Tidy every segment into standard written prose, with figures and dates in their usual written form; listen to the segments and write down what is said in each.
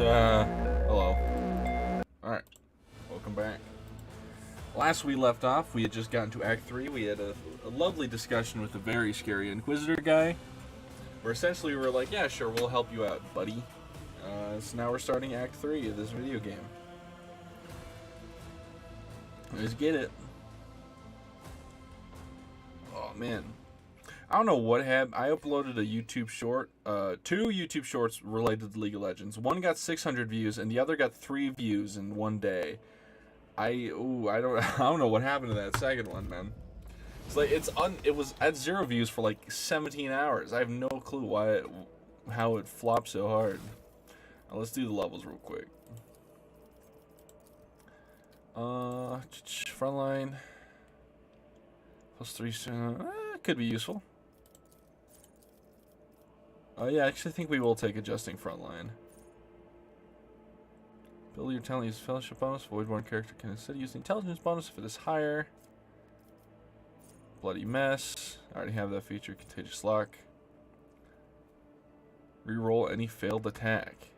Hello. Alright, welcome back. Last we left off, we had just gotten to Act 3. We had a lovely discussion with a very scary Inquisitor guy, where essentially we were like, yeah, sure, we'll help you out, buddy. So now we're starting Act 3 of this video game. Let's get it. Oh, man. I don't know what happened. I uploaded a YouTube short, 2 YouTube shorts related to League of Legends. One got 600 views, and the other got 3 views in one day. I don't know what happened to that second one, man. It's like it was at 0 views for like 17 hours. I have no clue how it flopped so hard. Now let's do the levels real quick. Frontline +3 could be useful. Yeah, I actually think we will take adjusting frontline. Build your talent, use fellowship bonus. Void one character can instead use the intelligence bonus if it is higher. Bloody mess. I already have that feature. Contagious lock. Reroll any failed attack.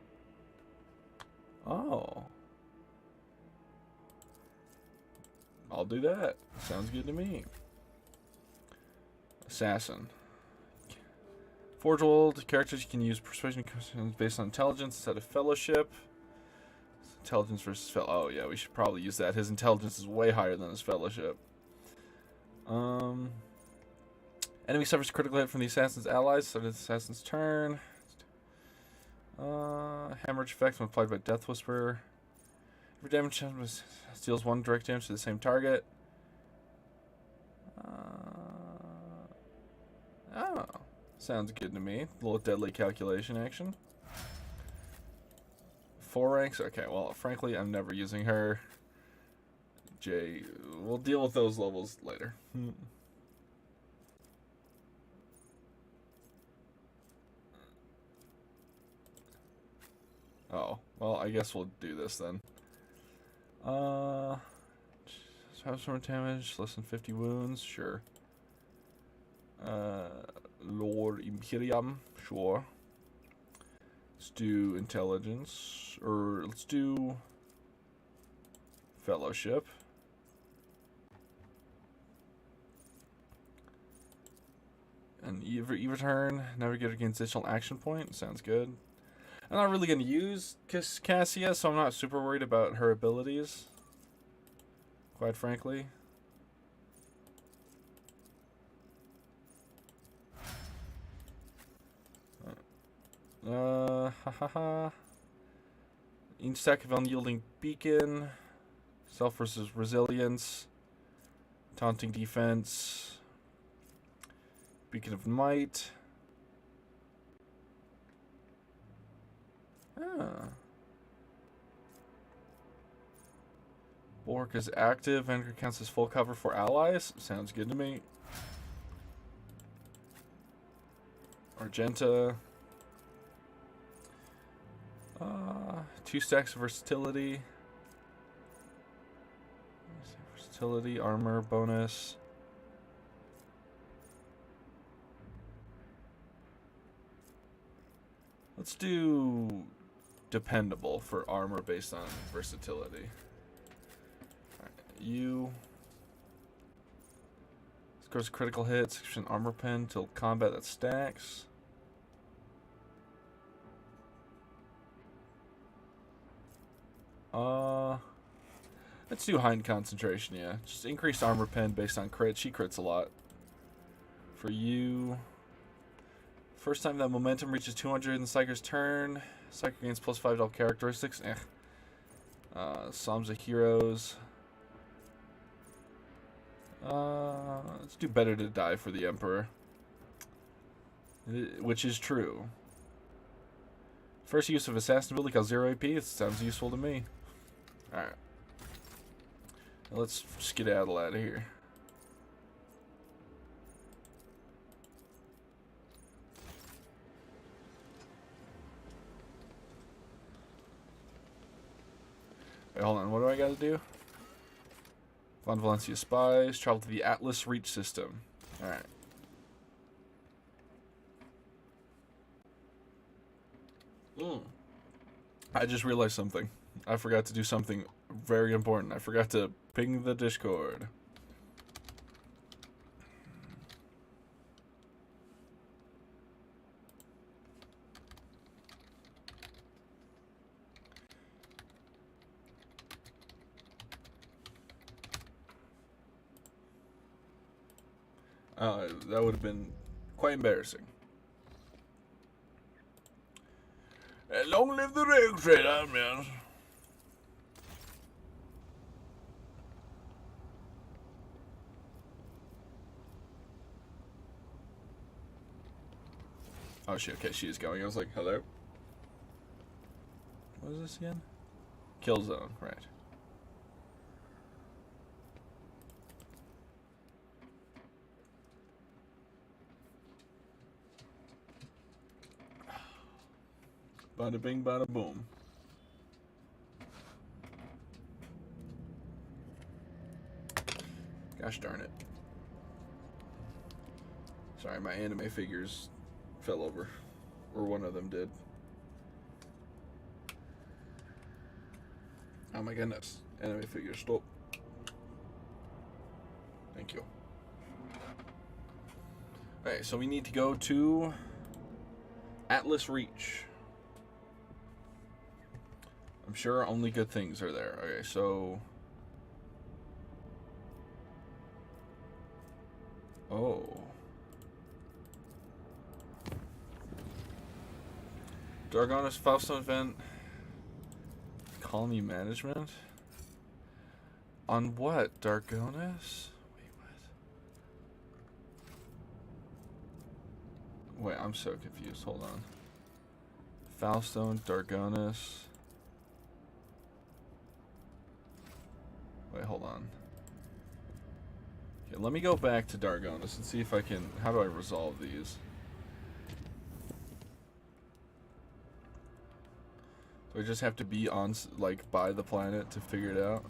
Oh. I'll do that. Sounds good to me. Assassin. Forge World characters can use persuasion based on intelligence instead of fellowship. Intelligence versus oh yeah, we should probably use that. His intelligence is way higher than his fellowship. Enemy suffers critical hit from the assassin's allies, so it's the assassin's turn. Hemorrhage effect when applied by Death Whisperer. Every damage deals 1 direct damage to the same target. Oh. Sounds good to me. A little deadly calculation action. 4 ranks? Okay, well, frankly, I'm never using her. J. We'll deal with those levels later. Oh, well, I guess we'll do this then. Have some damage, less than 50 wounds, sure. Lord Imperium, sure. Let's do intelligence, or let's do fellowship. And every turn, navigate against additional action point. Sounds good. I'm not really going to use Cassia, so I'm not super worried about her abilities, quite frankly. Each stack of unyielding beacon, self versus resilience, taunting defense, beacon of might. Bork is active and counts as full cover for allies. Sounds good to me. Argenta. 2 stacks of versatility. Versatility, armor, bonus. Let's do dependable for armor based on versatility. Alright, you. Scores critical hits, armor pen till combat that stacks. Let's do heightened concentration, yeah. Just increased armor pen based on crit. She crits a lot. For you. First time that momentum reaches 200 in the Psyker's turn. Psyker gains +5 to all characteristics. Psalms of Heroes. Let's do better to die for the Emperor. Which is true. First use of assassin ability costs 0 AP. It sounds useful to me. Alright. Let's skedaddle out of here. Wait, hold on. What do I gotta do? Von Valencia spies. Travel to the Atlas Reach system. Alright. I just realized something. I forgot to do something very important. I forgot to ping the Discord. That would have been quite embarrassing. Long live the Rogue Trader, man. Oh shit, okay, she is going. I was like, hello? What is this again? Kill zone, right. Bada bing, bada boom. Gosh darn it. Sorry, my anime figures fell over. Or one of them did. Oh my goodness. Anime figures, stop. Thank you. Alright, so we need to go to Atlas Reach. I'm sure only good things are there. Okay, so... Oh. Dargonis Fausto event. Colony management? On what? Dargonis? Wait, I'm so confused. Hold on. Falstone, Dargonis. Wait, hold on. Okay, let me go back to Dargonis and see if I can... How do I resolve these? Do I just have to be on, like, by the planet to figure it out?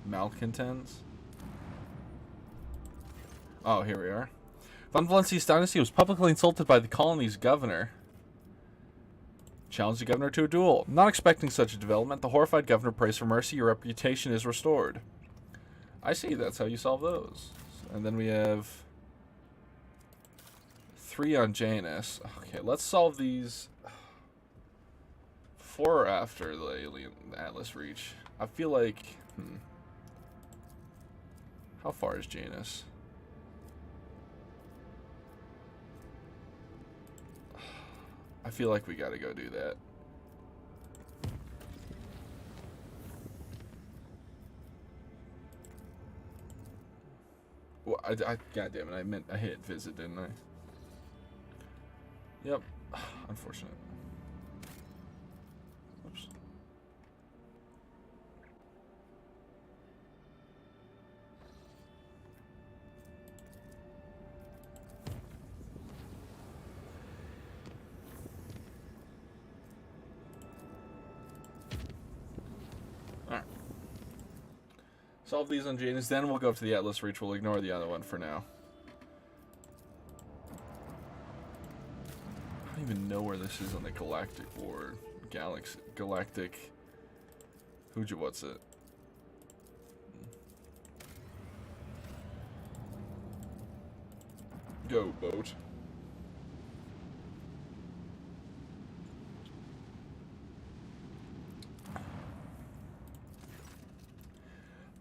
Malcontents? Oh, here we are. Von Valencia's dynasty was publicly insulted by the colony's governor. Challenged the governor to a duel. Not expecting such a development, the horrified governor prays for mercy. Your reputation is restored. I see, that's how you solve those. And then we have 3 on Janus. Okay, let's solve these before or after the Atlas Reach. I feel like... How far is Janus? I feel like we gotta go do that. Well, God damn it, I hit visit, didn't I? Yep. Unfortunate. Oops. Alright. Solve these on Janus, then we'll go up to the Atlas Reach. We'll ignore the other one for now. I don't even know where this is on the galactic or galaxy. Galactic. What's it? Go, boat.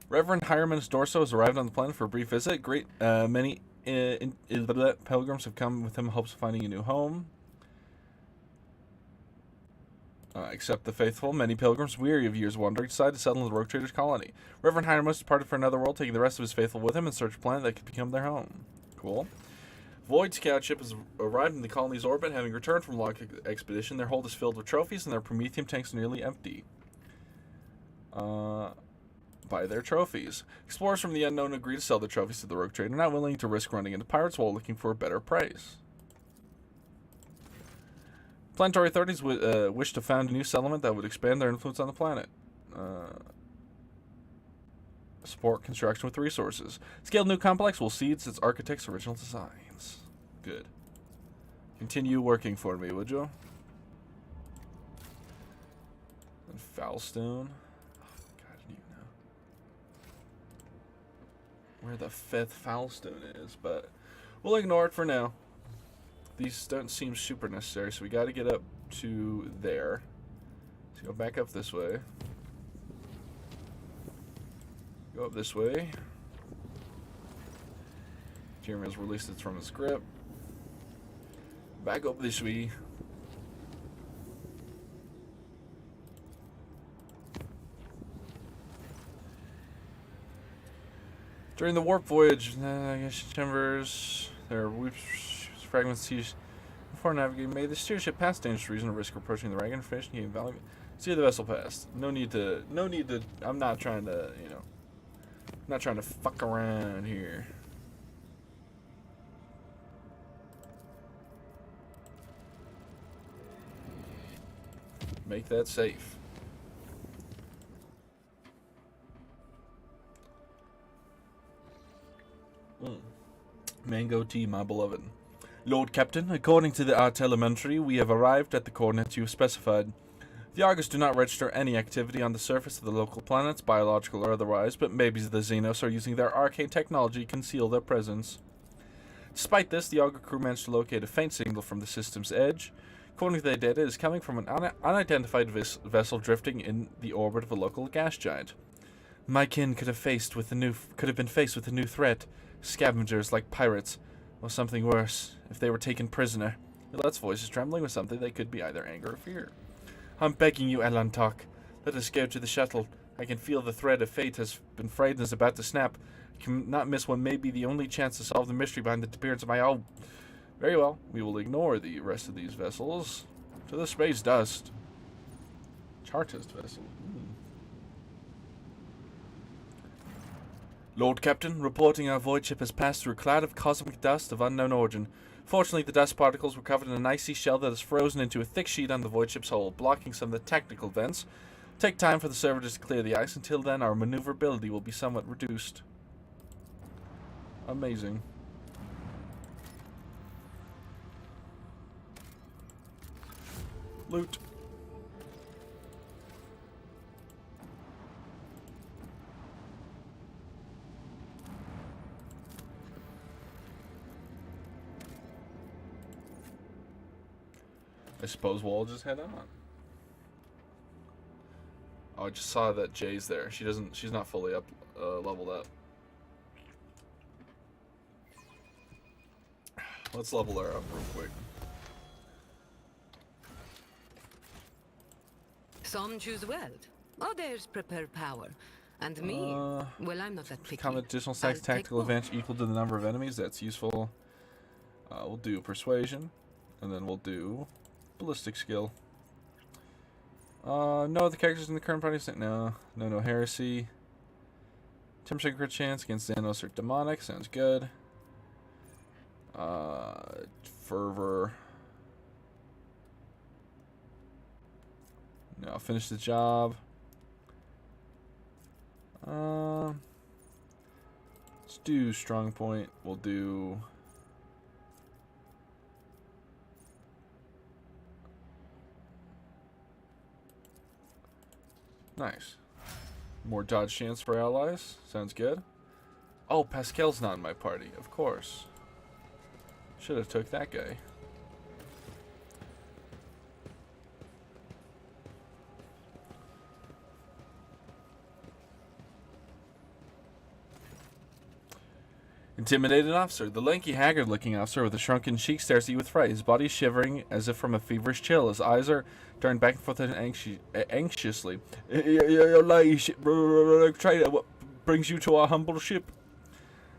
Reverend Hieromanus Dorso has arrived on the planet for a brief visit. Many pilgrims have come with him in hopes of finding a new home. Except the faithful, many pilgrims, weary of years wandering, decide to settle in the Rogue Trader's colony. Reverend Hieromanus departed for another world, taking the rest of his faithful with him in search of a planet that could become their home. Cool. Void Scout ship has arrived in the colony's orbit, having returned from a long expedition. Their hold is filled with trophies, and their Prometheum tanks are nearly empty. Buy their trophies. Explorers from the unknown agree to sell their trophies to the Rogue Trader, not willing to risk running into pirates while looking for a better price. Planetary authorities wish to found a new settlement that would expand their influence on the planet. Support construction with resources. Scaled new complex will seed its architect's original designs. Good. Continue working for me, would you? And Foulstone. Oh, God, I didn't even know where the 5th Foulstone is, but we'll ignore it for now. These don't seem super necessary, so we got to get up to there. Let's go back up this way. Go up this way. Jeremy has released it from his grip. Back up this way. During the warp voyage, I guess timbers, there are fragments used before navigating. May the steership pass dangerous region or risk approaching the right information gain value. See the vessel past. No need to. I'm not trying to. You know. I'm not trying to fuck around here. Make that safe. Mango tea, my beloved. Lord Captain, according to our telemetry, we have arrived at the coordinates you specified. The Argus do not register any activity on the surface of the local planets, biological or otherwise, but maybe the Xenos are using their arcane technology to conceal their presence. Despite this, the Augur crew managed to locate a faint signal from the system's edge. According to their data, it is coming from an unidentified vessel drifting in the orbit of a local gas giant. My kin could have been faced with a new threat, scavengers like pirates, or something worse, if they were taken prisoner. Let's voice is trembling with something that could be either anger or fear. I'm begging you, Elantok. Let us go to the shuttle. I can feel the thread of fate has been frayed and is about to snap. I cannot miss what may be the only chance to solve the mystery behind the disappearance of my own. Very well. We will ignore the rest of these vessels. To the space dust. Chartist vessel. Lord Captain, reporting our void ship has passed through a cloud of cosmic dust of unknown origin. Fortunately, the dust particles were covered in an icy shell that is frozen into a thick sheet on the void ship's hull, blocking some of the technical vents. Take time for the servitors to clear the ice. Until then, our maneuverability will be somewhat reduced. Amazing. Loot. I suppose we'll all just head on. Oh, I just saw that Jay's there. She's not fully up, leveled up. Let's level her up real quick. Some choose wealth, others prepare power. And me, well, I'm not that picky. Common additional stacks tactical advantage equal to the number of enemies. That's useful. We'll do persuasion, and then we'll do ballistic skill. No, the characters in the current party. No heresy. 10% crit chance against Xenos or demonic. Sounds good. Fervor. No, finish the job. Let's do strong point. We'll do nice. More dodge chance for allies. Sounds good. Oh, Pascal's not in my party, of course. Should have took that guy. Intimidated officer. The lanky, haggard-looking officer with a shrunken cheek stares at you with fright, his body shivering as if from a feverish chill. His eyes are turned back and forth anxiously. Your ladyship, trader, what brings you to our humble ship?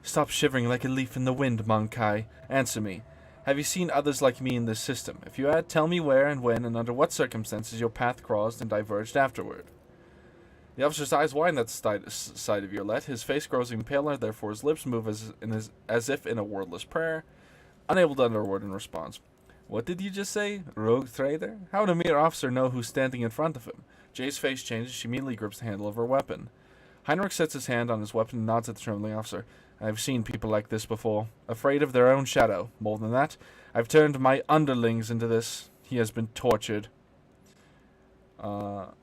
Stop shivering like a leaf in the wind, Monkai. Answer me. Have you seen others like me in this system? If you had, tell me where and when and under what circumstances your path crossed and diverged afterward. The officer's eyes widen at the sight of Yolette. His face grows even paler, therefore his lips move as if in a wordless prayer, unable to utter a word in response. What did you just say? Rogue trader? How would a mere officer know who's standing in front of him? Jay's face changes. She immediately grips the handle of her weapon. Heinrich sets his hand on his weapon and nods at the trembling officer. I've seen people like this before, afraid of their own shadow. More than that, I've turned my underlings into this. He has been tortured. How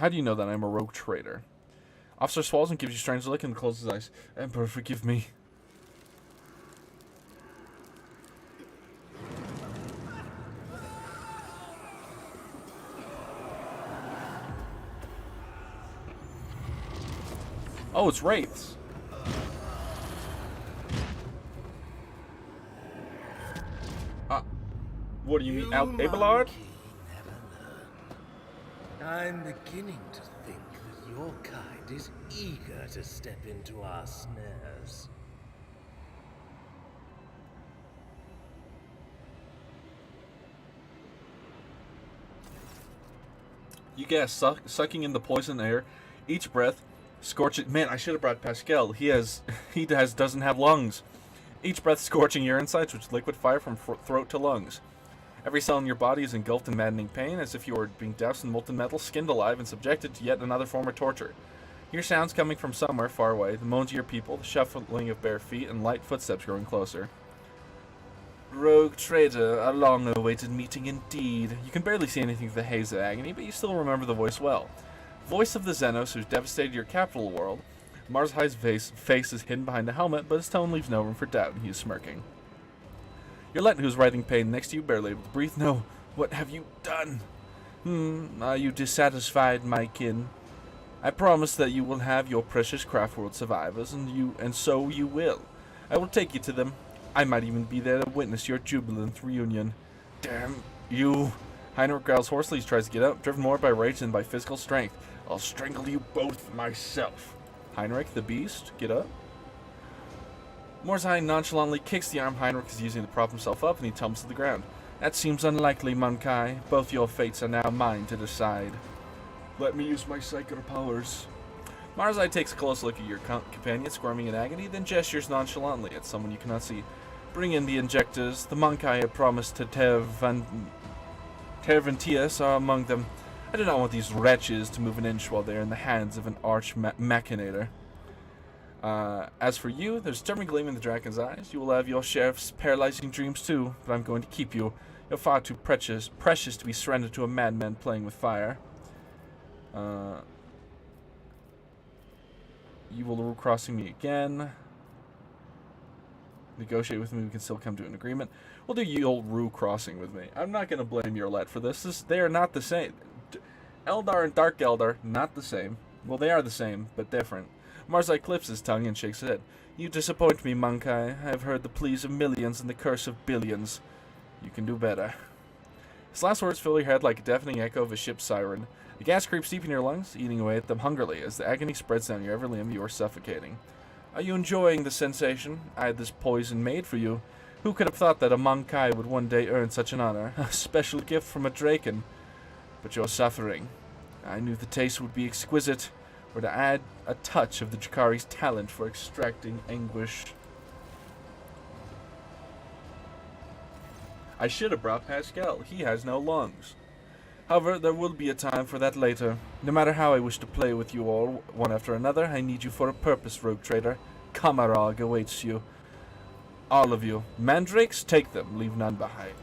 do you know that I'm a rogue traitor? Officer swallows and gives you a strange look and closes his eyes. Emperor, forgive me. Oh, it's wraiths. What do you mean, Abelard? I'm beginning to think that your kind is eager to step into our snares. You guess, sucking in the poison air, each breath scorching. Man, I should have brought Pascal. Doesn't have lungs. Each breath scorching your insides, which liquid fire from throat to lungs. Every cell in your body is engulfed in maddening pain, as if you were being doused in molten metal, skinned alive, and subjected to yet another form of torture. Hear sounds coming from somewhere far away, the moans of your people, the shuffling of bare feet, and light footsteps growing closer. Rogue traitor, a long-awaited meeting indeed. You can barely see anything through the haze of agony, but you still remember the voice well. Voice of the Xenos who's devastated your capital world. Marshai's face is hidden behind the helmet, but his tone leaves no room for doubt, and he is smirking. Your Lent, who's writhing pain next to you, barely able to breathe. No, what have you done? Are you dissatisfied, my kin? I promise that you will have your precious craft world survivors, and so you will. I will take you to them. I might even be there to witness your jubilant reunion. Damn you. Heinrich growls hoarsely as he tries to get up, driven more by rage than by physical strength. I'll strangle you both myself. Heinrich, the beast, get up. Morzheim nonchalantly kicks the arm Heinrich is using to prop himself up, and he tumbles to the ground. That seems unlikely, Mankai. Both your fates are now mine to decide. Let me use my psychic powers. Marzai takes a close look at your companion, squirming in agony, then gestures nonchalantly at someone you cannot see. Bring in the injectors. The Mankai had promised to Terventius are among them. I do not want these wretches to move an inch while they are in the hands of an arch machinator. As for you, there's a stubborn gleam in the dragon's eyes. You will have your share of paralyzing dreams too, but I'm going to keep you. You're far too precious to be surrendered to a madman playing with fire. You will crossing me again. Negotiate with me, we can still come to an agreement. We'll do Yul-Ru crossing with me. I'm not going to blame Yorlet for this. They are not the same. Eldar and Dark Eldar, not the same. Well, they are the same, but different. Marzai clips his tongue and shakes his head. You disappoint me, Mankai. I have heard the pleas of millions and the curse of billions. You can do better. His last words fill your head like a deafening echo of a ship's siren. The gas creeps deep in your lungs, eating away at them hungrily. As the agony spreads down your every limb, you are suffocating. Are you enjoying the sensation? I had this poison made for you. Who could have thought that a Mankai would one day earn such an honor? A special gift from a Draken. But you're suffering. I knew the taste would be exquisite, or to add a touch of the Jakari's talent for extracting anguish. I should have brought Pascal. He has no lungs. However, there will be a time for that later. No matter how I wish to play with you all, one after another, I need you for a purpose, rogue trader. Kamarag awaits you. All of you. Mandrakes, take them. Leave none behind.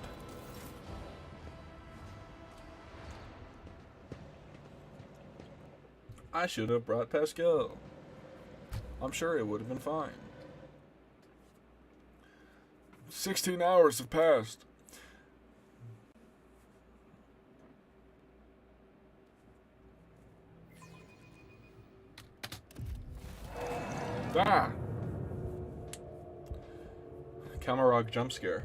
I should have brought Pascal. I'm sure it would have been fine. 16 hours have passed. Ah! Kamarog jump scare.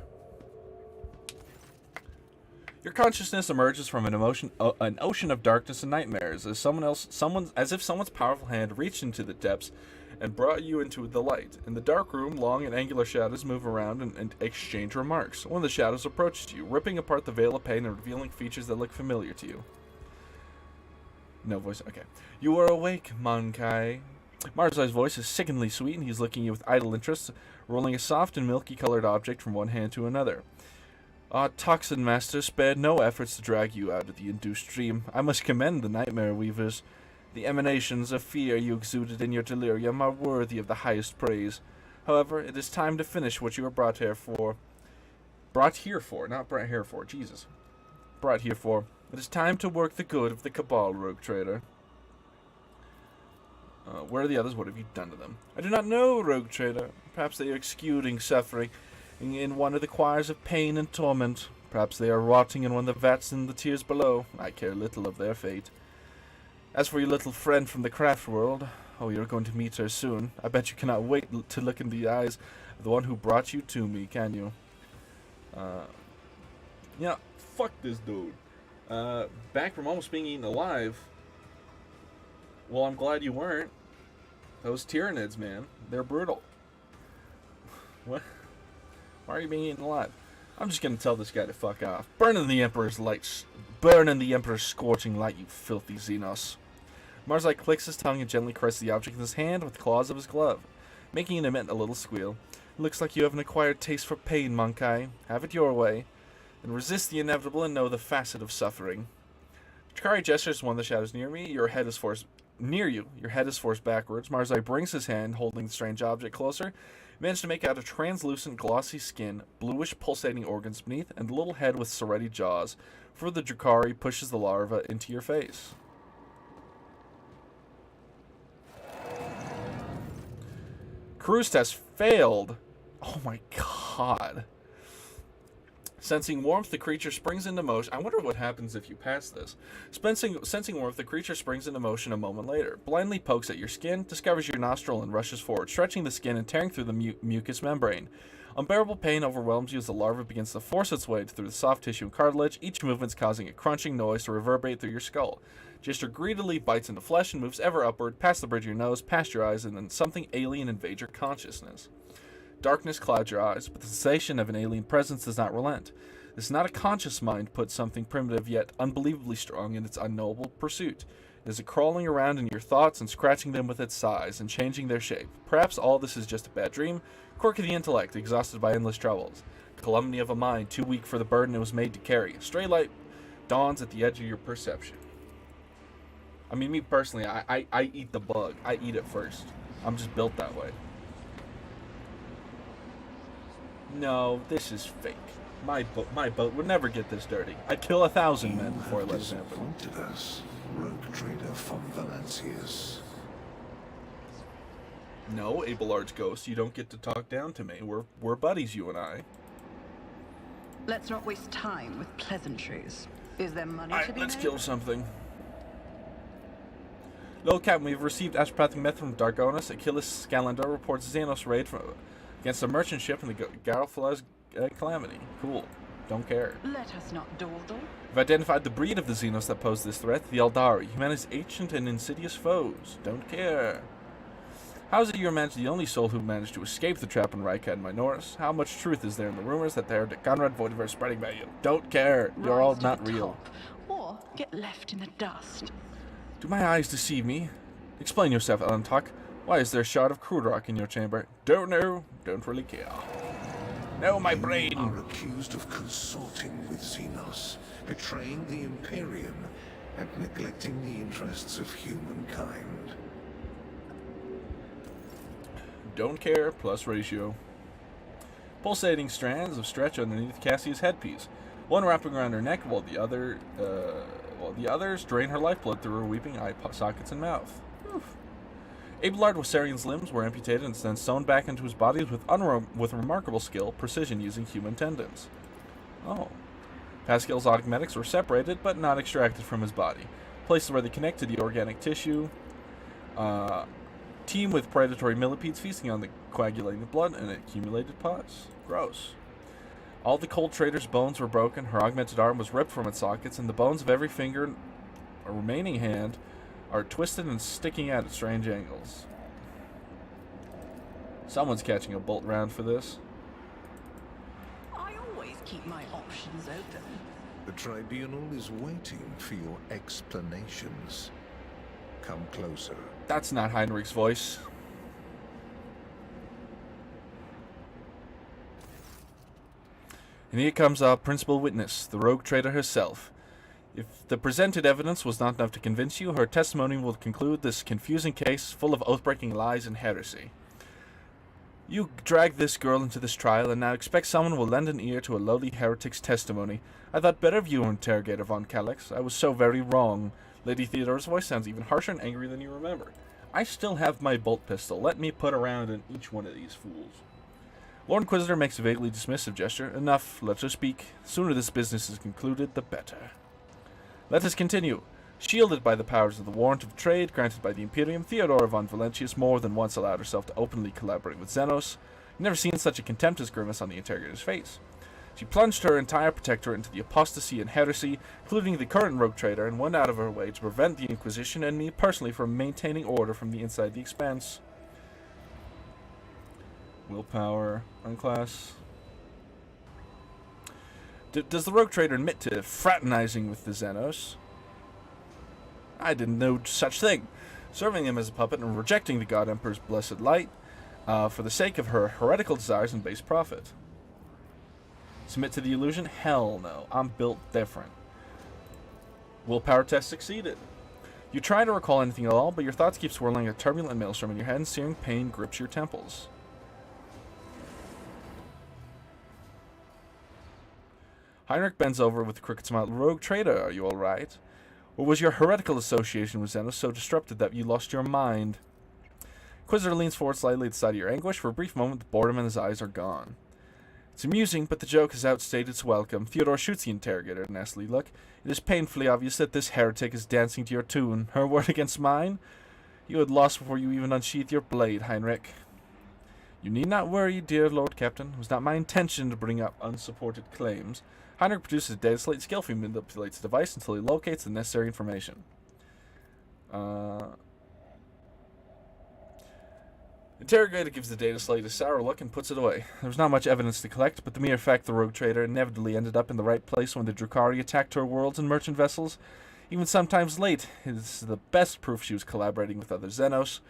Your consciousness emerges from an ocean of darkness and nightmares, as if someone's powerful hand reached into the depths and brought you into the light. In the dark room, long and angular shadows move around and exchange remarks. One of the shadows approaches you, ripping apart the veil of pain and revealing features that look familiar to you. No voice. Okay. You are awake, Mankai. Marzai's voice is sickeningly sweet, and he's looking at you with idle interest, rolling a soft and milky-colored object from one hand to another. Our Toxin Master spared no efforts to drag you out of the induced dream. I must commend the Nightmare Weavers. The emanations of fear you exuded in your delirium are worthy of the highest praise. However, it is time to finish what you were brought here for. Brought here for, not brought here for, Jesus. Brought here for. It is time to work the good of the Cabal, Rogue Trader. Where are the others? What have you done to them? I do not know, Rogue Trader. Perhaps they are exuding suffering in one of the choirs of pain and torment. Perhaps they are rotting in one of the vats in the tiers below. I care little of their fate. As for your little friend from the craft world, oh, you're going to meet her soon. I bet you cannot wait to look in the eyes of the one who brought you to me, can you? Yeah, fuck this dude. Back from almost being eaten alive. Well, I'm glad you weren't. Those Tyranids, man, they're brutal. What? Why are you being eaten alive? I'm just gonna tell this guy to fuck off. Burn in the Emperor's light. Burn in the Emperor's scorching light, you filthy Xenos. Marzai clicks his tongue and gently caresses the object in his hand with the claws of his glove, making it emit a little squeal. It looks like you have an acquired taste for pain, Monkai. Have it your way. And resist the inevitable and know the facet of suffering. Chikari gestures to one of the shadows near me. Your head is forced near you. Your head is forced backwards. Marzai brings his hand, holding the strange object closer. Managed to make out a translucent, glossy skin, bluish pulsating organs beneath, and a little head with serrated jaws. For the Drakari pushes the larva into your face. Cruise test failed. Oh my god. Sensing warmth, the creature springs into motion. I wonder what happens if you pass this. Sensing warmth, the creature springs into motion a moment later. Blindly pokes at your skin, discovers your nostril, and rushes forward, stretching the skin and tearing through the mucous membrane. Unbearable pain overwhelms you as the larva begins to force its way through the soft tissue and cartilage, each movement causing a crunching noise to reverberate through your skull. Jester greedily bites into flesh and moves ever upward, past the bridge of your nose, past your eyes, and then something alien invades your consciousness. Darkness clouds your eyes, but the sensation of an alien presence does not relent. This is not a conscious mind put something primitive yet unbelievably strong in its unknowable pursuit. It is crawling around in your thoughts and scratching them with its size and changing their shape. Perhaps all this is just a bad dream, quirk of the intellect, exhausted by endless troubles. Calamity of a mind too weak for the burden it was made to carry. A stray light dawns at the edge of your perception. I mean, me personally, I eat the bug. I eat it first. I'm just built that way. No, this is fake. My boat would never get this dirty. I'd kill 1,000 men before I let it happen. Us, rogue trader from Valancius. No, Abelard's ghost, you don't get to talk down to me. We're buddies, you and I. Let's not waste time with pleasantries. Is there money Alright, to be let's made? kill something. Lord Captain, we've received astropathic meth from Dargonis. Achilles Scalendar reports Xenos raid against a merchant ship in the Garoflaz Calamity. Cool. Don't care. Let us not dawdle. We've identified the breed of the Xenos that pose this threat, the Eldari, humanity's ancient and insidious foes. Don't care. How is it you're the only soul who managed to escape the trap in Rykad and Minoris? How much truth is there in the rumors that they're Conrad Voidiver spreading by you? Don't care. You're all Rise to not the real. top, or get left in the dust. Do my eyes deceive me? Explain yourself, Alantok. Why is there a shard of crude rock in your chamber? Don't know. Don't really care. No, my brain. Are accused of consorting with Xenos, betraying the Imperium, and neglecting the interests of humankind. Don't care, plus ratio. Pulsating strands of stretch underneath Cassia's headpiece, one wrapping around her neck while the others drain her lifeblood through her weeping eye sockets and mouth. Oof. Abelard Wassarian's limbs were amputated and then sewn back into his body with remarkable skill, precision using human tendons. Oh. Pascal's augmetics were separated but not extracted from his body. Places where they connect to the organic tissue. Teem with predatory millipedes feasting on the coagulating blood and accumulated pus. Gross. All the cold trader's bones were broken, her augmented arm was ripped from its sockets, and the bones of every finger and remaining hand are twisted and sticking out at strange angles. Someone's catching a bolt round for this. I always keep my options open. The tribunal is waiting for your explanations. Come closer. That's not Heinrich's voice. And here comes our principal witness, the rogue trader herself. If the presented evidence was not enough to convince you, her testimony will conclude this confusing case full of oath-breaking lies and heresy. You dragged this girl into this trial, and now expect someone will lend an ear to a lowly heretic's testimony. I thought better of you, Interrogator von Calyx. I was so very wrong. Lady Theodore's voice sounds even harsher and angrier than you remember. I still have my bolt pistol. Let me put a round in each one of these fools. Lord Inquisitor makes a vaguely dismissive gesture. Enough, let her speak. The sooner this business is concluded, the better. Let us continue. Shielded by the powers of the warrant of trade granted by the Imperium, Theodora von Valentius more than once allowed herself to openly collaborate with Xenos. You've never seen such a contemptuous grimace on the Interrogator's face. She plunged her entire protectorate into the apostasy and heresy, including the current rogue trader, and went out of her way to prevent the Inquisition and me personally from maintaining order from the inside the Expanse. Willpower, unclass. Does the rogue trader admit to fraternizing with the Xenos? I didn't know such thing. Serving him as a puppet and rejecting the God Emperor's blessed light for the sake of her heretical desires and base profit. Submit to the illusion? Hell no. I'm built different. Willpower test succeeded. You try to recall anything at all, but your thoughts keep swirling a turbulent maelstrom in your head and searing pain grips your temples. Heinrich bends over with a crooked smile. Rogue trader, are you all right? Or was your heretical association with Xenos so disrupted that you lost your mind? Inquisitor leans forward slightly at the side of your anguish. For a brief moment, the boredom in his eyes are gone. It's amusing, but the joke has outstayed its welcome. Theodore shoots the Interrogator a nasty look. It is painfully obvious that this heretic is dancing to your tune. Her word against mine? You had lost before you even unsheathed your blade, Heinrich. You need not worry, dear Lord Captain. It was not my intention to bring up unsupported claims. Heinrich produces a data slate, skillfully manipulates the device until he locates the necessary information. Interrogator gives the data slate a sour look and puts it away. There was not much evidence to collect, but the mere fact the rogue trader inevitably ended up in the right place when the Drukhari attacked her worlds and merchant vessels, even sometimes late, is the best proof she was collaborating with other Xenos,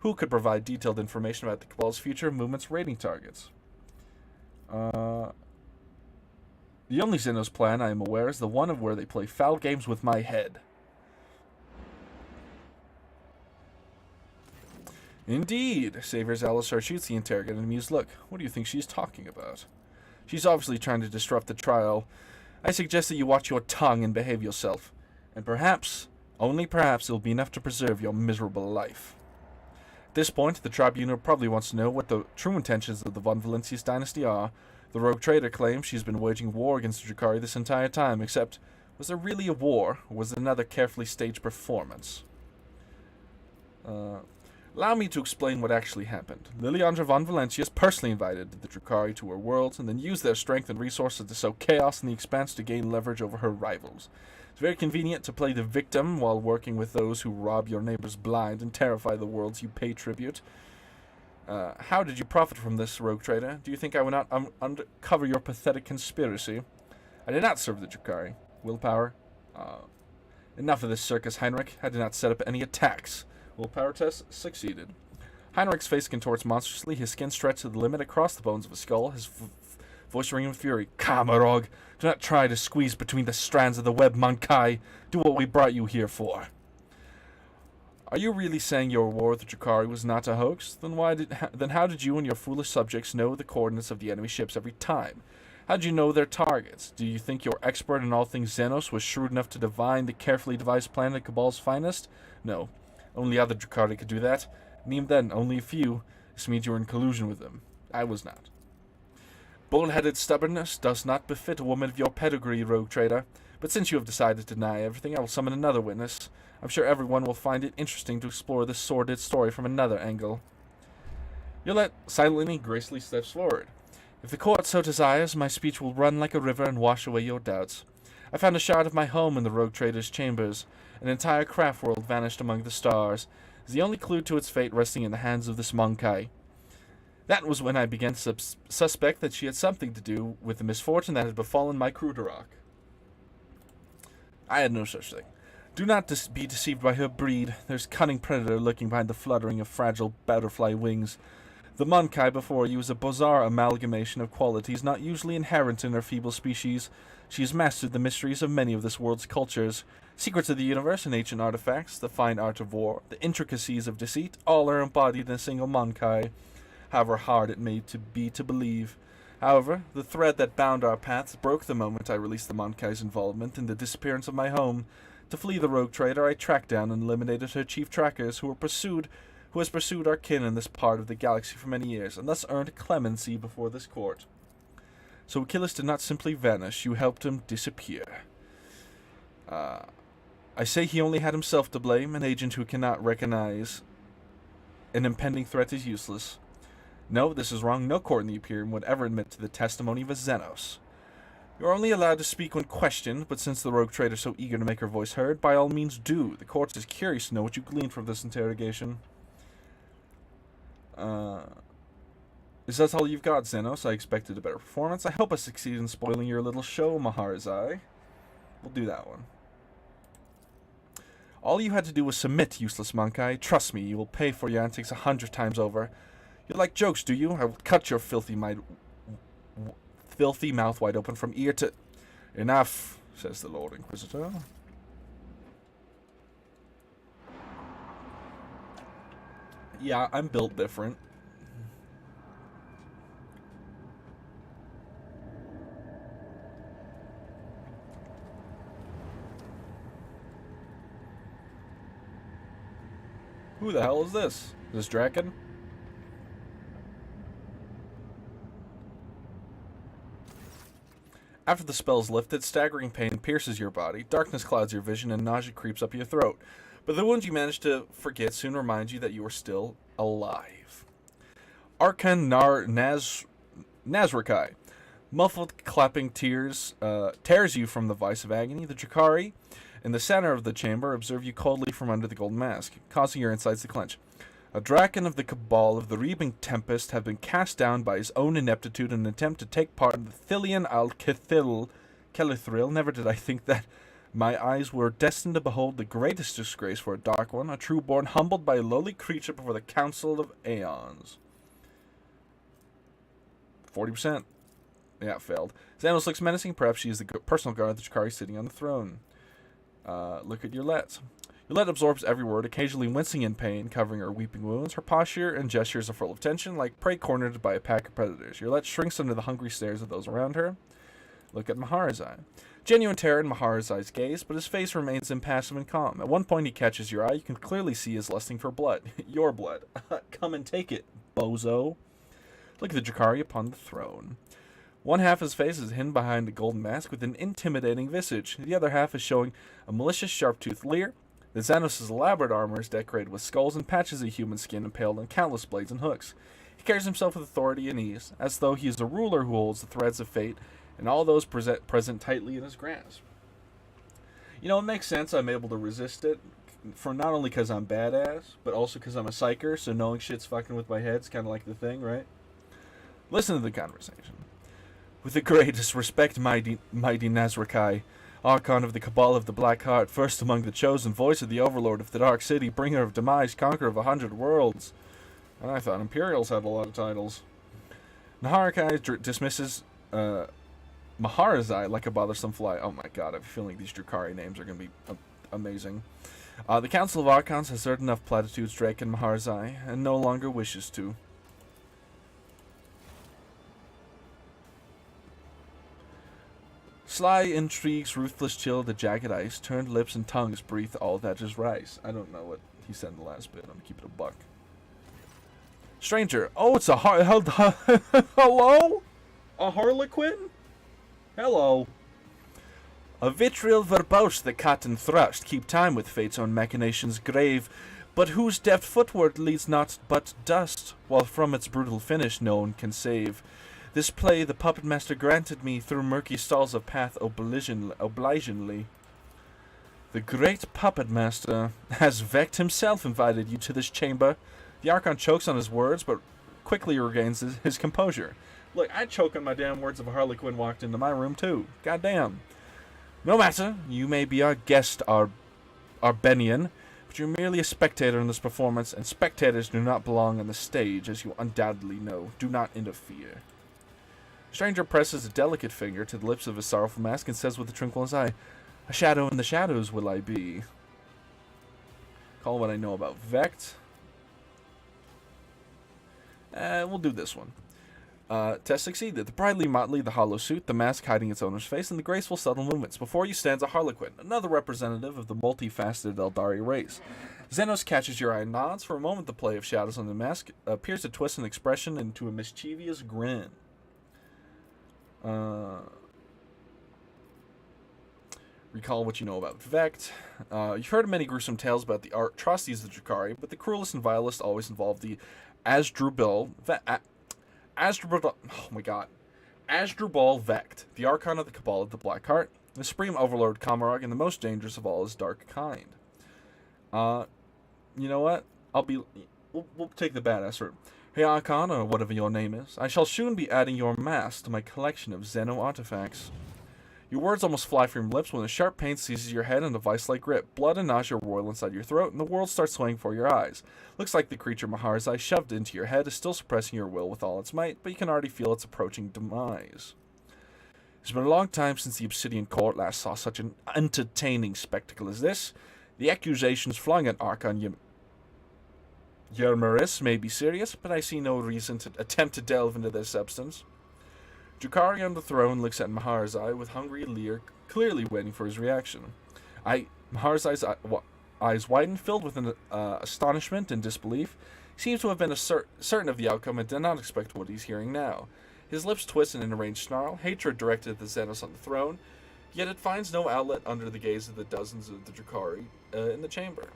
who could provide detailed information about the Cabal's future movements raiding targets. The only Xenos plan I am aware is the one of where they play foul games with my head. Indeed, Savior's Alisar shoots the Interrogator an amused look. What do you think she's talking about? She's obviously trying to disrupt the trial. I suggest that you watch your tongue and behave yourself. And perhaps, only perhaps, it'll be enough to preserve your miserable life. At this point, the tribunal probably wants to know what the true intentions of the von Valentius dynasty are. The rogue trader claims she's been waging war against the Drukhari this entire time, except, was there really a war, or was it another carefully staged performance? Allow me to explain what actually happened. Liliandra von Valentius personally invited the Drukhari to her world, and then used their strength and resources to sow chaos in the Expanse to gain leverage over her rivals. It's very convenient to play the victim while working with those who rob your neighbors blind and terrify the worlds you pay tribute. How did you profit from this, rogue trader? Do you think I would not uncover your pathetic conspiracy? I did not serve the Drukhari. Willpower? Enough of this circus, Heinrich. I did not set up any attacks. Willpower test succeeded. Heinrich's face contorts monstrously, his skin stretched to the limit across the bones of his skull, his voice ringing with fury. Kamarog, do not try to squeeze between the strands of the web, Mankai. Do what we brought you here for. Are you really saying your war with the Drukhari was not a hoax? Then how did you and your foolish subjects know the coordinates of the enemy ships every time? How did you know their targets? Do you think your expert in all things Xenos was shrewd enough to divine the carefully devised plan of Cabal's finest? No. Only other Drukhari could do that. And even then, only a few. This means you were in collusion with them. I was not. Bull-headed stubbornness does not befit a woman of your pedigree, rogue trader. But since you have decided to deny everything, I will summon another witness. I'm sure everyone will find it interesting to explore this sordid story from another angle. Yolette silently, gracefully steps forward. If the court so desires, my speech will run like a river and wash away your doubts. I found a shard of my home in the rogue trader's chambers. An entire craft world vanished among the stars. Is the only clue to its fate resting in the hands of this Monkai. That was when I began to suspect that she had something to do with the misfortune that had befallen my Kruderok. I had no such thing. Do not be deceived by her breed. There's a cunning predator lurking behind the fluttering of fragile butterfly wings. The Monkai before you is a bizarre amalgamation of qualities not usually inherent in her feeble species. She has mastered the mysteries of many of this world's cultures. Secrets of the universe and ancient artifacts, the fine art of war, the intricacies of deceit, all are embodied in a single Monkai, however hard it may be to believe. However, the thread that bound our paths broke the moment I released the Monkai's involvement in the disappearance of my home. To flee the rogue trader, I tracked down and eliminated her chief trackers, who has pursued our kin in this part of the galaxy for many years, and thus earned clemency before this court. So Achilles did not simply vanish, you helped him disappear. I say he only had himself to blame. An agent who cannot recognize an impending threat is useless. No, this is wrong. No court in the Imperium would ever admit to the testimony of a Xenos. You are only allowed to speak when questioned, but since the rogue trader is so eager to make her voice heard, by all means do. The court is curious to know what you gleaned from this interrogation. Is that all you've got, Xenos? I expected a better performance. I hope I succeed in spoiling your little show, Maharzai. We'll do that one. All you had to do was submit, useless Monkai. Trust me, you will pay for your antics 100 times over. You like jokes, do you? I will cut your filthy mouth wide open from ear to... Enough, says the Lord Inquisitor. Yeah, I'm built different. Who the hell is this? Is this Draken? After the spell is lifted, staggering pain pierces your body, darkness clouds your vision, and nausea creeps up your throat. But the wound you manage to forget soon reminds you that you are still alive. Arkan Nazrakai. Muffled clapping tears tears you from the vice of agony. The Drakari in the center of the chamber observe you coldly from under the golden mask, causing your insides to clench. A Draken of the Cabal of the Reaping Tempest have been cast down by his own ineptitude in an attempt to take part in the Thilian Kelithril. Never did I think that my eyes were destined to behold the greatest disgrace for a Dark One, a trueborn humbled by a lowly creature before the Council of Aeons. 40%. Yeah, it failed. Xanos looks menacing. Perhaps she is the personal guard of the Drakari sitting on the throne. Look at Yolette. Yolette absorbs every word, occasionally wincing in pain, covering her weeping wounds. Her posture and gestures are full of tension, like prey cornered by a pack of predators. Yolette shrinks under the hungry stares of those around her. Look at Maharzai. Genuine terror in Maharzai's gaze, but his face remains impassive and calm. At one point he catches your eye. You can clearly see he is lusting for blood. Your blood. Come and take it, bozo. Look at the Drakari upon the throne. One half of his face is hidden behind a golden mask with an intimidating visage. The other half is showing a malicious, sharp-toothed leer. The Xenos' elaborate armor is decorated with skulls and patches of human skin impaled on countless blades and hooks. He carries himself with authority and ease, as though he is a ruler who holds the threads of fate and all those present tightly in his grasp. You know, it makes sense I'm able to resist it, for not only because I'm badass, but also because I'm a psyker, so knowing shit's fucking with my head's kind of like the thing, right? Listen to the conversation. With the greatest respect, mighty Nazrakai, Archon of the Cabal of the Black Heart, first among the chosen, voice of the Overlord of the Dark City, bringer of demise, conqueror of 100 worlds. And I thought Imperials had a lot of titles. Naharakai dismisses Maharzai like a bothersome fly. Oh my god, I have a feeling these Drakari names are going to be amazing. The Council of Archons has heard enough platitudes, Drake and Maharzai, and no longer wishes to. Sly intrigues, ruthless chill, the jagged ice, turned lips and tongues breathe all that is rice. I don't know what he said in the last bit. I'm gonna keep it a buck. Stranger. Oh, it's a hello? A harlequin? Hello. A vitriol verbose the cut and thrust, keep time with fate's own machinations grave, but whose deft footward leads not but dust, while from its brutal finish no one can save. This play the puppet master granted me through murky stalls of path obligingly. The great puppet master has Vect himself invited you to this chamber. The Archon chokes on his words, but quickly regains his composure. Look, I'd choke on my damn words if a Harlequin walked into my room too. Goddamn. No matter, you may be our guest, Arbenian, But you're merely a spectator in this performance, and spectators do not belong on the stage, as you undoubtedly know. Do not interfere. Stranger presses a delicate finger to the lips of his sorrowful mask and says with a twinkle in his eye, "A shadow in the shadows will I be." Call what I know about Vect. We'll do this one. Test succeeded. The brightly motley, the hollow suit, the mask hiding its owner's face, and the graceful, subtle movements. Before you stands a Harlequin, another representative of the multifaceted Eldari race. Xenos catches your eye and nods. For a moment, the play of shadows on the mask appears to twist an expression into a mischievous grin. Recall what you know about Vect. You've heard many gruesome tales about the atrocities of the Drukhari, but the cruelest and vilest always involve the Asdrubal Vect, the Archon of the Cabal of the Black Heart, the Supreme Overlord Kamarog, and the most dangerous of all his dark kind. You know what? We'll take the badass route. Hey Archon, or whatever your name is, I shall soon be adding your mask to my collection of Xeno artifacts. Your words almost fly from your lips when a sharp pain seizes your head in a vice-like grip. Blood and nausea roil inside your throat, and the world starts swaying for your eyes. Looks like the creature Mahar's eye shoved into your head is still suppressing your will with all its might, but you can already feel its approaching demise. It's been a long time since the Obsidian Court last saw such an entertaining spectacle as this. The accusations flung at Archon Yermeris may be serious, but I see no reason to attempt to delve into their substance. Drukhari on the throne looks at Mahar's eye with hungry leer, clearly waiting for his reaction. Mahar's eyes widen, filled with astonishment and disbelief. He seems to have been certain of the outcome and did not expect what he's hearing now. His lips twist in an enraged snarl, hatred directed at the Xenos on the throne, yet it finds no outlet under the gaze of the dozens of the Drukhari in the chamber.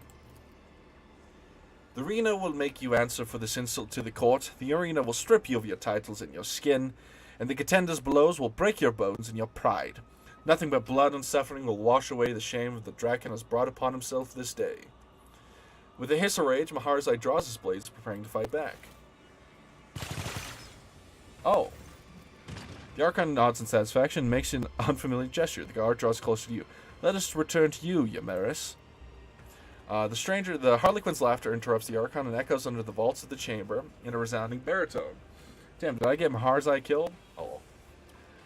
The arena will make you answer for this insult to the court. The arena will strip you of your titles and your skin, and the contenders' blows will break your bones and your pride. Nothing but blood and suffering will wash away the shame of the Draken has brought upon himself this day. With a hiss of rage, Mahar's eye draws his blades, preparing to fight back. Oh. The Archon nods in satisfaction and makes an unfamiliar gesture. The guard draws closer to you. Let us return to you, Yermeris. The Harlequin's laughter interrupts the Archon and echoes under the vaults of the chamber in a resounding baritone. Damn, did I get Mahar's eye killed? Oh.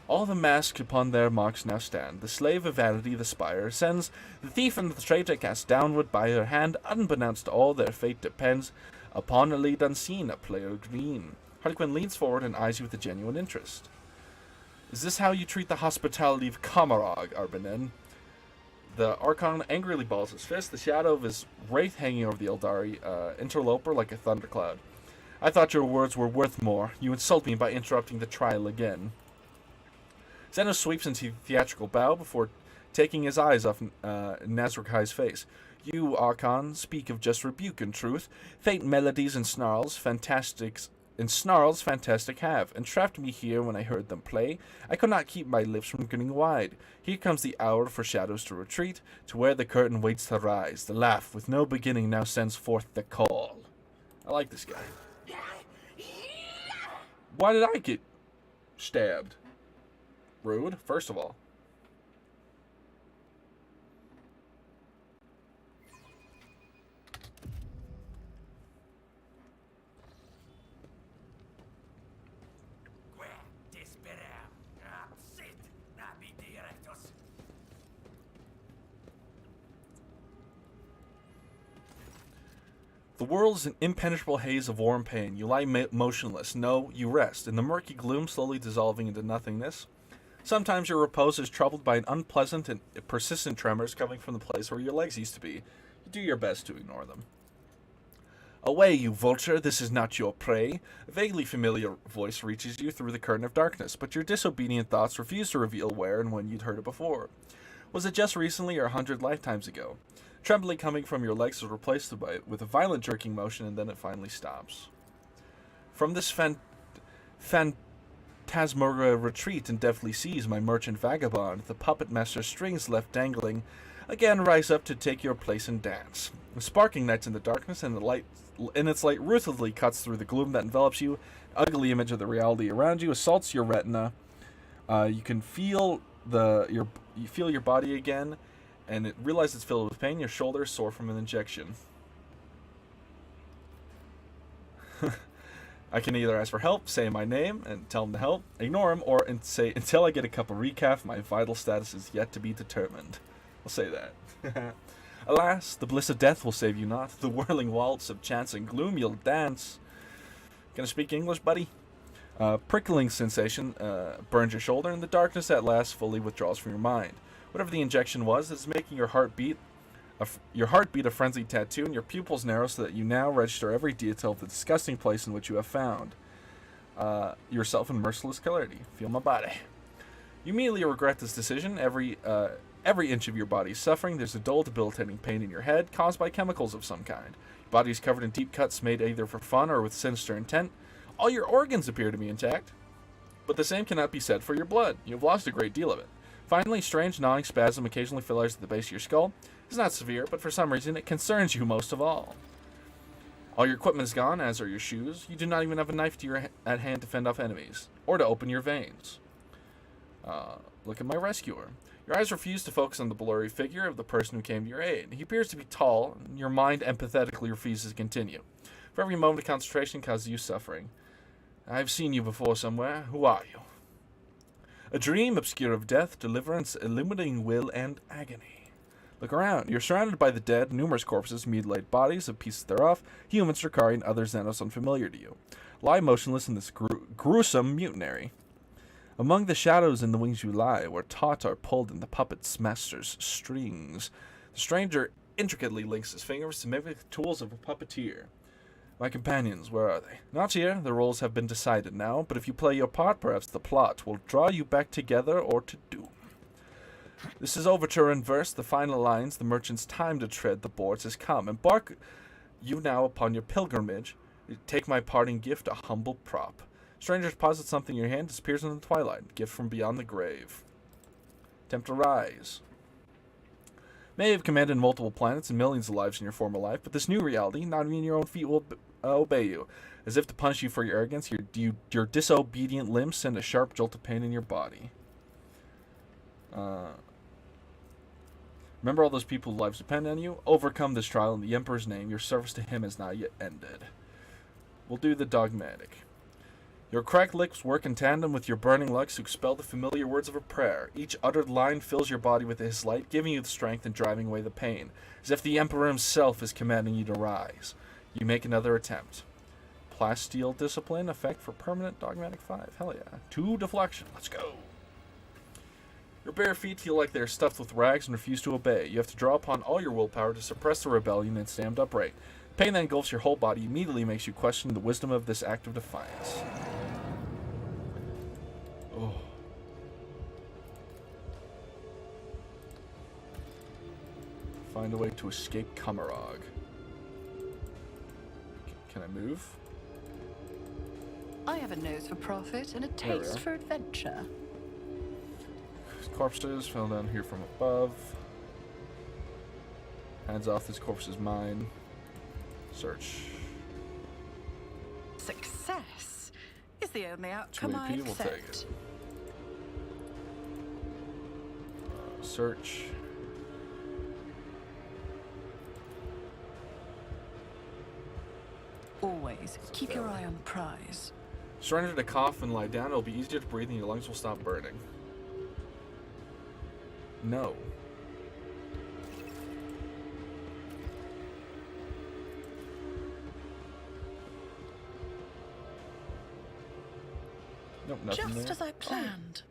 All the masks upon their marks now stand. The slave of vanity, the spire, ascends. The thief and the traitor cast downward by her hand. Unbeknownst to all, their fate depends upon a lead unseen, a player green. Harlequin leans forward and eyes you with a genuine interest. Is this how you treat the hospitality of Kamarog, Arbanen? The Archon angrily balls his fist, the shadow of his wraith hanging over the Eldari interloper like a thundercloud. I thought your words were worth more. You insult me by interrupting the trial again. Xenos sweeps into a theatrical bow before taking his eyes off Nazrakai's face. You, Archon, speak of just rebuke and truth. Faint melodies and snarls, fantastic have entrapped me here when I heard them play. I could not keep my lips from grinning wide. Here comes the hour for shadows to retreat, to where the curtain waits to rise. The laugh with no beginning now sends forth the call. I like this guy. Why did I get stabbed? Rude, first of all. The world is an impenetrable haze of war and pain. You lie motionless. No, you rest, in the murky gloom slowly dissolving into nothingness. Sometimes your repose is troubled by an unpleasant and persistent tremors coming from the place where your legs used to be. You do your best to ignore them. Away, you vulture, this is not your prey. A vaguely familiar voice reaches you through the curtain of darkness, but your disobedient thoughts refuse to reveal where and when you'd heard it before. Was it just recently or 100 lifetimes ago? Trembling coming from your legs is replaced with a violent jerking motion, and then it finally stops. From this phantasmagoria retreat and deftly seize my merchant vagabond, the puppet master strings left dangling, again rise up to take your place and dance. The sparking nights in the darkness, and its light ruthlessly cuts through the gloom that envelops you. An ugly image of the reality around you assaults your retina. You can feel your body again, and it realizes it's filled with pain. Your shoulder is sore from an injection. I can either ask for help, say my name, and tell him to help, ignore him, or say, until I get a cup of recaf, my vital status is yet to be determined. I'll say that. Alas, the bliss of death will save you not. The whirling waltz of chance and gloom you'll dance. Gonna speak English, buddy? Prickling sensation burns your shoulder, and the darkness at last fully withdraws from your mind. Whatever the injection was, it's making your heart beat a frenzied tattoo, and your pupils narrow so that you now register every detail of the disgusting place in which you have found yourself in merciless clarity. Feel my body. You immediately regret this decision. Every inch of your body is suffering. There's a dull, debilitating pain in your head caused by chemicals of some kind. Your body is covered in deep cuts made either for fun or with sinister intent. All your organs appear to be intact, but the same cannot be said for your blood. You've lost a great deal of it. Finally, strange gnawing spasm occasionally fills at the base of your skull. It's not severe, but for some reason it concerns you most of all. All your equipment is gone, as are your shoes. You do not even have a knife at hand to fend off enemies, or to open your veins. Look at my rescuer. Your eyes refuse to focus on the blurry figure of the person who came to your aid. He appears to be tall, and your mind empathetically refuses to continue. For every moment of concentration causes you suffering. I've seen you before somewhere. Who are you? A dream obscure of death, deliverance, illuminating will, and agony. Look around. You're surrounded by the dead, numerous corpses, mutilated bodies of pieces thereof, humans, Drakari, and other Xenos unfamiliar to you. Lie motionless in this gruesome mutiny. Among the shadows in the wings you lie, where taut are pulled in the puppet's master's strings. The stranger intricately links his fingers to mimic the tools of a puppeteer. My companions, where are they? Not here. The roles have been decided now, but if you play your part, perhaps the plot will draw you back together or to doom. This is overture in verse, the final lines, the merchant's time to tread the boards has come. Embark you now upon your pilgrimage. Take my parting gift, a humble prop. Stranger deposits something in your hand, disappears in the twilight. Gift from beyond the grave. Attempt to rise. May have commanded multiple planets and millions of lives in your former life, but this new reality, not even your own feet will obey you. As if to punish you for your arrogance, your disobedient limbs send a sharp jolt of pain in your body. Remember all those people's lives depend on you? Overcome this trial in the Emperor's name. Your service to him has not yet ended. We'll do the dogmatic. Your cracked lips work in tandem with your burning lungs to expel the familiar words of a prayer. Each uttered line fills your body with his light, giving you the strength and driving away the pain, as if the Emperor himself is commanding you to rise. You make another attempt. Plasteel discipline, effect for permanent dogmatic 5. Hell yeah. 2 deflection. Let's go. Your bare feet feel like they're stuffed with rags and refuse to obey. You have to draw upon all your willpower to suppress the rebellion and stand upright. Pain that engulfs your whole body immediately makes you question the wisdom of this act of defiance. Oh. Find a way to escape Kamarog. Can I move? I have a nose for profit and a taste for adventure. Corpses fell down here from above. Hands off, this corpse is mine. Search. Success is the only outcome 2 I AP, we'll take accept. it. Search. Always keep your eye on the prize. Surrender to cough and lie down. It'll be easier to breathe and your lungs will stop burning. No. Nope, nothing Just there. as I planned.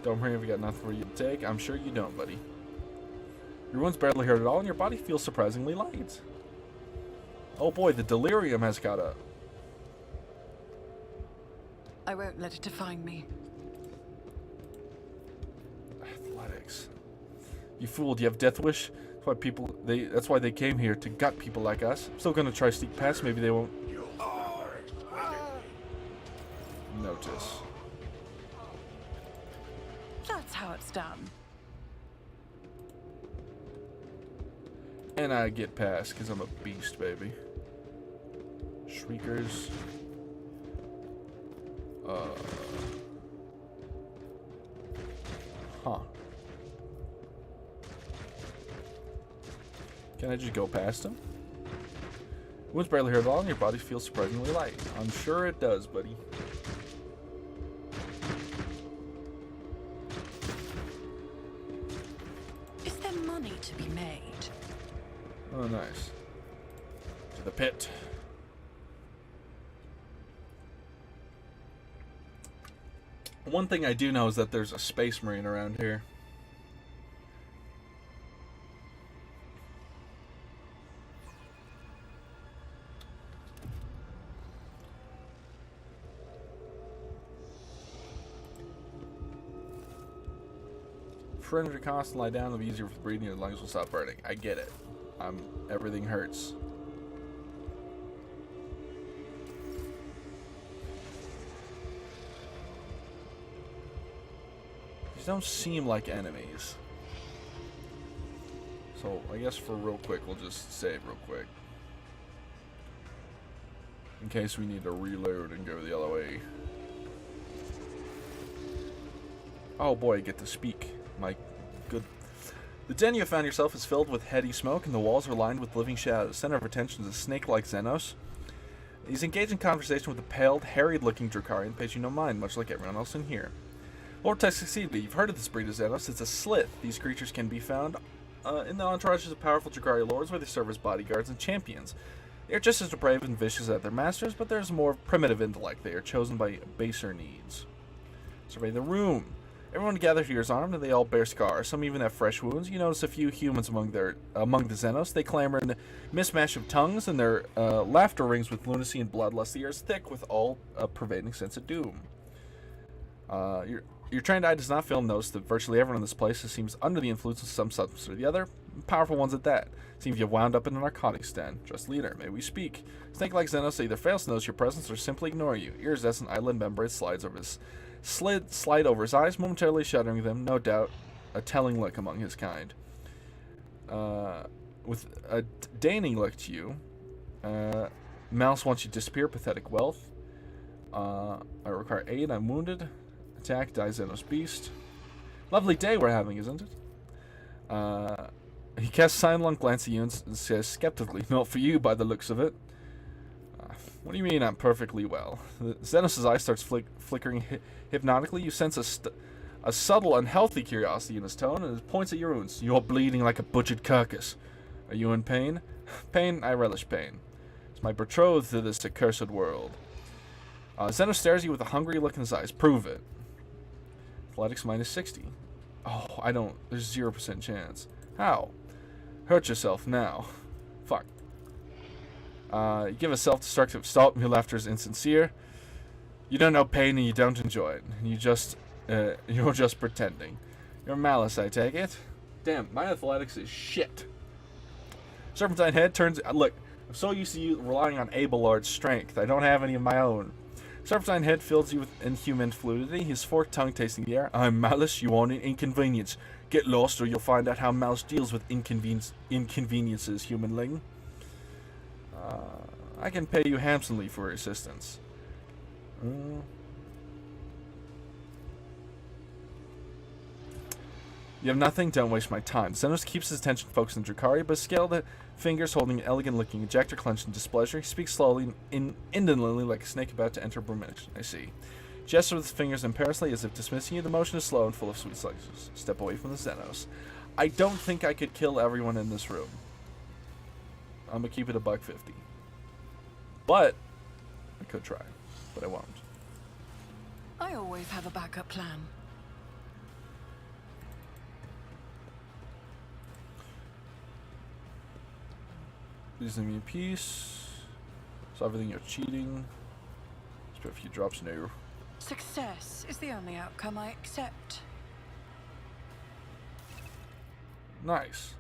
Don't worry if you got nothing for you to take. I'm sure you don't, buddy. Your wounds barely hurt at all, and your body feels surprisingly light. Oh boy, the delirium has got up. I won't let it define me. Athletics. You fool, do you have death wish? That's why they came here, to gut people like us. I'm still gonna try sneak past, maybe they won't notice. That's how it's done. And I get past, because I'm a beast, baby. Shriekers. Huh. Can I just go past him? Wounds barely hurt at all, and your body feels surprisingly light. I'm sure it does, buddy. Is there money to be made? Oh, nice. To the pit. One thing I do know is that there's a space marine around here. For energy cost and lie down, it'll be easier for breathing, your lungs will stop burning. I get it. Everything hurts. These don't seem like enemies. So, I guess for real quick, we'll just save real quick. In case we need to reload and go the other way. Oh boy, I get to speak. My good. The den you have found yourself is filled with heady smoke, and the walls are lined with living shadows. The center of attention is a snake-like Xenos. He's engaged in conversation with a pale, harried-looking Drakarian, pays you no mind, much like everyone else in here. Lord Tex succeeded. You've heard of this breed of Xenos. It's a slith. These creatures can be found in the entourages of powerful Drakari lords, where they serve as bodyguards and champions. They are just as depraved and vicious as their masters, but there's more primitive intellect. They are chosen by baser needs. Survey the room. Everyone gathered here is armed, and they all bear scars. Some even have fresh wounds. You notice a few humans among the Xenos. They clamor in a mismatch of tongues, and their laughter rings with lunacy and bloodlust. The air is thick with all-pervading sense of doom. Your trained eye does not fail to notice that virtually everyone in this place seems under the influence of some substance or the other. Powerful ones at that. Seems you've wound up in a narcotics den. Just leader, may we speak. Snake-like Xenos either fails to notice your presence or simply ignore you. Iridescent eyelid membrane slide over his eyes, momentarily shuddering them, no doubt a telling look among his kind. With a deigning look to you, Mouse wants you to disappear, pathetic wealth. I require aid, I'm wounded. Attack, die Xenos beast. Lovely day we're having, isn't it? He casts a sidelong glance at you and says skeptically, not for you by the looks of it. What do you mean I'm perfectly well? Xenos' eye starts flickering hypnotically. You sense a subtle, unhealthy curiosity in his tone, and it points at your wounds. You're bleeding like a butchered carcass. Are you in pain? Pain? I relish pain. It's my betrothed to this accursed world. Xenos stares at you with a hungry look in his eyes. Prove it. Athletics minus 60. Oh, I don't. There's 0% chance. How? Hurt yourself now. Fuck. You give a self-destructive stop. Your laughter is insincere. You don't know pain and you don't enjoy it. You're just pretending. You're malice, I take it. Damn, my athletics is shit. Serpentine head turns. Look, I'm so used to you relying on Abelard's strength. I don't have any of my own. Serpentine head fills you with inhuman fluidity. His forked tongue tasting the air. I'm Malice. You want an inconvenience. Get lost, or you'll find out how Malice deals with inconveniences, humanling. I can pay you handsomely for your assistance. You have nothing? Don't waste my time. Xenos keeps his attention focused on Drakari, but scaled fingers holding an elegant-looking ejector clenched in displeasure. He speaks slowly and indolently like a snake about to enter rumination. I see. Gestures with his fingers imperiously as if dismissing you. The motion is slow and full of sweet slices. Step away from the Xenos. I don't think I could kill everyone in this room. I'm gonna keep it $150. But I could try, but I won't. I always have a backup plan. Please leave me in peace. So everything you're cheating. Just put a few drops in there. Success is the only outcome I accept. Nice.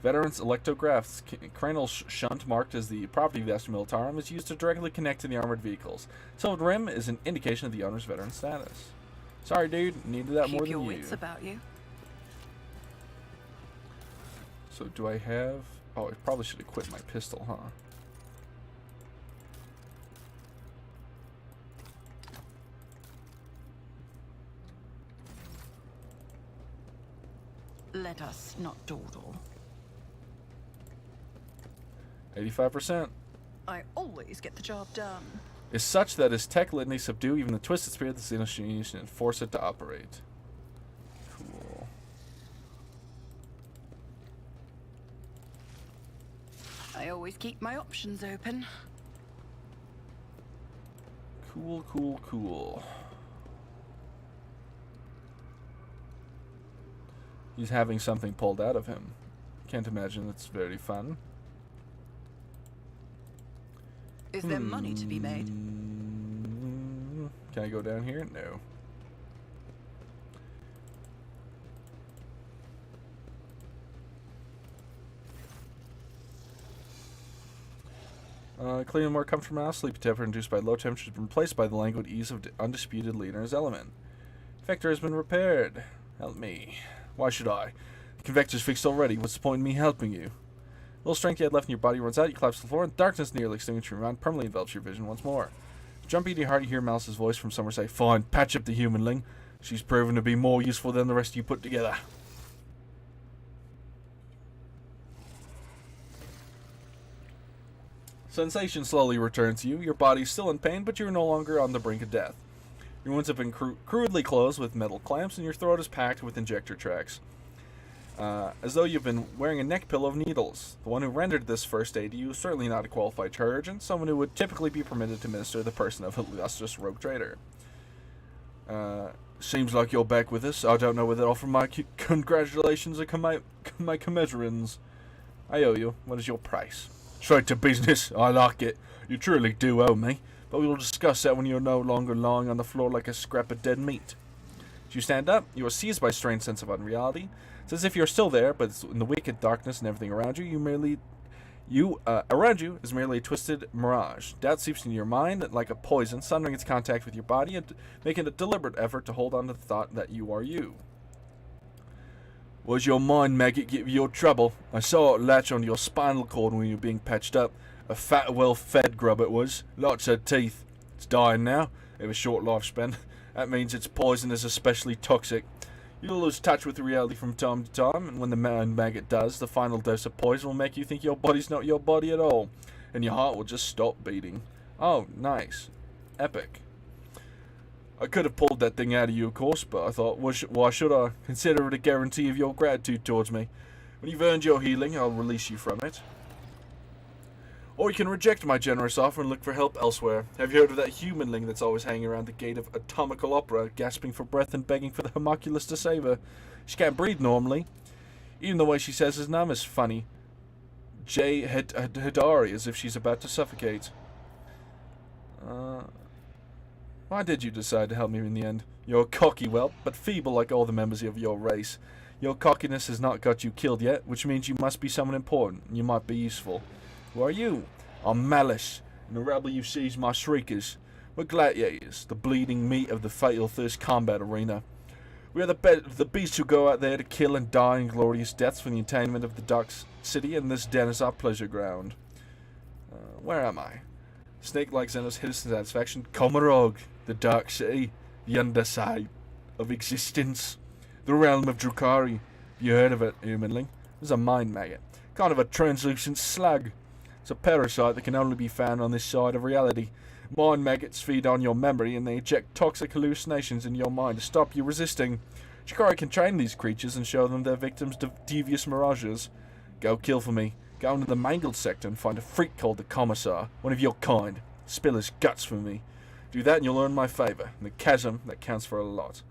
Veterans electrographs. Cranial shunt marked as the property of the Astra Militarum is used to directly connect to the armored vehicles. Silvered rim is an indication of the owner's veteran status. Sorry, dude. Needed that more than you. Keep your wits about you. So do I have... Oh, I probably should equip my pistol, huh? Let us not dawdle. 85%. I always get the job done. Is such that his tech litany subdue even the twisted spirit of the Xenos and force it to operate. Cool. I always keep my options open. Cool, cool, cool. He's having something pulled out of him. Can't imagine it's very fun. Is there money to be made? Can I go down here? No. Clean and more comfortable now. Sleepy temper induced by low temperatures has been replaced by the languid ease of undisputed leader's element. Convector has been repaired. Help me. Why should I? The convector's fixed already. What's the point in me helping you? A little strength you had left in your body runs out. You collapse to the floor, and darkness nearly extinguishes your mind, permanently envelops your vision once more. Jumping to your heart, you hear Malice's voice from somewhere say, "Fine, patch up the humanling. She's proven to be more useful than the rest of you put together." Sensation slowly returns to you. Your body's still in pain, but you're no longer on the brink of death. Your wounds have been crudely closed with metal clamps, and your throat is packed with injector tracks. As though you've been wearing a neck pillow of needles. The one who rendered this first aid to you is certainly not a qualified surgeon, someone who would typically be permitted to minister the person of a illustrious rogue trader. Seems like you're back with us. I don't know whether to offer my congratulations or my commiserance. I owe you. What is your price? Straight to business. I like it. You truly do owe me. But we will discuss that when you're no longer lying on the floor like a scrap of dead meat. As you stand up, you are seized by a strange sense of unreality. It's as if you're still there, but it's in the wicked darkness and everything around you. Around you is merely a twisted mirage. Doubt seeps into your mind like a poison, sundering its contact with your body and making a deliberate effort to hold on to the thought that you are you. Was your mind maggot give you your trouble? I saw it latch onto your spinal cord when you were being patched up. A fat, well-fed grub it was. Lots of teeth. It's dying now. They have a short lifespan. That means its poison is especially toxic. You'll lose touch with reality from time to time, and when the mind maggot does, the final dose of poison will make you think your body's not your body at all, and your heart will just stop beating. Oh, nice. Epic. I could have pulled that thing out of you, of course, but I thought, why should I? Consider it a guarantee of your gratitude towards me. When you've earned your healing, I'll release you from it. Or you can reject my generous offer and look for help elsewhere. Have you heard of that humanling that's always hanging around the gate of Atomical Opera, gasping for breath and begging for the homunculus to save her? She can't breathe normally. Even the way she says his name is funny. J. Hidari, as if she's about to suffocate. Why did you decide to help me in the end? You're a cocky whelp, but feeble like all the members of your race. Your cockiness has not got you killed yet, which means you must be someone important, and you might be useful. Who are you? I'm Malice, and the rabble you see is my shriekers. We're gladiators, the bleeding meat of the fatal thirst combat arena. We are the beasts who go out there to kill and die in glorious deaths for the attainment of the dark city, and this den is our pleasure ground. Where am I? Snake-like Xenos hit his satisfaction. Rogue, the dark city, the underside of existence, the realm of Drukhari. You heard of it, humanling? It's a mind maggot, kind of a translucent slug. It's a parasite that can only be found on this side of reality. Mind maggots feed on your memory and they inject toxic hallucinations in your mind to stop you resisting. Shikari can train these creatures and show them their victims devious mirages. Go kill for me. Go into the mangled sector and find a freak called the Commissar, one of your kind. Spill his guts for me. Do that and you'll earn my favor. In the chasm, that counts for a lot.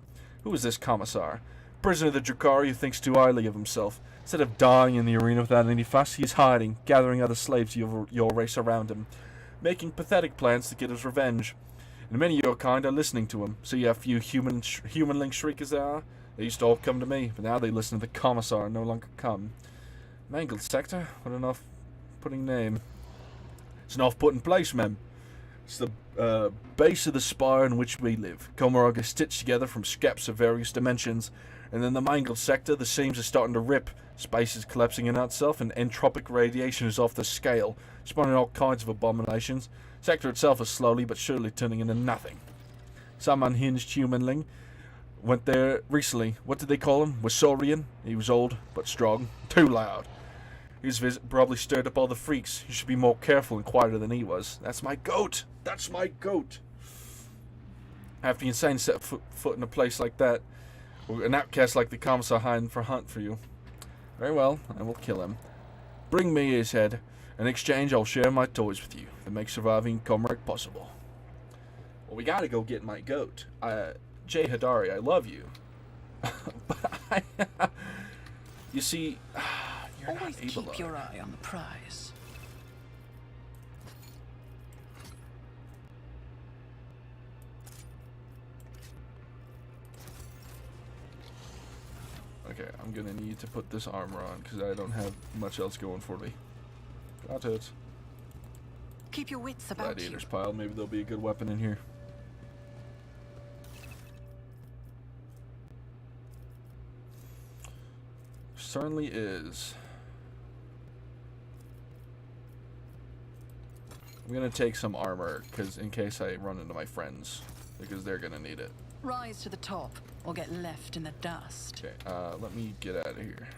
Who is this Commissar? Prisoner of the Drukhari who thinks too highly of himself. Instead of dying in the arena without any fuss, he is hiding, gathering other slaves of your race around him, making pathetic plans to get his revenge. And many of your kind are listening to him. See how few humanling shriekers there are? They used to all come to me, but now they listen to the Commissar and no longer come. Mangled sector? What an off-putting name. It's an off-putting place, mem. It's the base of the spire in which we live. Komarog is stitched together from scraps of various dimensions, and in the mangled sector, the seams are starting to rip. Space is collapsing in on itself, and entropic radiation is off the scale, spawning all kinds of abominations. Sector itself is slowly but surely turning into nothing. Some unhinged humanling Went there recently. What did they call him? Wasorian? He was old, but strong. Too loud. His visit probably stirred up all the freaks. You should be more careful and quieter than he was. That's my goat! That's my goat! After the insane set foot in a place like that, an outcast like the Commissar hiding for hunt for you. Very well, I will kill him. Bring me his head. In exchange, I'll share my toys with you. That makes surviving Comrade possible. Well, we gotta go get my goat. Jay Hidari, I love you. But you see, you're Always not able keep to. your eye on the prize. Okay, I'm gonna need to put this armor on because I don't have much else going for me. Got it. Keep your wits about you. Gladiator's pile. Maybe there'll be a good weapon in here. Certainly is. I'm gonna take some armor because in case I run into my friends, because they're gonna need it. Rise to the top, or get left in the dust. Okay, let me get out of here.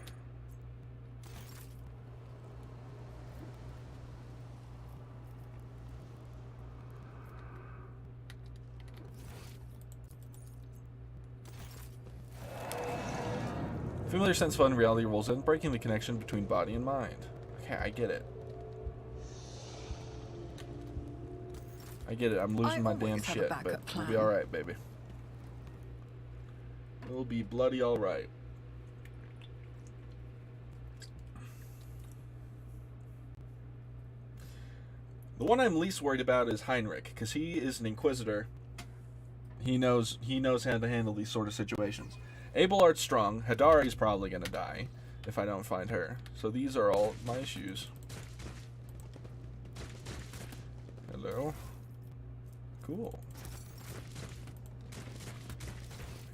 Familiar sense of unreality rolls in, breaking the connection between body and mind. Okay, I get it. I get it. I'm losing my damn shit, but we'll be alright, baby. We'll be bloody alright. The one I'm least worried about is Heinrich, because he is an Inquisitor. He knows how to handle these sort of situations. Abelard's strong. Hidari's probably gonna die if I don't find her. So these are all my issues. Hello. Cool.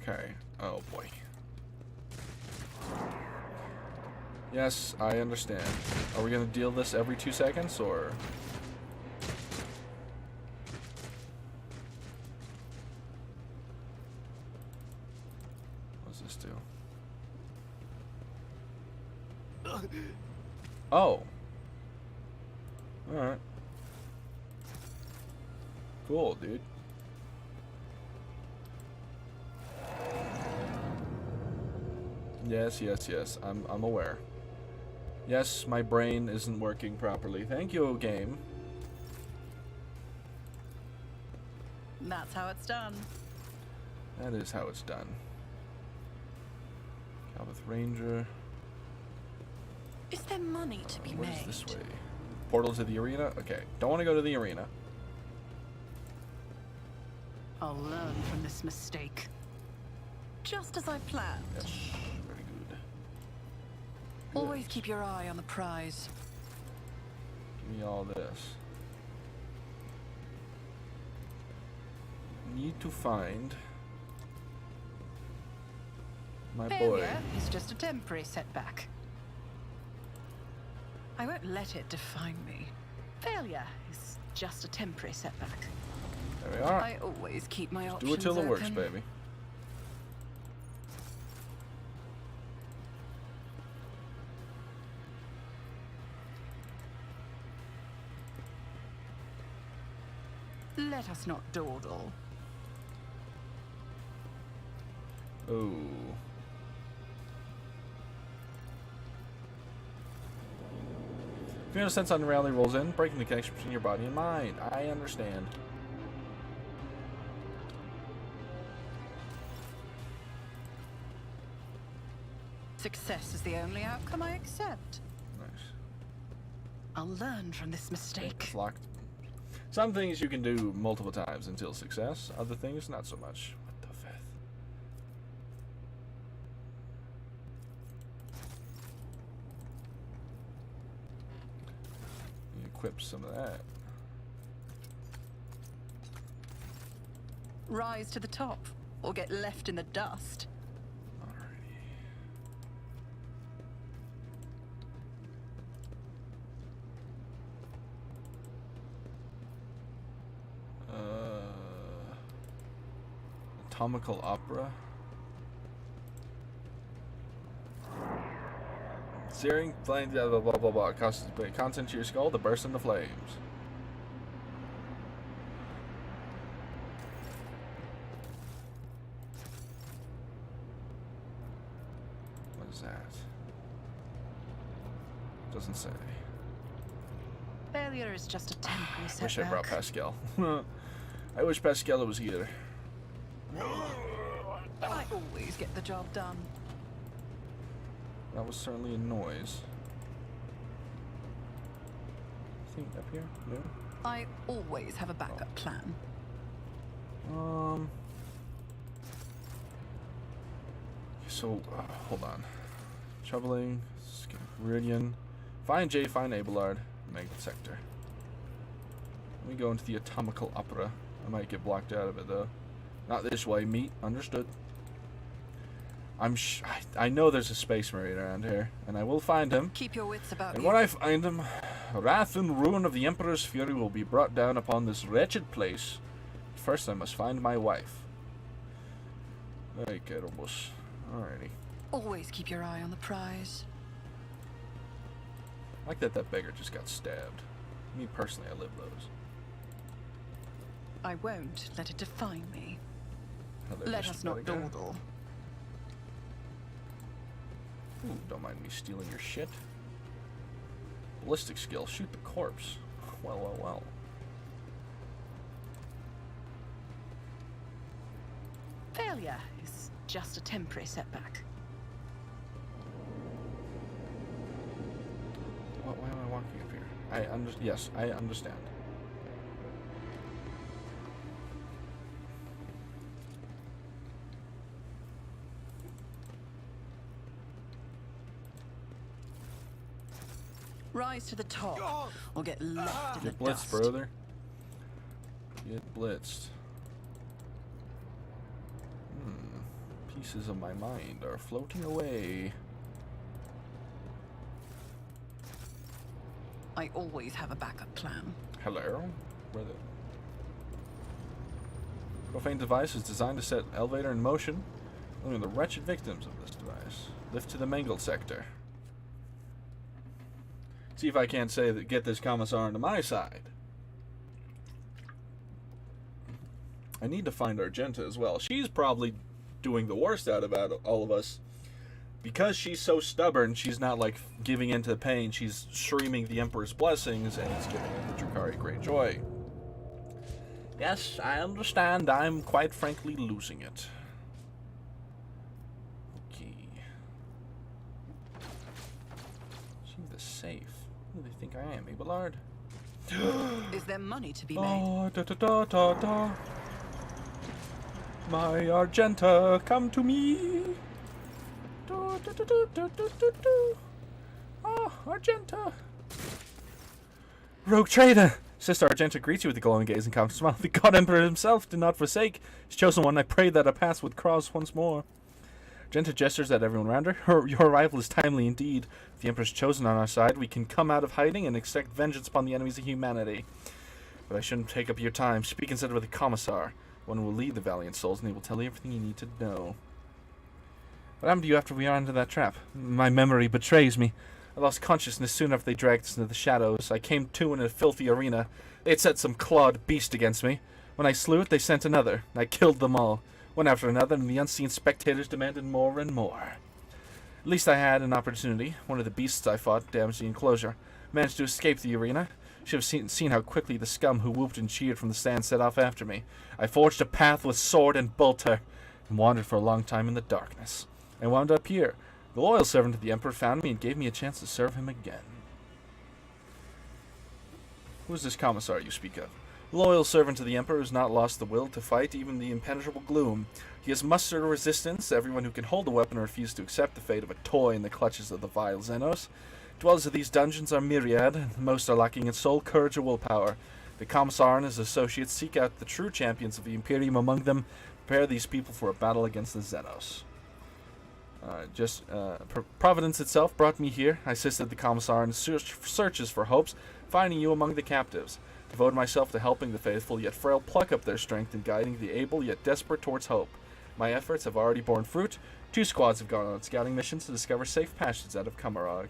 Okay. Oh boy. Yes, I understand. Are we gonna deal this every 2 seconds or? What's this do? Oh. Alright. Cool, dude. Yes, yes, yes. I'm aware. Yes, my brain isn't working properly. Thank you, game. That's how it's done. That is how it's done. Calvith Ranger. Is there money to be What made? is this way? Portal to the arena? Okay. Don't want to go to the arena. I'll learn from this mistake. Just as I planned. Yes. Very good. Always keep your eye on the prize. Give me all this. Need to find my boy. Failure is just a temporary setback. I won't let it define me. Failure is just a temporary setback. There we are. I always keep my options Do it till it works, open. baby. Let us not dawdle. Oh. If you know a sense unreality rolls in, breaking the connection between your body and mind. I understand. Success is the only outcome I accept. Nice. I'll learn from this mistake. It's locked. Some things you can do multiple times until success. Other things, not so much. What the fifth? You equip some of that. Rise to the top, or get left in the dust. Alrighty. Atomical opera. Searing, flame, blah, blah, blah, blah, blah. Causes content to your skull to burst into flames. What is that? Doesn't say. Failure is just a temporary setback. Wish I brought Pascal. I wish Pascal was here. I always get the job done. That was certainly a noise. Think up here? No. I always have a backup plan. So, hold on. Troubling, Viridian. Find J, find Abelard. Magnet sector. Let me go into the atomical opera. I might get blocked out of it though. Not this way, meat. Understood. I know there's a space marine around here, and I will find him. Keep your wits about And you. when I find him, wrath and ruin of the Emperor's fury will be brought down upon this wretched place. First, I must find my wife. Ay, querubos. Alrighty. Always keep your eye on the prize. I like that beggar just got stabbed. Me personally, I live those. I won't let it define me. Oh, there's Let just us not another guy. dawdle. Ooh, don't mind me stealing your shit. Ballistic skill, shoot the corpse. Well, well, well. Failure is just a temporary setback. Why am I walking up here? Yes, I understand. Rise to the top, or get left in the Get blitzed, dust. brother. Get blitzed. Pieces of my mind are floating away. I always have a backup plan. Hello? Where the... Profane device is designed to set elevator in motion. Only the wretched victims of this device. Lift to the mangled sector. See if I can't say that get this commissar onto my side. I need to find Argenta as well. She's probably doing the worst out of all of us. Because she's so stubborn, she's not like giving in to the pain. She's streaming the Emperor's blessings and it's giving the Drukhari great joy. Yes, I understand. I'm quite frankly losing it. Okay. See the safe. Who do they think I am, Abelard? Is there money to be made? Oh, da da da da da. My Argenta, come to me. Do, do, do, do, do, do, do, do. Oh, Argenta. Rogue trader. Sister Argenta greets you with a glowing gaze and confident smile. The God Emperor himself did not forsake his chosen one. I pray that our paths would cross once more. Argenta gestures at everyone around her. Your arrival is timely indeed. If the Emperor's chosen on our side, we can come out of hiding and exact vengeance upon the enemies of humanity. But I shouldn't take up your time. Speak instead with the Commissar. One will lead the valiant souls, and he will tell you everything you need to know. What happened to you after we ran into that trap? My memory betrays me. I lost consciousness soon after they dragged us into the shadows. I came to in a filthy arena. They had set some clawed beast against me. When I slew it, they sent another. I killed them all, one after another, and the unseen spectators demanded more and more. At least I had an opportunity. One of the beasts I fought damaged the enclosure. Managed to escape the arena. Should have seen how quickly the scum who whooped and cheered from the stand set off after me. I forged a path with sword and bolter, and wandered for a long time in the darkness. I wound up here. The loyal servant of the Emperor found me and gave me a chance to serve him again. Who is this Commissar you speak of? The loyal servant of the Emperor has not lost the will to fight even the impenetrable gloom. He has mustered a resistance. Everyone who can hold a weapon refuses to accept the fate of a toy in the clutches of the vile Xenos. Dwellers of these dungeons are myriad, and most are lacking in soul, courage, or willpower. The Commissar and his associates seek out the true champions of the Imperium among them, prepare these people for a battle against the Xenos. Providence itself brought me here. I assisted the Commissar in searches for hopes, finding you among the captives. Devoted myself to helping the faithful yet frail pluck up their strength and guiding the able yet desperate towards hope. My efforts have already borne fruit. 2 squads have gone on scouting missions to discover safe passages out of Kamarog.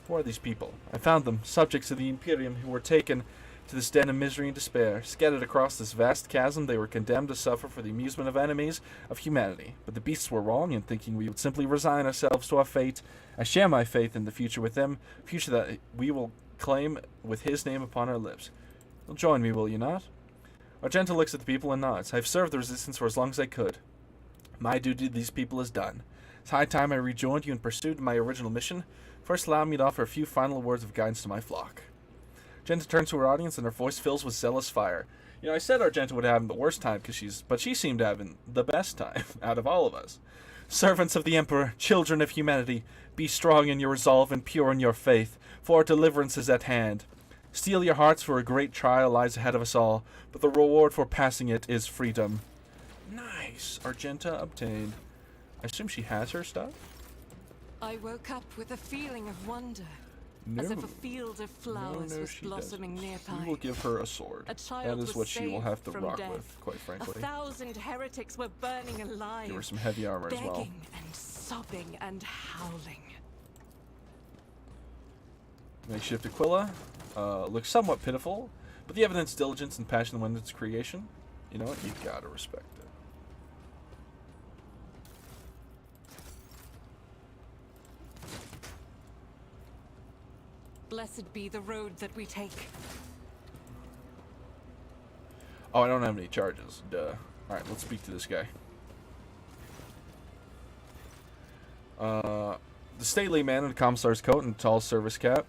Who are these people? I found them, subjects of the Imperium, who were taken to this den of misery and despair. Scattered across this vast chasm, they were condemned to suffer for the amusement of enemies of humanity. But the beasts were wrong in thinking we would simply resign ourselves to our fate. I share my faith in the future with them, future that we will claim with his name upon our lips. You'll join me, will you not? Argenta looks at the people and nods. I've served the resistance for as long as I could. My duty to these people is done. It's high time I rejoined you in pursuit of my original mission. First, allow me to offer a few final words of guidance to my flock. Argenta turns to her audience, and her voice fills with zealous fire. You know, I said Argenta would have the worst time, but she seemed to have the best time out of all of us. Servants of the Emperor, children of humanity, be strong in your resolve and pure in your faith, for our deliverance is at hand. Steel your hearts, for a great trial lies ahead of us all, but the reward for passing it is freedom. Nice. Argenta obtained. I assume she has her stuff? I woke up with a feeling of wonder, No. as if a field of flowers was she blossoming doesn't. nearby. We will give her a sword. A child That is was what she will saved have to from rock death. with, quite frankly. 1,000 heretics were burning alive, Give her some heavy armor as well. begging and sobbing and howling. Makeshift Aquila looks somewhat pitiful, but the evidence, diligence, and passion went into its creation. You know what? You gotta respect it. Blessed be the road that we take. Oh, I don't have any charges. Duh. Alright, let's speak to this guy. The stately man in a commissar's coat and tall service cap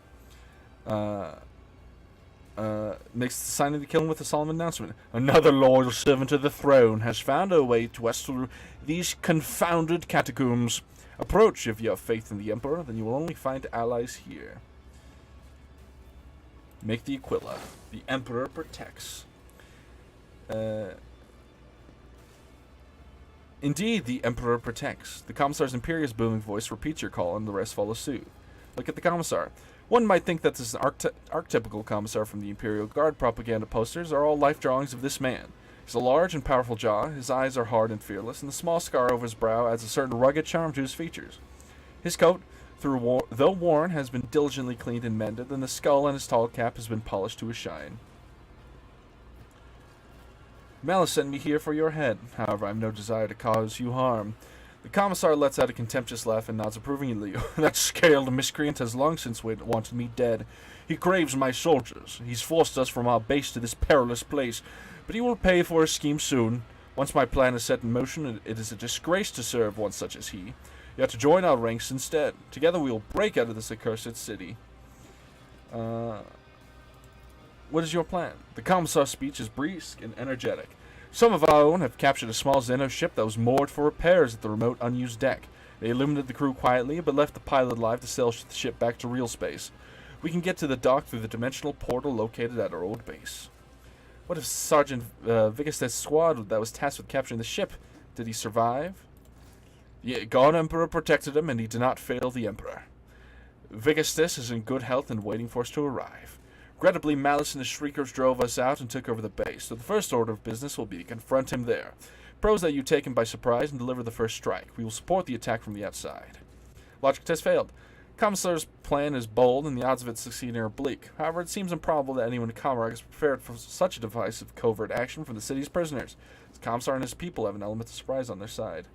makes the sign of the kiln with a solemn announcement. Another loyal servant of the throne has found her way to us through these confounded catacombs. Approach if you have faith in the Emperor, then you will only find allies here. Make the Aquila. The Emperor protects. Indeed, the Emperor protects. The Commissar's imperious booming voice repeats your call, and the rest follow suit. Look at the Commissar. One might think that this archetypical Commissar from the Imperial Guard propaganda posters are all life drawings of this man. He's a large and powerful jaw, his eyes are hard and fearless, and the small scar over his brow adds a certain rugged charm to his features. His coat, though worn, has been diligently cleaned and mended, and the skull and his tall cap has been polished to a shine. Malice sent me here for your head. However, I have no desire to cause you harm. The Commissar lets out a contemptuous laugh and nods approvingly. That scaled miscreant has long since wanted me dead. He craves my soldiers. He's forced us from our base to this perilous place, but he will pay for his scheme soon. Once my plan is set in motion, it is a disgrace to serve one such as he. You have to join our ranks instead. Together we will break out of this accursed city. What is your plan? The Commissar's speech is brisk and energetic. Some of our own have captured a small Xeno ship that was moored for repairs at the remote unused deck. They eliminated the crew quietly, but left the pilot alive to sail the ship back to real space. We can get to the dock through the dimensional portal located at our old base. What if Sergeant Vigastes' squad that was tasked with capturing the ship? Did he survive? The God Emperor protected him, and he did not fail the Emperor. Vigastes is in good health and waiting for us to arrive. Regrettably, Malice and his Shriekers drove us out and took over the base, so the first order of business will be to confront him there. Pros that you take him by surprise and deliver the first strike. We will support the attack from the outside. Logic test failed. Commissar's plan is bold, and the odds of it succeeding are bleak. However, it seems improbable that anyone in Comrade is prepared for such a divisive covert action from the city's prisoners. The Commissar and his people have an element of surprise on their side.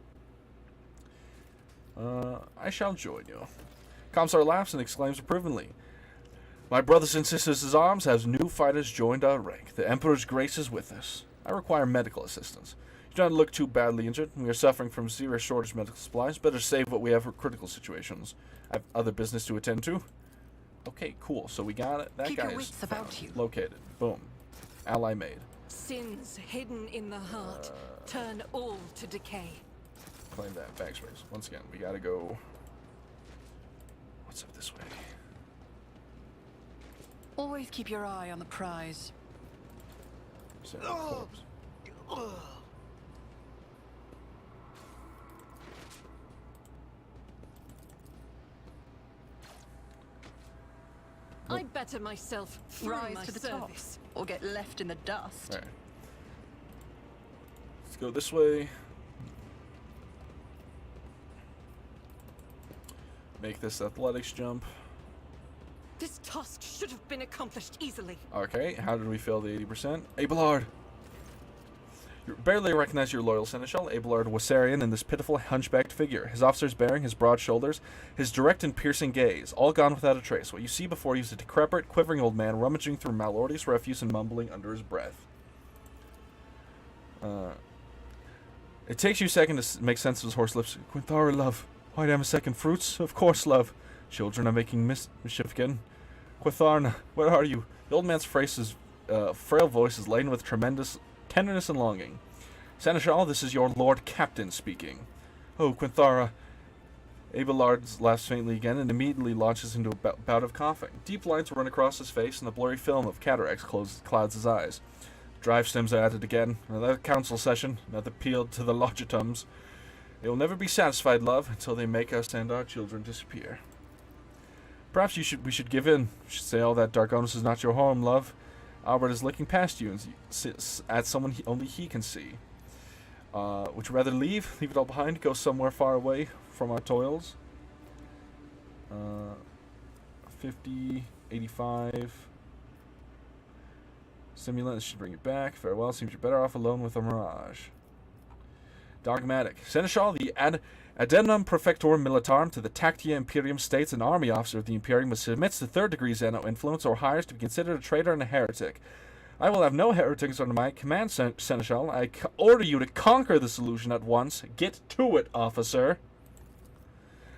I shall join you. Commissar laughs and exclaims approvingly. My brothers and sisters in arms, as new fighters joined our rank. The Emperor's grace is with us. I require medical assistance. You do not look too badly injured. We are suffering from serious shortage of medical supplies. Better save what we have for critical situations. I have other business to attend to. Okay, cool. So we got it. That Keep guy your is wits about you. located. Boom. Ally made. Sins hidden in the heart turn all to decay. Claim that. Backspace. Once again, we gotta go. What's up this way? Always keep your eye on the prize. Corpse. I better myself through Rise my to the top, service. or get left in the dust. Alright. Let's go this way. Make this athletics jump. This task should have been accomplished easily. Okay, how did we fail the 80%? Abelard! You barely recognize your loyal seneschal, Abelard Wassarian, in this pitiful, hunchbacked figure. His officer's bearing, his broad shoulders, his direct and piercing gaze, all gone without a trace. What you see before you is a decrepit, quivering old man rummaging through Malordi's refuse and mumbling under his breath. It takes you a second to make sense of his hoarse lips. Quinthara, love. Why damn a second fruits? Of course, love. Children are making mischief again. Quitharna, where are you? The old man's frail voice is laden with tremendous tenderness and longing. Seneschal, this is your Lord Captain speaking. Oh, Quinthara. Abelard laughs faintly again and immediately launches into a bout of coughing. Deep lines run across his face and the blurry film of cataracts clouds his eyes. Drive stems are at it again. Another council session. Another appeal to the logitums. They will never be satisfied, love, until they make us and our children disappear. Perhaps we should give in. We should say all that Dargonus is not your home, love. Albert is looking past you and sits at someone only he can see. Would you rather leave it all behind, go somewhere far away from our toils? 50, 85. Simulant should bring you back. Farewell. Seems you're better off alone with a mirage. Dogmatic. Seneschal, the addendum prefector militarum to the Tactia Imperium states an army officer of the Imperium must submit to third-degree Xeno influence or hires to be considered a traitor and a heretic. I will have no heretics under my command, Seneschal. I order you to conquer this illusion at once. Get to it, officer.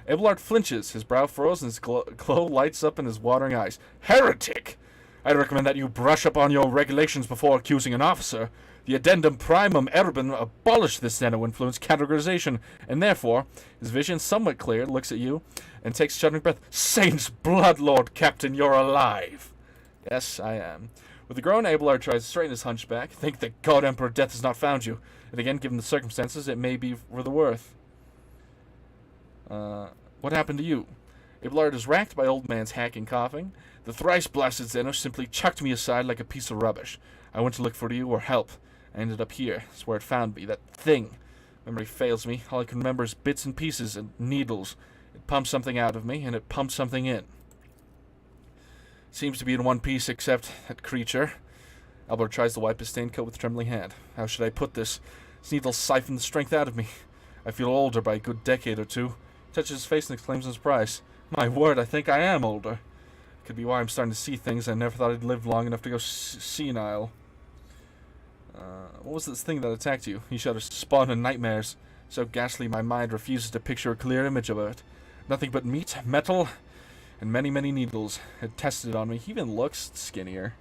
Abelard flinches. His brow furrows and his glow lights up in his watering eyes. Heretic! I'd recommend that you brush up on your regulations before accusing an officer. The addendum primum erbin abolished this Xeno influence categorization, and therefore, his vision somewhat clear, looks at you, and takes a shuddering breath. Saint's blood, Lord Captain, you're alive! Yes, I am. With a groan, Abelard tries to straighten his hunchback. Thank the God Emperor death has not found you. And again, given the circumstances, it may be for the worth. What happened to you? Abelard is racked by old man's hacking coughing. The thrice-blasted Xeno simply chucked me aside like a piece of rubbish. I went to look for you or help. I ended up here. That's where it found me. That thing. Memory fails me. All I can remember is bits and pieces and needles. It pumped something out of me, and it pumped something in. Seems to be in one piece, except that creature. Albert tries to wipe his stained coat with a trembling hand. How should I put this? This needle siphoned the strength out of me. I feel older by a good decade or two. He touches his face and exclaims in surprise. My word, I think I am older. Could be why I'm starting to see things I never thought I'd live long enough to go senile. What was this thing that attacked you? He shudders. Spawn in nightmares. So ghastly my mind refuses to picture a clear image of it. Nothing but meat, metal, and many, many needles. It tested on me. He even looks skinnier.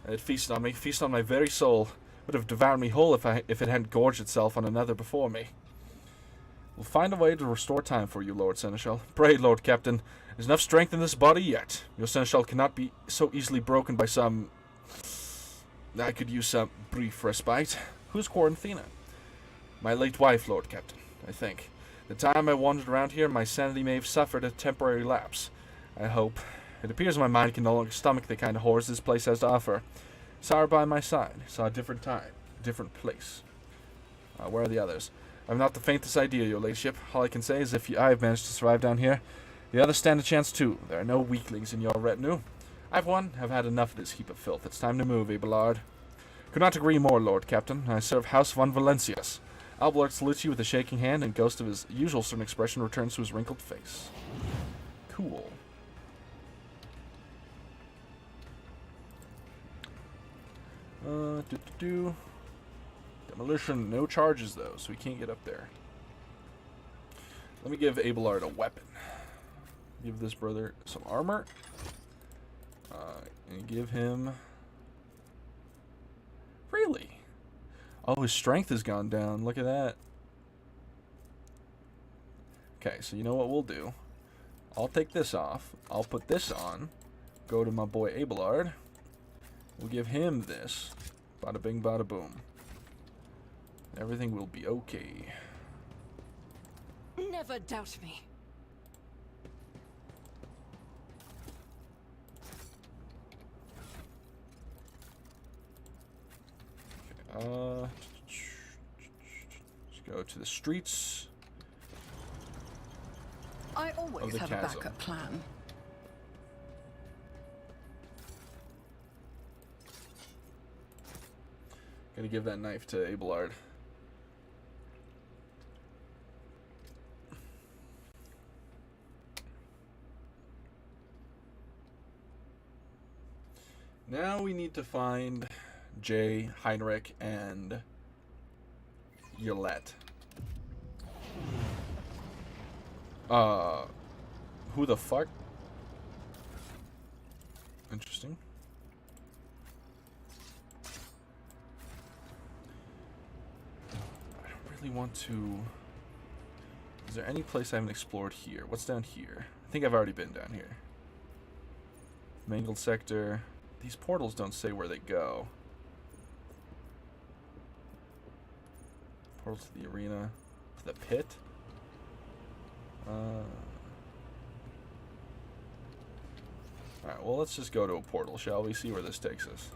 It feasted on me, feasted on my very soul. Would have devoured me whole if it hadn't gorged itself on another before me. We'll find a way to restore time for you, Lord Seneschal. Pray, Lord Captain. There's enough strength in this body yet. Your Seneschal cannot be so easily broken by some... I could use some brief respite. Who's Quaranthina? My late wife, Lord Captain, I think. The time I wandered around here, my sanity may have suffered a temporary lapse. I hope. It appears my mind can no longer stomach the kind of horrors this place has to offer. Saw her by my side. Saw a different time. A different place. Where are the others? I've not the faintest idea, your ladyship. All I can say is if I have managed to survive down here, the others stand a chance too. There are no weaklings in your retinue. I've had enough of this heap of filth. It's time to move, Abelard. Could not agree more, Lord Captain. I serve House von Valencius. Abelard salutes you with a shaking hand, and ghost of his usual stern expression returns to his wrinkled face. Cool. Demolition, no charges though, so we can't get up there. Let me give Abelard a weapon. Give this brother some armor. And give him... Really? Oh, his strength has gone down. Look at that. Okay, so you know what we'll do? I'll take this off. I'll put this on. Go to my boy Abelard. We'll give him this. Bada bing, bada boom. Everything will be okay. Never doubt me. Let's go to the streets. I always have a chasm. backup plan. Gonna give that knife to Abelard. Now we need to find Jay, Heinrich, and Yolette. Who the fuck? Interesting. I don't really want to... Is there any place I haven't explored here? What's down here? I think I've already been down here. Mangled sector. These portals don't say where they go. Portal to the arena. To the pit? Alright, well, let's just go to a portal, shall we? See where this takes us.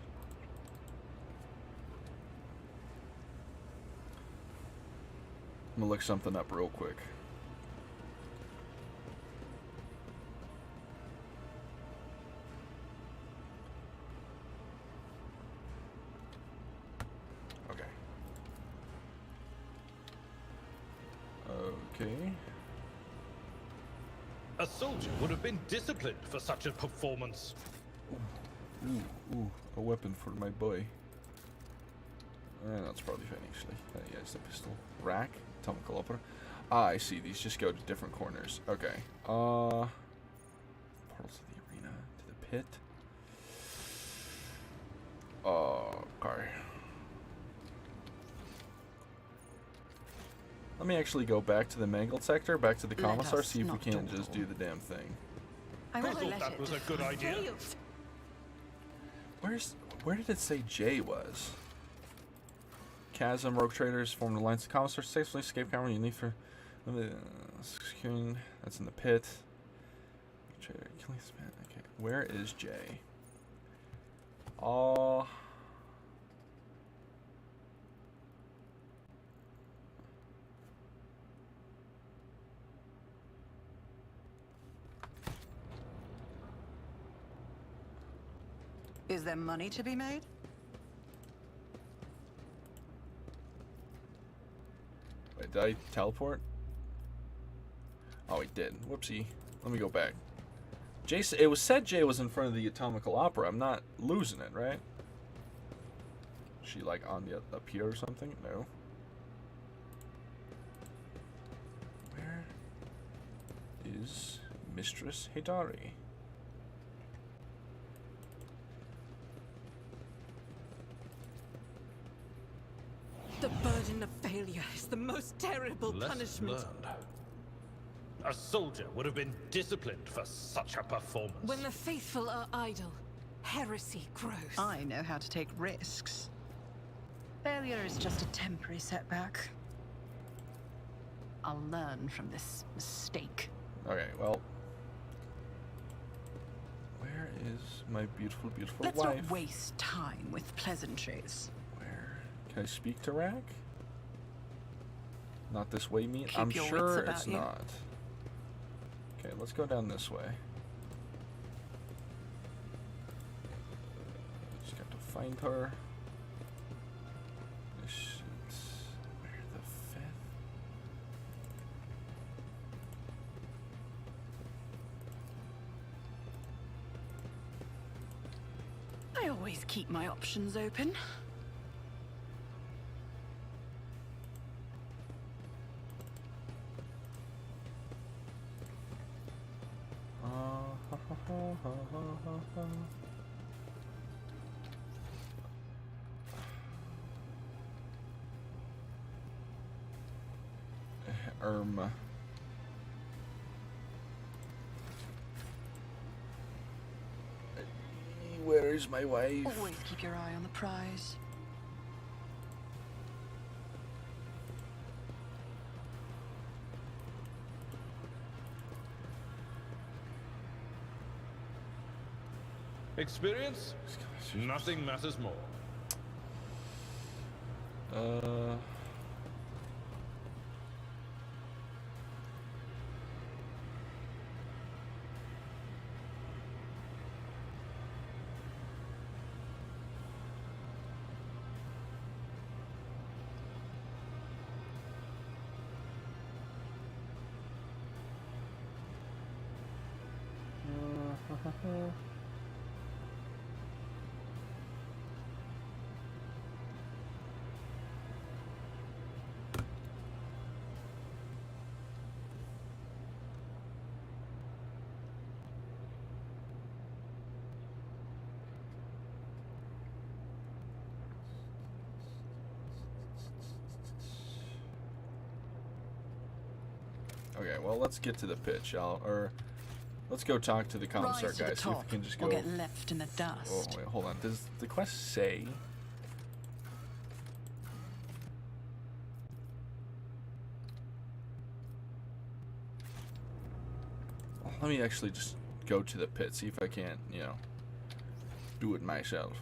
I'm gonna look something up real quick. Okay. Okay. A soldier would have been disciplined for such a performance. Ooh, a weapon for my boy. That's probably fine, actually. Yeah, it's the pistol. Rack, atomical opera. Ah, I see. These just go to different corners. Okay. Portals to the arena, to the pit. Okay. Let me actually go back to the mangled sector, back to the commissar, see if we can't just do the damn thing. I I won't thought let that it was a good idea. Where did it say Jay was? Chasm, rogue traders formed an alliance. The commissar safely escape camera you need for securing. That's in the pit. Trader killing this man. Okay, where is Jay? Is there money to be made? Wait, did I teleport? Oh, he did. Whoopsie. Let me go back. Jason, it was said Jay was in front of the atomical opera. I'm not losing it, right? Is she like on the up here or something? No. Where is Mistress Hidari? The burden of failure is the most terrible punishment. Learned. A soldier would have been disciplined for such a performance. When the faithful are idle, heresy grows. I know how to take risks. Failure is just a temporary setback. I'll learn from this mistake. Okay, well. Where is my beautiful, beautiful Let's wife? not waste time with pleasantries. Where? Can I speak to Rack? Not this way, mean? Keep I'm your sure wits about it's you. not. Okay, let's go down this way. Just got to find her. Where the fifth? I always keep my options open. Where's my wife? Always keep your eye on the prize. Experience? Nothing matters more. Okay, well, let's get to the pit, or let's go talk to the commissar Rise to guy. the See if we top, can just or go. get left in the Oh, dust. wait, hold on. Does the quest say? Well, let me actually just go to the pit, see if I can't, do it myself.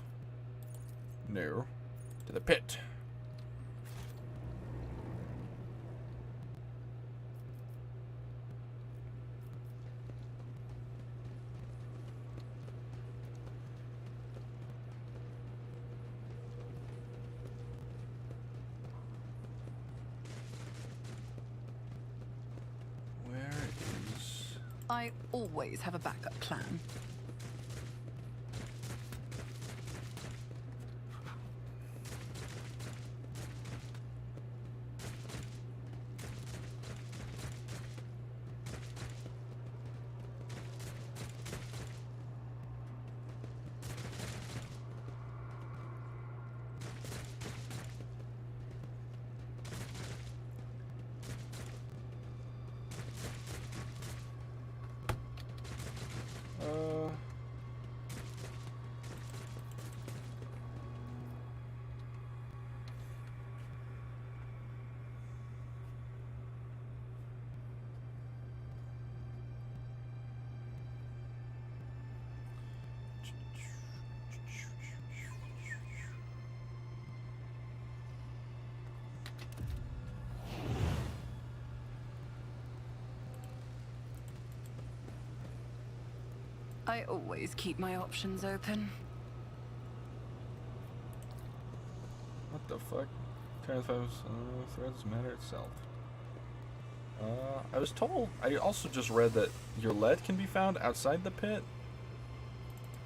No. To the pit. Where is... I always have a backup plan. I always keep my options open. What the fuck? Threads matter itself. I was told. I also just read that your lead can be found outside the pit.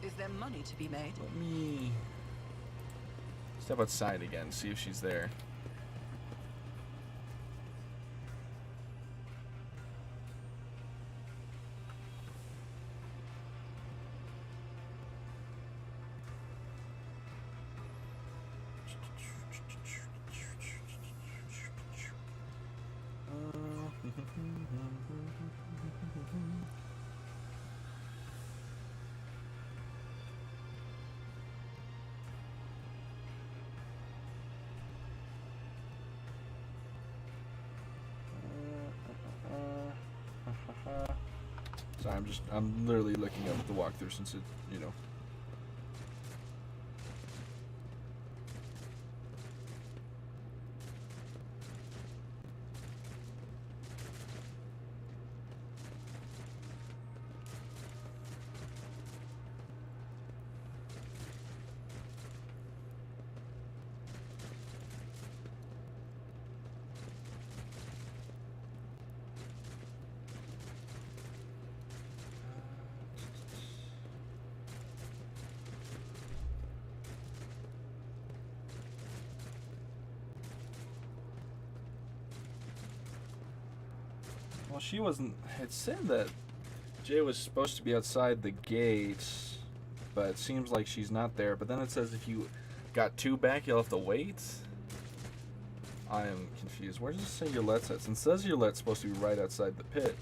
Is there money to be made? Let me step outside again, see if she's there. Sorry, I'm literally looking up the walkthrough since it. Well, she wasn't. It said that Jay was supposed to be outside the gate, but it seems like she's not there. But then it says if you got two back, you'll have to wait. I am confused. Where does it say your let's at? Since it says your let's supposed to be right outside the pit.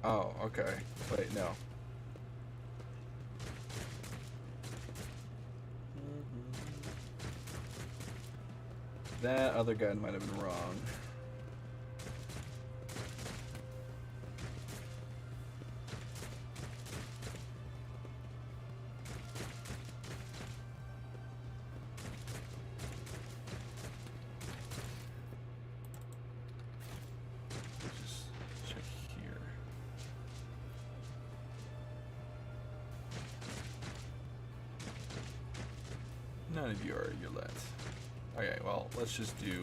Oh, okay. Wait, no. That other guy might have been wrong. None of you are Yulette. Okay, well, let's just do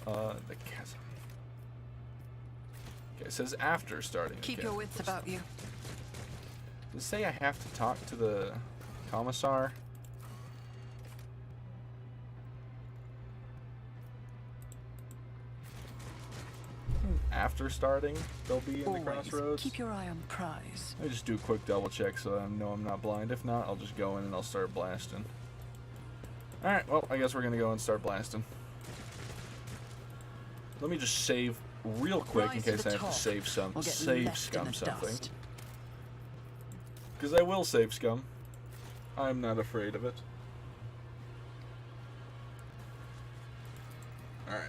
the chasm. Okay, it says after starting. Keep your wits about you. Does it say I have to talk to the commissar? After starting, they'll be in Always the crossroads. keep your eye on the prize. Let me just do a quick double check so I know I'm not blind. If not, I'll just go in and I'll start blasting. Alright, well, I guess we're gonna go and start blasting. Let me just save real quick in case I have to save some. We'll get Save left scum in the something. dust. Because I will save scum. I'm not afraid of it. Alright.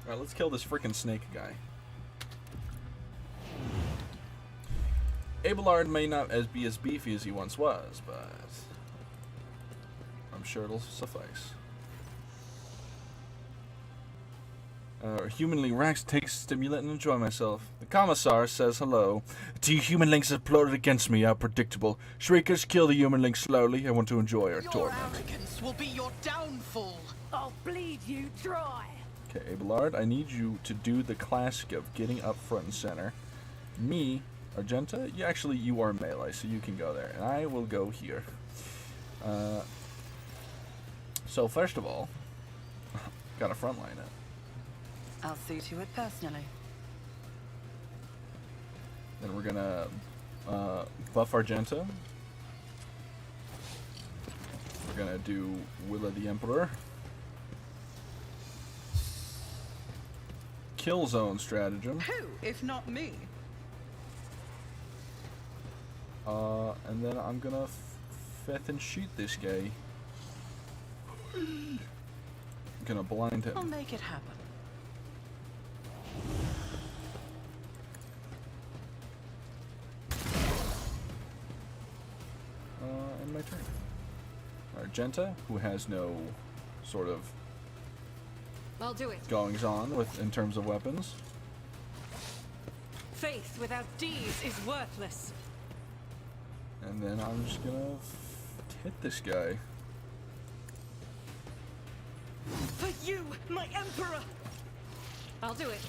Alright, let's kill this freaking snake guy. Abelard may not be as beefy as he once was, but I'm sure it'll suffice. Humanly Rax takes stimulant and enjoy myself. The commissar says hello. 2 humanlings have plotted against me, how predictable. Shriekers, kill the humanling slowly. I want to enjoy our torment. Arrogance will be your downfall. I'll bleed you dry. Okay, Abelard, I need you to do the classic of getting up front and center. Me, Argenta, actually you are melee, so you can go there. And I will go here. So first of all, gotta frontline it. I'll see to it personally. Then we're gonna buff Argenta. We're gonna do Will of the Emperor. Kill zone stratagem. Who, if not me? And then I'm gonna feth and shoot this guy. I'm gonna blind I'll him. make it happen. End my turn. Argenta, who has no sort of I'll do it. goings on with in terms of weapons. Faith without deeds is worthless. And then I'm just gonna hit this guy. For you, my emperor! I'll do it.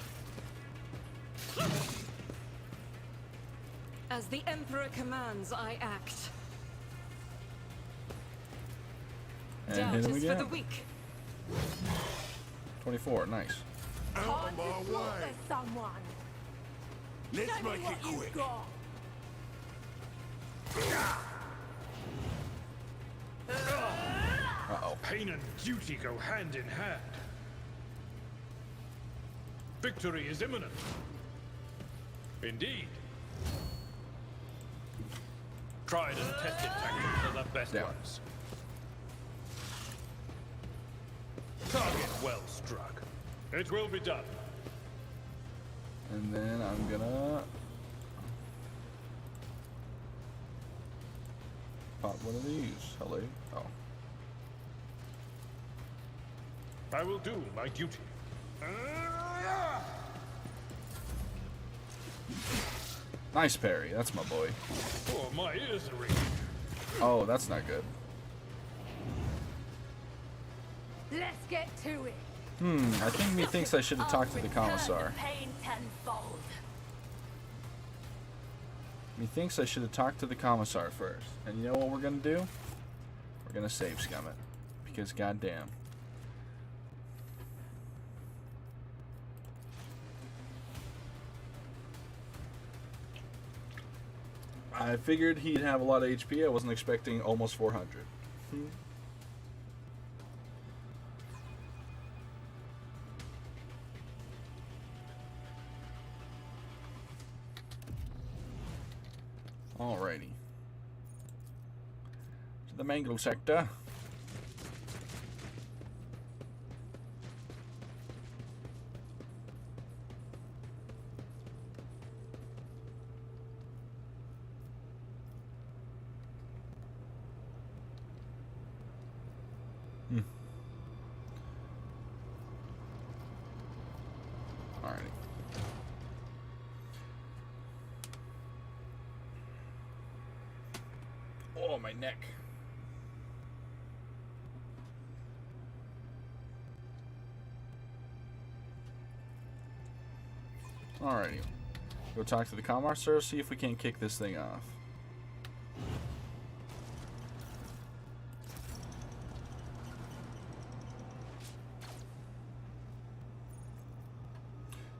As the emperor commands, I act. And Doubt hit him is for again. the weak. 24, nice. Out of my way! Someone. Let's make it quick. Uh-oh. Pain and duty go hand in hand. Victory is imminent. Indeed. Tried and tested tactics are the best Yeah. ones. Target well struck. It will be done. And then I'm gonna pop one of these. Hello. Oh. I will do my duty. Nice parry. That's my boy. Oh, my ears are ringing. Oh, that's not good. Let's get to it. I think he thinks I should have talked to the commissar. Pain tenfold. He thinks I should have talked to the commissar first. And you know what we're gonna do? We're gonna save scum it. Because goddamn. I figured he'd have a lot of HP. I wasn't expecting almost 400. Alrighty. To the mango sector. Alrighty. Oh, my neck. Alrighty. Go talk to the Commander, see if we can't kick this thing off.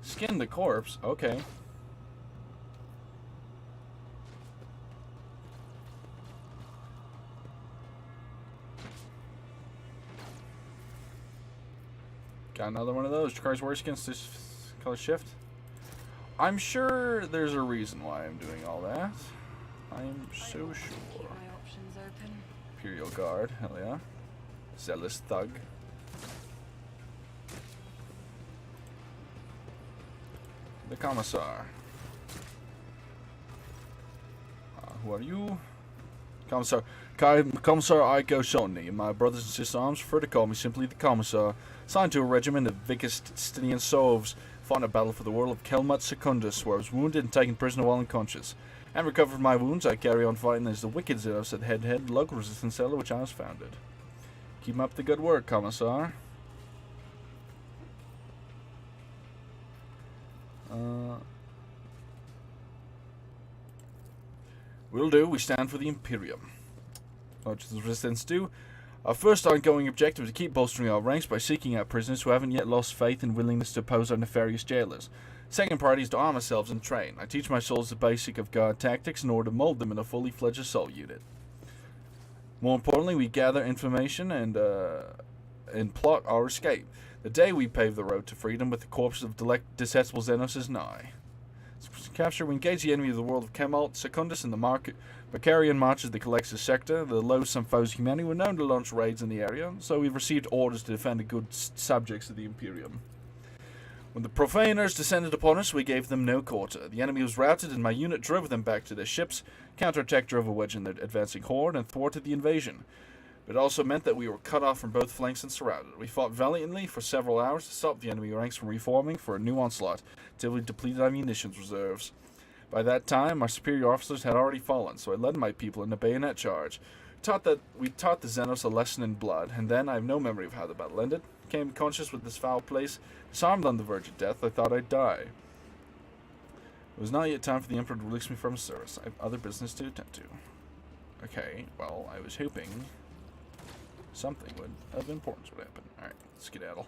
Skin the corpse? Okay. Got another one of those. Cards worse against this color shift. I'm sure there's a reason why I'm doing all that. I'm so sure. My options open. Imperial Guard, hell yeah. Zealous Thug. The Commissar. Who are you? Commissar. Commissar Aiko Sony. My brothers and sisters arms prefer to call me simply the Commissar. Signed to a regiment of Vikistinian Sovs. Fought in a battle for the world of Kelmut Secundus, where I was wounded and taken prisoner while unconscious. And recovered from my wounds, I carry on fighting as the wicked Xenos at head-to-head local resistance cell which I was founded. Keep up the good work, Commissar. Will do. We stand for the Imperium. What does the resistance do? Our first ongoing objective is to keep bolstering our ranks by seeking out prisoners who haven't yet lost faith and willingness to oppose our nefarious jailers. Second priority is to arm ourselves and train. I teach my souls the basic of guard tactics in order to mold them in a fully fledged assault unit. More importantly, we gather information and plot our escape. The day we pave the road to freedom with the corpses of detestable Xenos is nigh. To capture, we engage the enemy of the world of Kemalt, Secundus, and the Macarian marches the Calexis sector. The loathsome foes of humanity were known to launch raids in the area, so we've received orders to defend the good subjects of the Imperium. When the profaners descended upon us, we gave them no quarter. The enemy was routed, and my unit drove them back to their ships. Counterattack drove a wedge in their advancing horde, and thwarted the invasion. But it also meant that we were cut off from both flanks and surrounded. We fought valiantly for several hours to stop the enemy ranks from reforming for a new onslaught, till we depleted our munitions reserves. By that time, our superior officers had already fallen, so I led my people in a bayonet charge. We taught the Xenos a lesson in blood, and then I have no memory of how the battle ended. Became conscious with this foul place, disarmed on the verge of death. I thought I'd die. It was not yet time for the Emperor to release me from his service. I have other business to attend to. Okay, well, I was hoping something of importance would happen. Alright, skedaddle.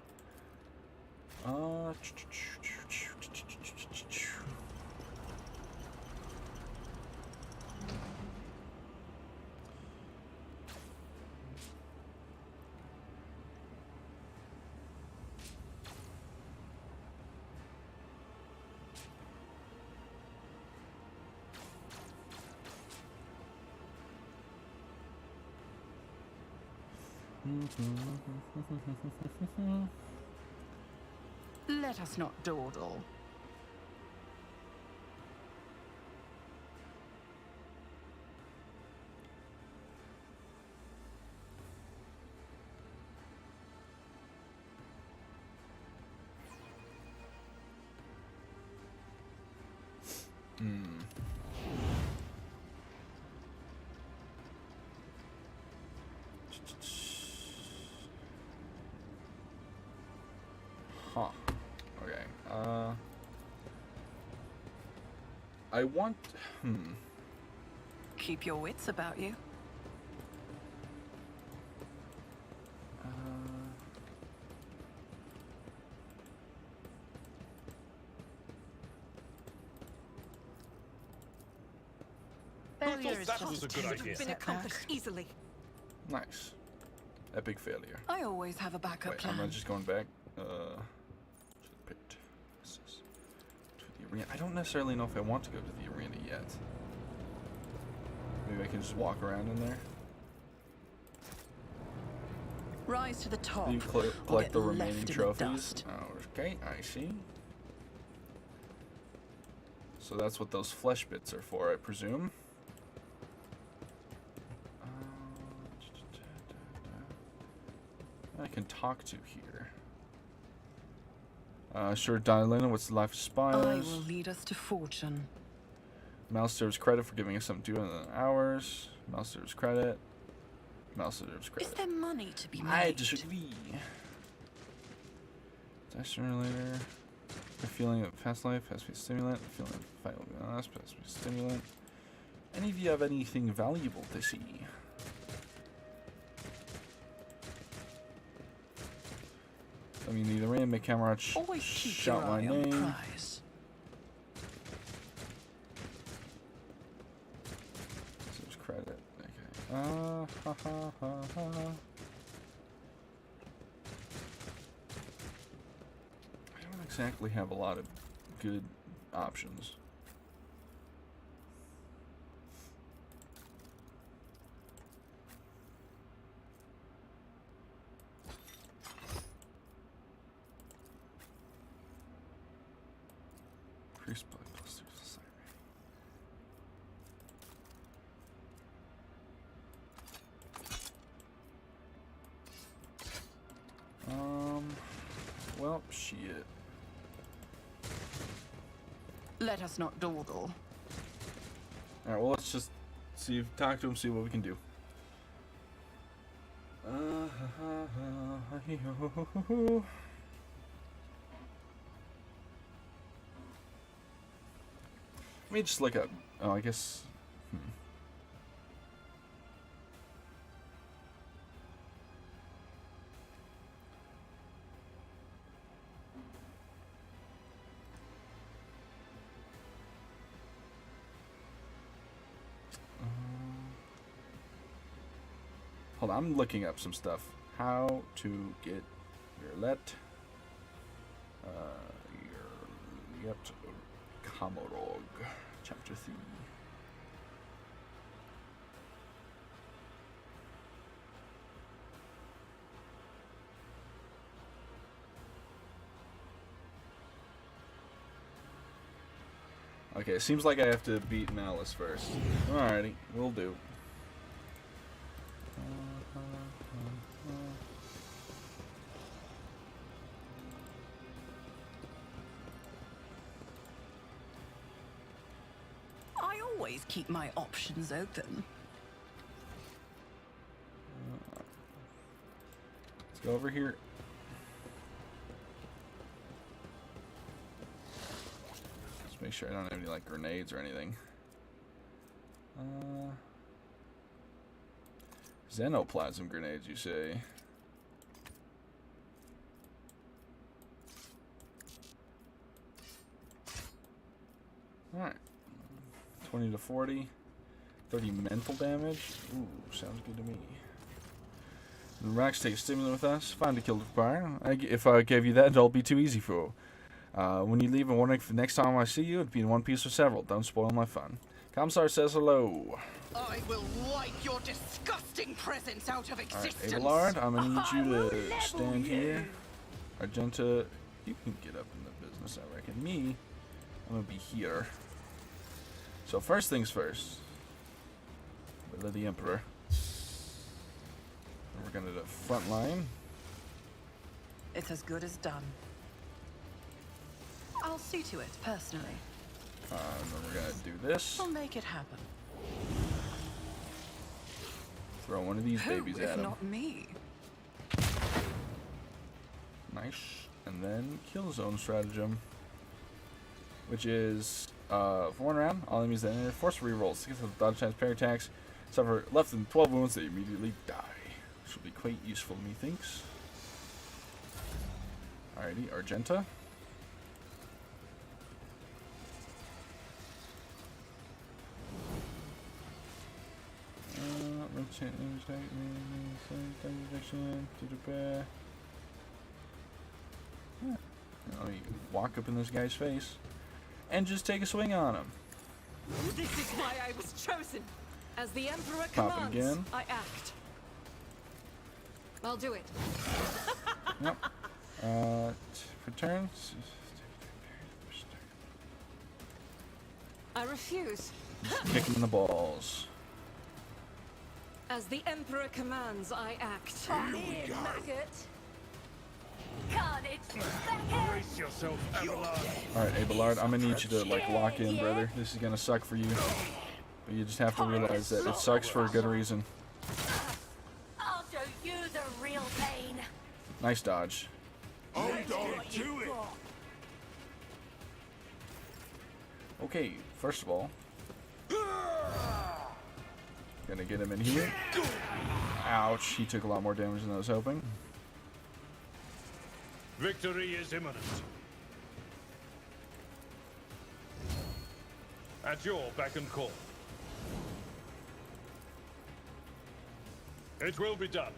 Let us not dawdle. Huh. Okay. I want... Keep your wits about you. Failure is that just was a good temporary idea. Been setback. accomplished easily. Nice. Epic failure. I always have a backup Wait, plan. I'm just going back to the pit. To the arena. I don't necessarily know if I want to go to the arena yet. Maybe I can just walk around in there. Rise to the top. You or collect get the left remaining in the trophies. dust. Okay, I see. So that's what those flesh bits are for, I presume. I can talk to here. Sure, Dialina, what's the life of I spires? will lead us to fortune. Mouse deserves credit for giving us something to do in the hours. Mouse deserves credit. Mouse deserves credit. Is there money to be made? I disagree. Dice generator. A feeling of past life, past speed stimulant. A feeling of fight will be honest, past speed stimulant. Any of you have anything valuable to see? I mean, either way, make camera Always keep shout your my eye on the name. prize. There's credit. Okay. Ha ha ha ha. I don't exactly have a lot of good options. Increased by plus 6 well, shit. Let us not dawdle. Alright, well, let's just talk to him, see what we can do. Let me just look up. Oh, I guess. Hold on, I'm looking up some stuff. How to get your Rogue, chapter 3. Okay, it seems like I have to beat Malice first. Alrighty, will do. I always keep my options open. Let's go over here. Just make sure I don't have any like grenades or anything. Xenoplasm grenades, you say? Alright. 20 to 40. 30 mental damage. Ooh, sounds good to me. And Rax takes stimulant with us. Fine to kill the fire. If I gave you that, it'll be too easy for you. When you leave, a warning for the next time I see you, it'd be in one piece or several. Don't spoil my fun. Commissar says hello. I will wipe your disgusting presence out of existence. Alright, Abelard, I'm gonna need you to stand here. Argenta, you can get up in the business, I reckon. Me, I'm gonna be here. So first things first. We'll the Emperor. We're gonna do the front line. It's as good as done. I'll see to it, personally. And then we're gonna do this. I'll make it happen. Throw one of these babies Who, if at him. not me? Nice. And then kill zone stratagem. Which is for one round, all enemies that enter force rerolls. 6 of dodge attacks, parry attacks, suffer less than 12 wounds, they immediately die. This will be quite useful, methinks. Alrighty, Argenta. Let me walk up in this guy's face and just take a swing on him. This is why I was chosen. As the Emperor Pop it commands, again. I act. I'll do it. Yep. For turns. I refuse. Just kick him in the balls. As the Emperor commands, I act. Here we go. Carnage! Brace yourself, Abelard. Alright, Abelard, I'm gonna need you to, like, lock in, brother. This is gonna suck for you. But you just have to realize that it sucks for a good reason. I'll do you the real pain. Nice dodge. Hold on to it. Okay, first of all, gonna get him in here. Ouch, he took a lot more damage than I was hoping. Victory is imminent. At your beck and call. It will be done.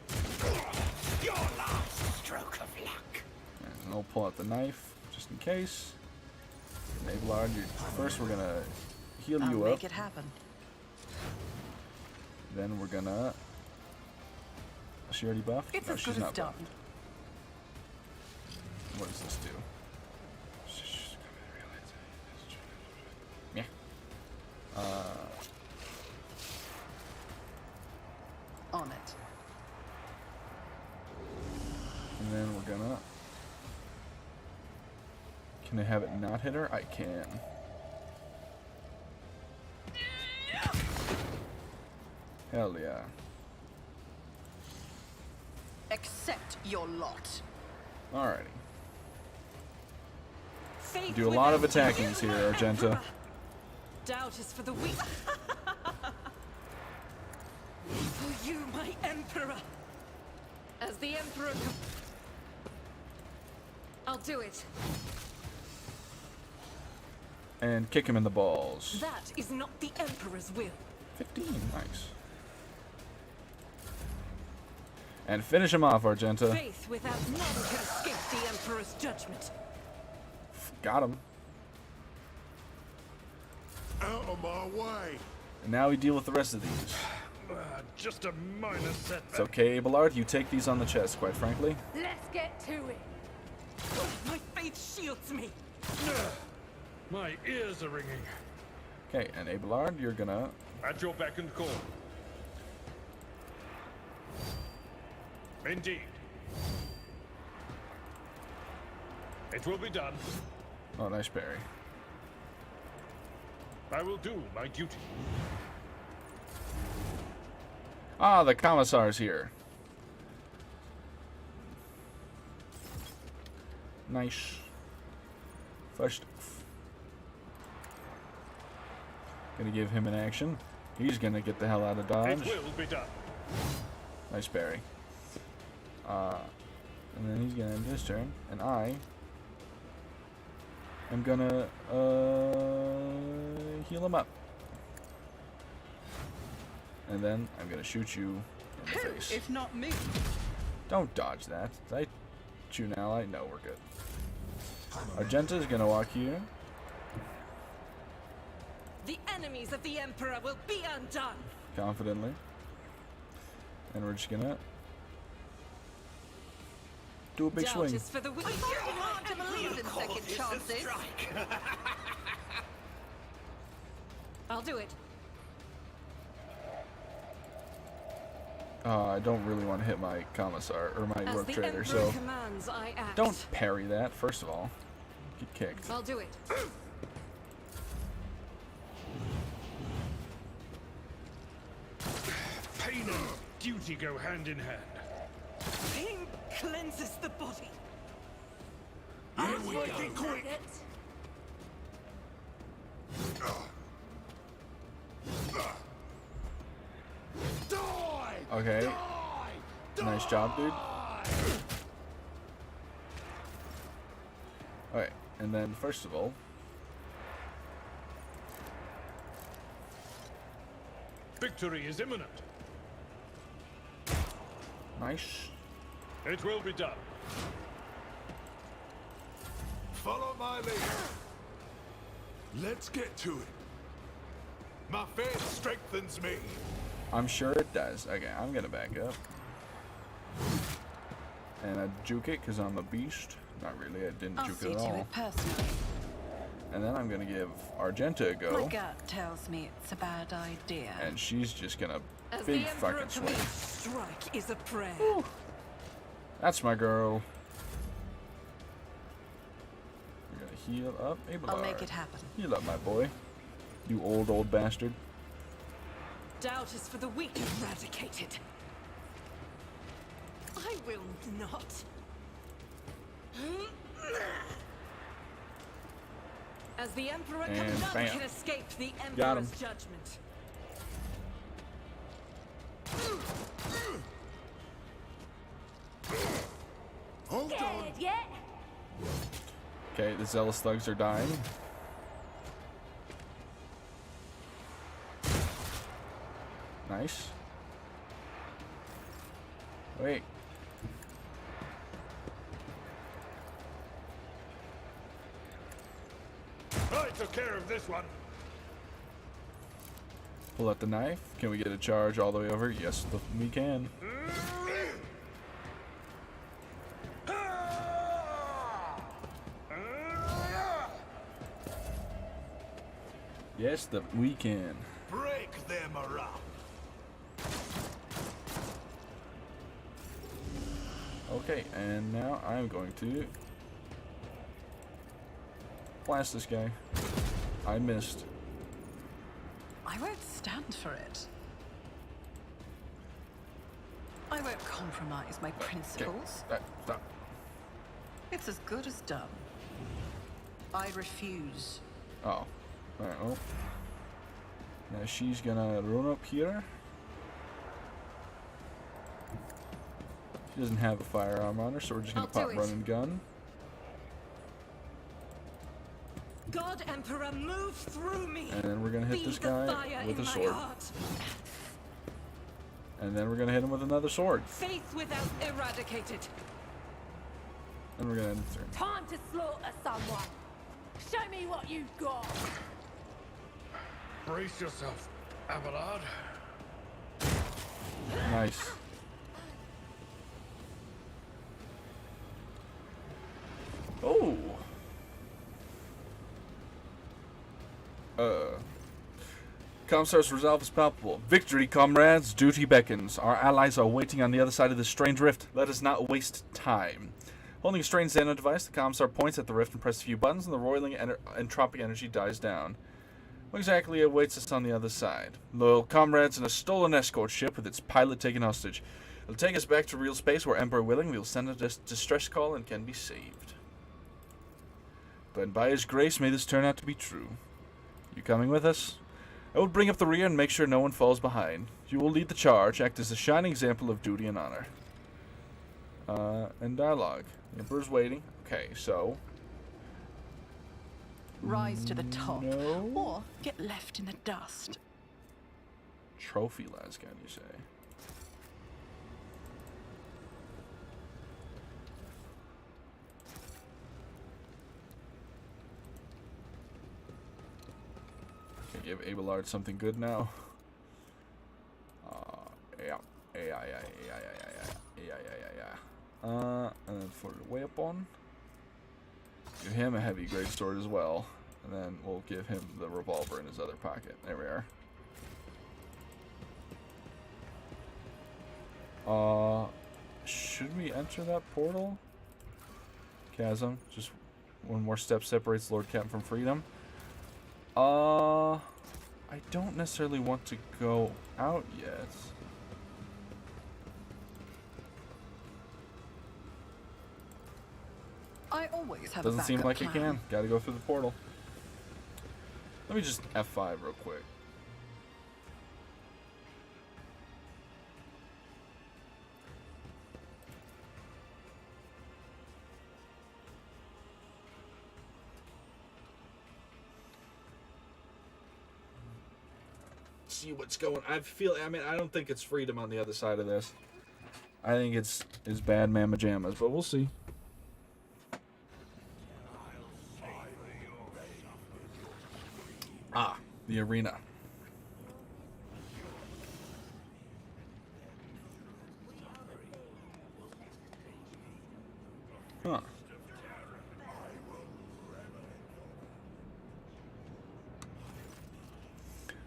Your last stroke of luck. And I'll pull out the knife, just in case. Abelard, first we're gonna heal I'll you make up. it happen. Then we're gonna... Is she already buffed? It's No, as she's good as not done. buffed. What does this do? Yeah. On it. And then we're gonna... Can I have it not hit her? I can. Hell yeah. Accept your lot. Alrighty. Faith Do a lot of without attackings you, here, Argenta. Emperor. Doubt is for the weak. For you, my Emperor. As the Emperor I'll do it. And kick him in the balls. That is not the Emperor's will. 15, nice. And finish him off, Argenta. Faith without none can escape the Emperor's judgment. Got him. Out of my way. And now we deal with the rest of these. Just a minor setback. It's okay, Abelard. You take these on the chest, quite frankly. Let's get to it. My faith shields me. My ears are ringing. Okay, and Abelard, you're gonna... At your beck and call. Indeed. It will be done. Oh, nice parry. I will do my duty. Ah, the Commissar's here. Nice. First, gonna give him an action. He's gonna get the hell out of dodge. It will be done. Nice parry. And then he's gonna end his turn, and I am gonna heal him up. And then I'm gonna shoot you in the face. If not me. Don't dodge that. Did I shoot an ally? No, we're good. Argenta's gonna walk here. The enemies of the Emperor will be undone. Confidently. And we're just gonna do a big Doubt swing. is for the weak. Hard to believe in second chances. I'll do it. I don't really want to hit my Commissar or my As Rogue the Trader, Emperor so commands, I act. don't parry that, first of all. Get kicked. I'll do it. Pain and duty go hand in hand. Pain cleanses the body. Here we go. Quick. Okay. Nice job, dude. Alright, and then first of all, Victory is imminent. nice. It will be done. Follow my lead. Let's get to it. My faith strengthens me. I'm sure it does. Okay, I'm gonna back up. And I juke it because I'm a beast. Not really, I didn't I'll juke see it at to all. it personally. And then I'm gonna give Argenta a My go. gut tells me it's a bad idea. And she's just gonna As big the Emperor fucking swing. commands, strike is a prayer. That's my girl. heal up, Abelard. I'll make it happen. Heal up, my boy. You old bastard. Doubt is for the weak eradicated. I will not. As the Emperor And none bam. can escape the Got him. Emperor's judgment. Hold on. Okay, the zealous thugs are dying. Nice. Wait. I took care of this one. Pull out the knife. Can we get a charge all the way over? Yes, we can. Yes, we can. Break them around. Okay, and now I'm going to blast this guy. I missed. I won't stand for it. I won't compromise my principles. Stop. It's as good as done. I refuse. Oh. Alright, well. Now she's gonna run up here. She doesn't have a firearm on her, so we're just gonna I'll pop do it. run and gun. God Emperor, move through me. And then we're gonna hit Be this the guy fire with in a my sword. heart. And then we're gonna hit him with another sword. Faith without eradicated. And we're gonna end the turn. Time to slaughter someone. Show me what you've got. Brace yourself, Abelard. Nice. Oh. Comstar's resolve is palpable. Victory, comrades. Duty beckons. Our allies are waiting on the other side of this strange rift. Let us not waste time. Holding a strange Xeno device, the Comstar points at the rift and presses a few buttons, and the roiling entropic energy dies down. What exactly awaits us on the other side? Loyal comrades in a stolen escort ship with its pilot taken hostage. It'll take us back to real space where, Emperor willing, we'll send a distress call and can be saved. But by his grace, may this turn out to be true. You coming with us? I will bring up the rear and make sure no one falls behind. You will lead the charge, act as a shining example of duty and honor. And dialogue. The Emperor's waiting. Okay, so... Rise to the top. No. Or get left in the dust. Trophy Lasgun, you say? Okay, give Abelard something good now. Yeah. And then for the weapon, give him a heavy greatsword as well. And then we'll give him the revolver in his other pocket. There we are. Should we enter that portal? Chasm. Just one more step separates Lord Captain from freedom. I don't necessarily want to go out yet. I always have Doesn't a seem backup like it plan. can. Gotta go through the portal. Let me just F5 real quick. See what's going. I don't think it's freedom on the other side of this. I think it's bad mamma jammas, but we'll see. The arena. Huh.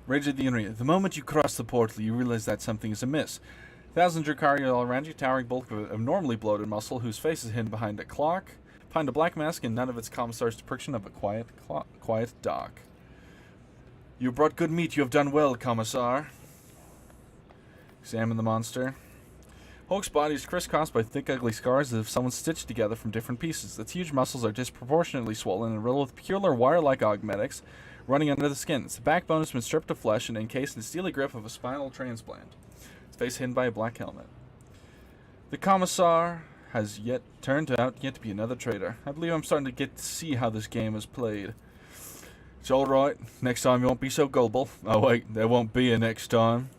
Rage of the arena. The moment you cross the portal, you realize that something is amiss. Thousands of Drukhari all around you, towering bulk of abnormally bloated muscle whose face is hidden behind a clock. Find a black mask in none of its commissar's depiction of a quiet dock. You brought good meat. You have done well, Commissar. Examine the monster. Hulk's body is crisscrossed by thick, ugly scars as if someone stitched together from different pieces. Its huge muscles are disproportionately swollen and riddled with peculiar wire-like augmetics running under the skin. Its backbone has been stripped of flesh and encased in the steely grip of a spinal transplant. Its face hidden by a black helmet. The Commissar has turned out to be another traitor. I believe I'm starting to get to see how this game is played. It's alright. Next time you won't be so gullible. Oh wait, there won't be a next time.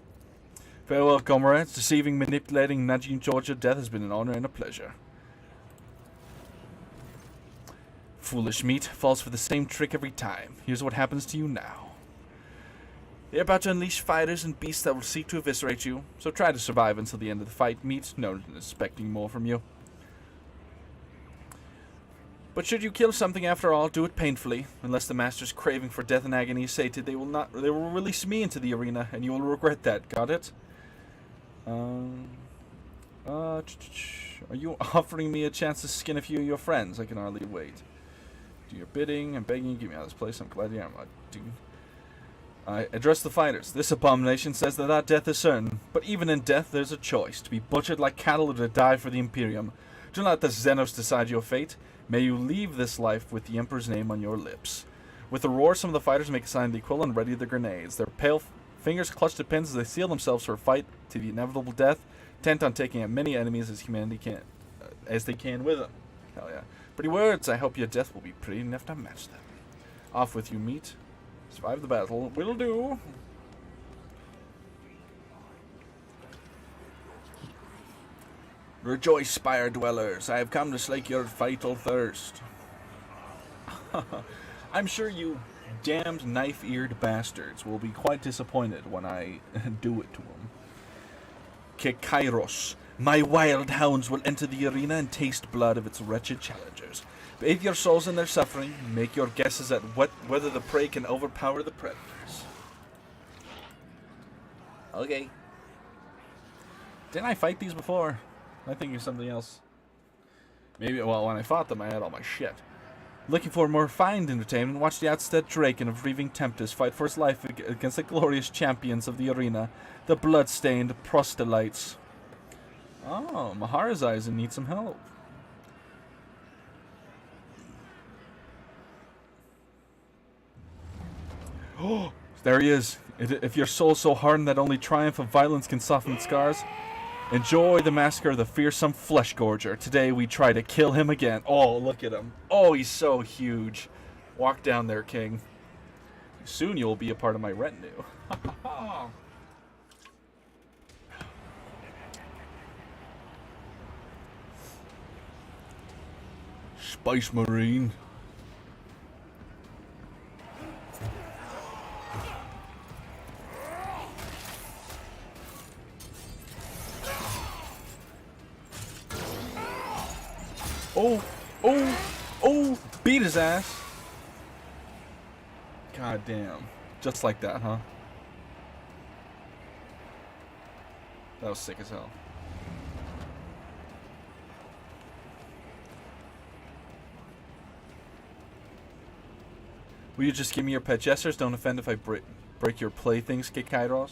Farewell, comrades. Deceiving, manipulating, nudging Georgia death has been an honor and a pleasure. Foolish meat falls for the same trick every time. Here's what happens to you now. They're about to unleash fighters and beasts that will seek to eviscerate you, so try to survive until the end of the fight. Meat, no one is expecting more from you. But should you kill something after all, do it painfully. Unless the master's craving for death and agony is sated, they will release me into the arena, and you will regret that. Got it? Are you offering me a chance to skin a few of your friends? I can hardly wait. Do your bidding. I'm begging you, get me out of this place. I'm glad you are. I address the fighters. This abomination says that our death is certain, but even in death there's a choice, to be butchered like cattle or to die for the Imperium. Do not let the Xenos decide your fate. May you leave this life with the Emperor's name on your lips. With a roar, some of the fighters make a sign of the quill and ready their grenades. Their pale fingers clutch the pins as they seal themselves for a fight to the inevitable death, intent on taking as many enemies as they can with them. Hell yeah. Pretty words. I hope your death will be pretty enough to match them. Off with you, meat. Survive the battle. Will do. Rejoice, spire dwellers. I have come to slake your vital thirst. I'm sure you damned knife-eared bastards will be quite disappointed when I do it to them. Kekairos. My wild hounds will enter the arena and taste blood of its wretched challengers. Bathe your souls in their suffering, and make your guesses at whether the prey can overpower the predators. Okay. Didn't I fight these before? I think it's something else. Maybe, well, when I fought them, I had all my shit. Looking for more refined entertainment? Watch the outstretched Draken of Reaving Tempest fight for his life against the glorious champions of the arena, the blood-stained proselytes. Oh, Mahara's needs some help. Oh, there he is. If your soul's so hardened that only triumph of violence can soften scars, enjoy the massacre of the fearsome flesh gorger. Today we try to kill him again. Oh, look at him. Oh, he's so huge. Walk down there, King. Soon you'll be a part of my retinue. Spice Marine. Oh, beat his ass. God damn. Just like that, huh? That was sick as hell. Will you just give me your pet gestures? Don't offend if I break your playthings, Kekairos.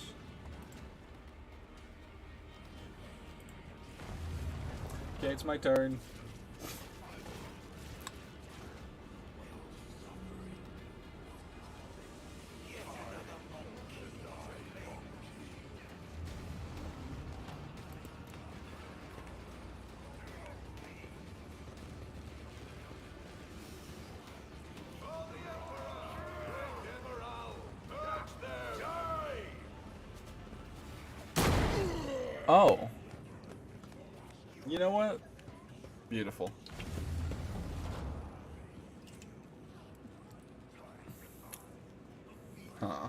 Okay, it's my turn. Oh. You know what? Beautiful. Huh.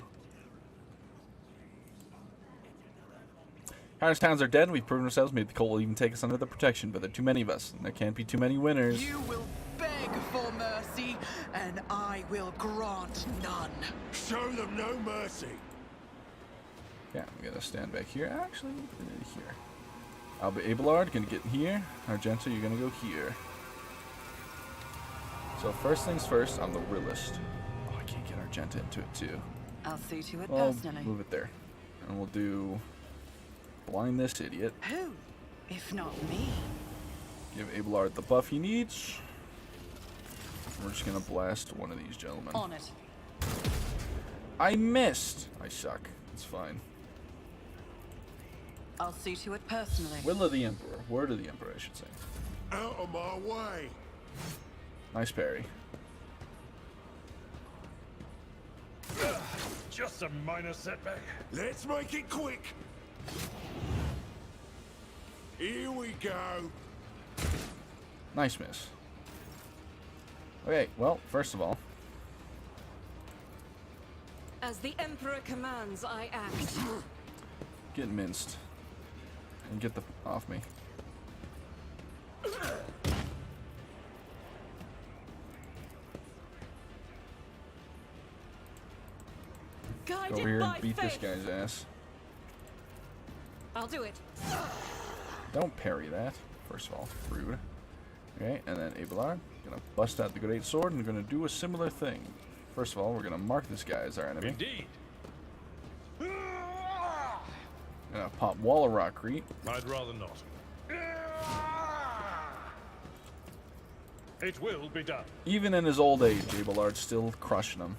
Harris towns are dead, and we've proven ourselves. Maybe the cult will even take us under the protection, but there are too many of us, and there can't be too many winners. You will beg for mercy, and I will grant none. Show them no mercy. Yeah, I'm gonna stand back here. Actually, here. Abelard, gonna get in here. Argento, you're gonna go here. So first things first, I'm the realist. Oh, I can't get Argenta into it too. I'll see to it Well, personally. move it there. And we'll do blind this idiot. Who, if not me? Give Abelard the buff he needs. We're just gonna blast one of these gentlemen. On it. I missed! I suck. It's fine. I'll see to it personally. Will of the Emperor. Word of the Emperor, I should say. Out of my way! Nice parry. Just a minor setback. Let's make it quick! Here we go! Nice miss. Okay, well, first of all, As the Emperor commands, I act. get minced. And get the off me. Go Guided over here by and beat this faith. guy's ass. I'll do it. Don't parry that, first of all. Rude. Okay, and then Abelard, gonna bust out the great sword and gonna do a similar thing. First of all, we're gonna mark this guy as our enemy. Indeed. Gonna pop Wall of Rockcrete. I'd rather not. It will be done. Even in his old age, Abelard's still crushing him.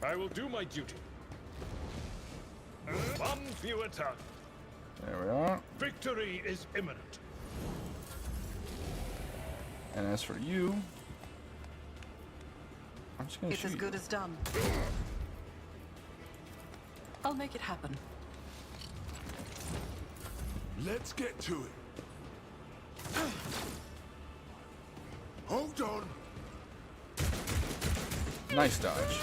I will do my duty. One fewer tongue. There we are. Victory is imminent. And as for you, I'm just gonna It's shoot as good you. as done. I'll make it happen. Let's get to it. Hold on. Nice dodge.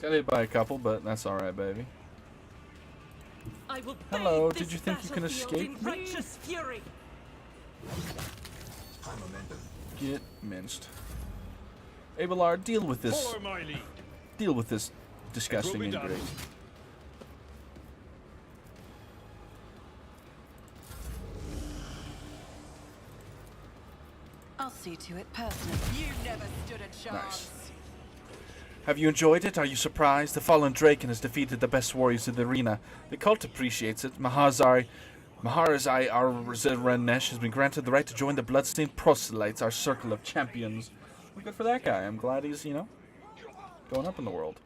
Got hit by a couple, but that's alright, baby. I will Hello, bathe did this you think you can battlefield escape in me? righteous fury. Get minced. Abelard, deal with this. Follow my lead. Deal with this disgusting be done. ingrate. I'll see to it personally. You never stood a chance. Nice. Have you enjoyed it? Are you surprised? The fallen Draken has defeated the best warriors in the arena. The cult appreciates it. Maharazai Arzerenesh has been granted the right to join the Bloodstained Proselytes, our circle of champions. Well, good for that guy. I'm glad he's, you know, going up in the world.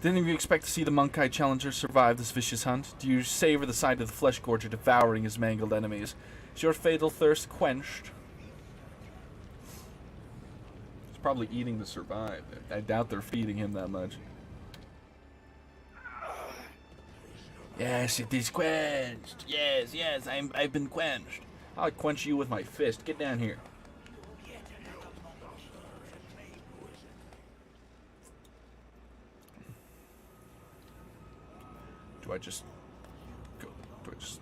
Didn't you expect to see the Monkai Challenger survive this vicious hunt? Do you savor the sight of the Flesh Gorger devouring his mangled enemies? Is your fatal thirst quenched? He's probably eating to survive. I doubt they're feeding him that much. Yes, it is quenched. Yes, yes, I've been quenched. I'll quench you with my fist. Get down here. Do I just go? Do I just?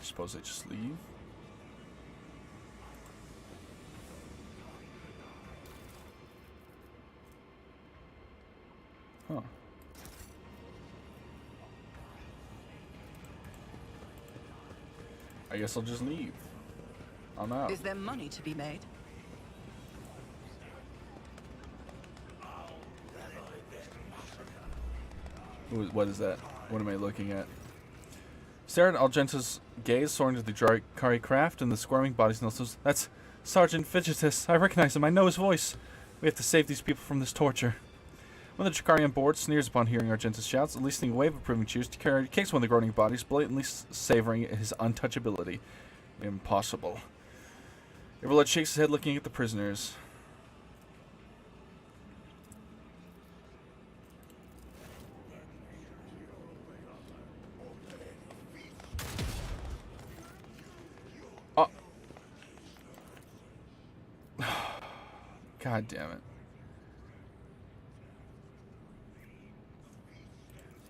I suppose I just leave. Huh. I guess I'll just leave. I'm out. Is there money to be made? What is that? What am I looking at? Stare at Algenta's gaze, soaring to the Jakari craft, and the squirming bodies notices. That's Sergeant Fidgetus. I recognize him. I know his voice. We have to save these people from this torture. When the Jakari on board sneers upon hearing Argenta's shouts, eliciting a wave of approving cheers, Jakari kicks one of the groaning bodies, blatantly savoring his untouchability. Impossible. Everlord shakes his head, looking at the prisoners. Oh. God damn it.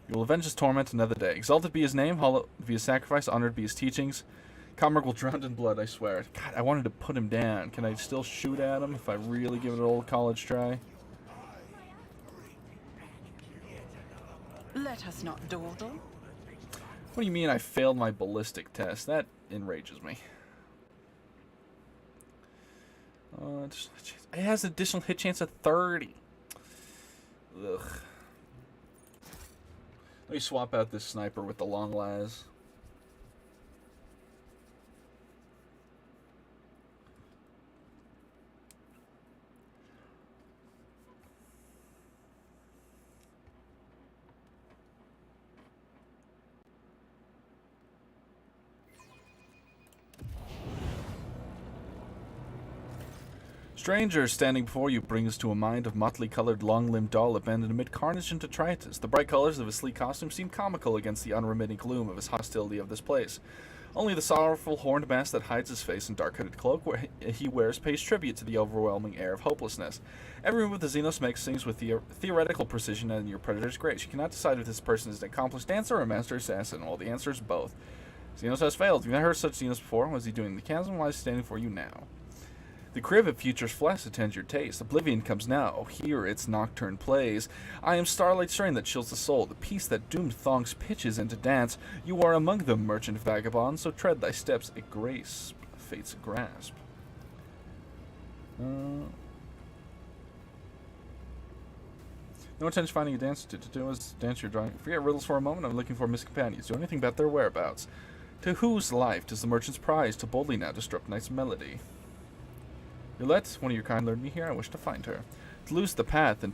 You will avenge his torment another day. Exalted be his name, hallowed be his sacrifice, honored be his teachings. Comrade will drown in blood, I swear. God, I wanted to put him down. Can I still shoot at him if I really give it an old college try? Let us not dawdle. What do you mean I failed my ballistic test? That enrages me. It has an additional hit chance of 30. Ugh. Let me swap out this sniper with the long las. Stranger standing before you brings to a mind of motley-colored, long-limbed doll abandoned amid carnage and detritus. The bright colors of his sleek costume seem comical against the unremitting gloom of his hostility of this place. Only the sorrowful horned mask that hides his face and dark-hooded cloak where he wears pays tribute to the overwhelming air of hopelessness. Every move the Xenos makes sings with theoretical precision and your predator's grace. You cannot decide if this person is an accomplished dancer or a master assassin. Well, the answer is both. Xenos has failed. You've never heard such Xenos before. What is he doing in the chasm? Why is he standing for you now? The crib of future's flesh attends your taste. Oblivion comes now. Hear its nocturne plays. I am starlight strain that chills the soul. The peace that doomed thongs pitches into dance. You are among them, merchant vagabond, so tread thy steps a grace, fate's grasp. No intention finding a dancer to do is dance your drawing. Forget riddles for a moment. I'm looking for missing companions. Do anything about their whereabouts. To whose life does the merchant's prize to boldly now disrupt night's melody? Yolette, one of your kind lured me here. I wish to find her. To lose the path and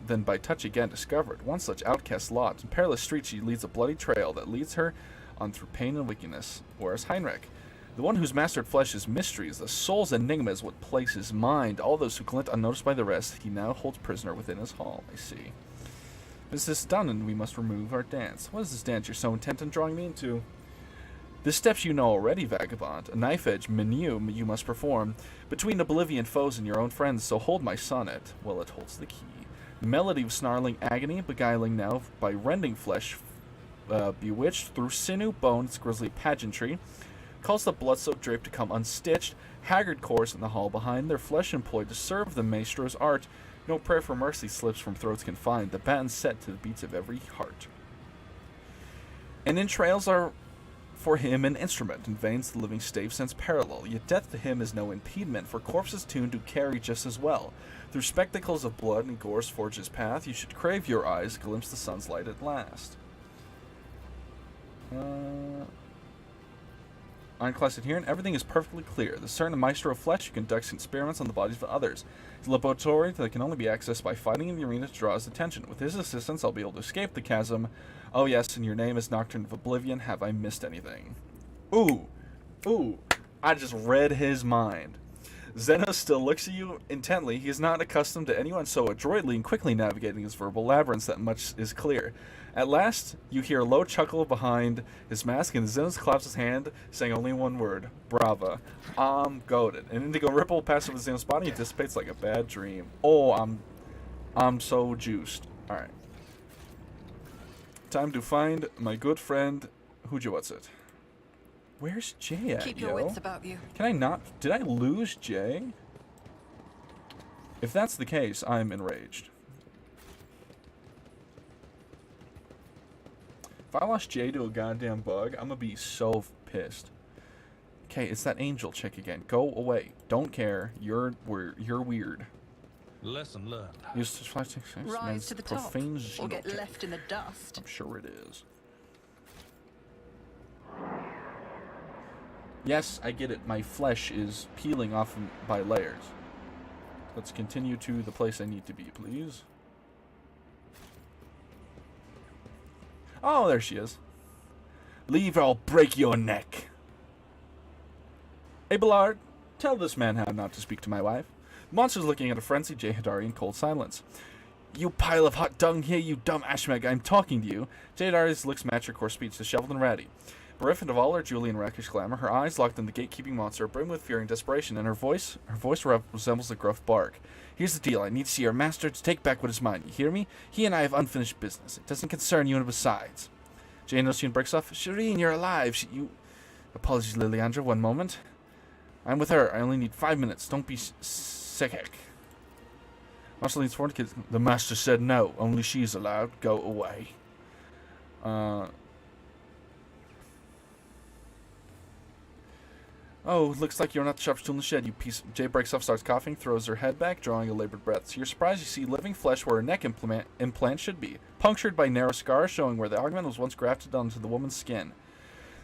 then by touch again discovered. One such outcast lot. In perilous streets she leads a bloody trail that leads her on through pain and wickedness. Whereas Heinrich, the one who's mastered flesh is mysteries, the soul's enigma is what plays his mind. All those who glint unnoticed by the rest, he now holds prisoner within his hall. I see. Business is done, and we must remove our dance. What is this dance you're so intent on drawing me into? The steps you know already, vagabond. A knife-edge menu you must perform between oblivion foes and your own friends, so hold my sonnet. Well, it holds the key. Melody of snarling agony, beguiling now by rending flesh, bewitched through sinew, bone, its grisly pageantry, calls the blood-soaked drape to come unstitched, haggard chorus in the hall behind, their flesh employed to serve the maestro's art. No prayer for mercy slips from throats confined, the baton set to the beats of every heart. And entrails are for him an instrument, in veins the living stave sends parallel, yet death to him is no impediment, for corpses tuned to carry just as well. Through spectacles of blood and gore's forge his path, you should crave your eyes, glimpse the sun's light at last. Ironclast adherent, everything is perfectly clear. The certain maestro of flesh who conducts experiments on the bodies of others. The laboratory that can only be accessed by fighting in the arena to draw his attention. With his assistance, I'll be able to escape the chasm. Oh yes, and your name is Nocturne of Oblivion. Have I missed anything? Ooh. Ooh. I just read his mind. Xenos still looks at you intently. He is not accustomed to anyone so adroitly and quickly navigating his verbal labyrinths, that much is clear. At last, you hear a low chuckle behind his mask, and Xenos claps his hand, saying only one word, Brava. I'm goated. An indigo ripple passes over Xenos' body and dissipates like a bad dream. Oh, I'm so juiced. Alright. Time to find my good friend, what's it? Where's Jay at, Keep your wits about you. Can I not? Did I lose Jay? If that's the case, I'm enraged. If I lost Jay to a goddamn bug, I'm gonna be so pissed. Okay, it's that angel chick again. Go away. Don't care. You're weird. Lesson learned. Rise to the top, or get left in the dust. I'm sure it is. Yes, I get it. My flesh is peeling off by layers. Let's continue to the place I need to be, please. Oh, there she is. Leave or I'll break your neck. Hey, Ballard, tell this man how not to speak to my wife. The monster's looking at a frenzied Jay Hadari in cold silence. You pile of hot dung here, you dumb ashmeg, I'm talking to you. Jay Hadari's looks match her coarse speech, disheveled and ratty. Bereft of all her Julian rakish glamour, her eyes locked on the gatekeeping monster, brim with fear and desperation, and her voice resembles a gruff bark. Here's the deal. I need to see your master to take back what is mine. You hear me? He and I have unfinished business. It doesn't concern you, and besides. Jane knows she breaks off. Shireen, you're alive. Apologies, Liliandra, one moment. I'm with her. I only need 5 minutes. Don't be sick. Marshal leans forward. The master said no. Only she's allowed. Go away. Oh, looks like you're not the sharpest tool in the shed, you piece. Jay breaks off, starts coughing, throws her head back, drawing a labored breath. To your surprise, you see living flesh where a neck implant should be, punctured by narrow scars showing where the augment was once grafted onto the woman's skin.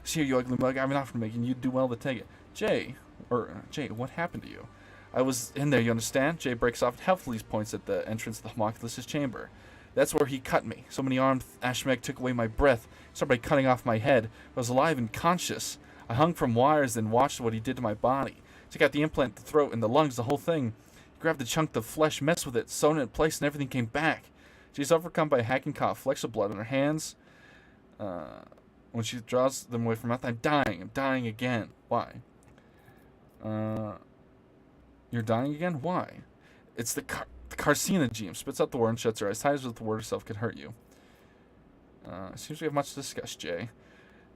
See here, you ugly mug. I have an offer to make, and you'd do well to take it. Jay, what happened to you? I was in there, you understand? Jay breaks off and helpfully points at the entrance of the homunculus' chamber. That's where he cut me. So many armed Ashmeg took away my breath. He started by cutting off my head. I was alive and conscious. I hung from wires, then watched what he did to my body. Took out the implant, the throat, and the lungs, the whole thing. He grabbed the chunk of flesh, messed with it, sewn it in place, and everything came back. She's overcome by a hacking cough, flecks of blood on her hands. When she draws them away from her mouth, I'm dying. I'm dying again. Why? You're dying again? Why? It's the carcinogen. Spits out the word and shuts her eyes. Ties with the word herself could hurt you. Seems we have much to discuss, Jay.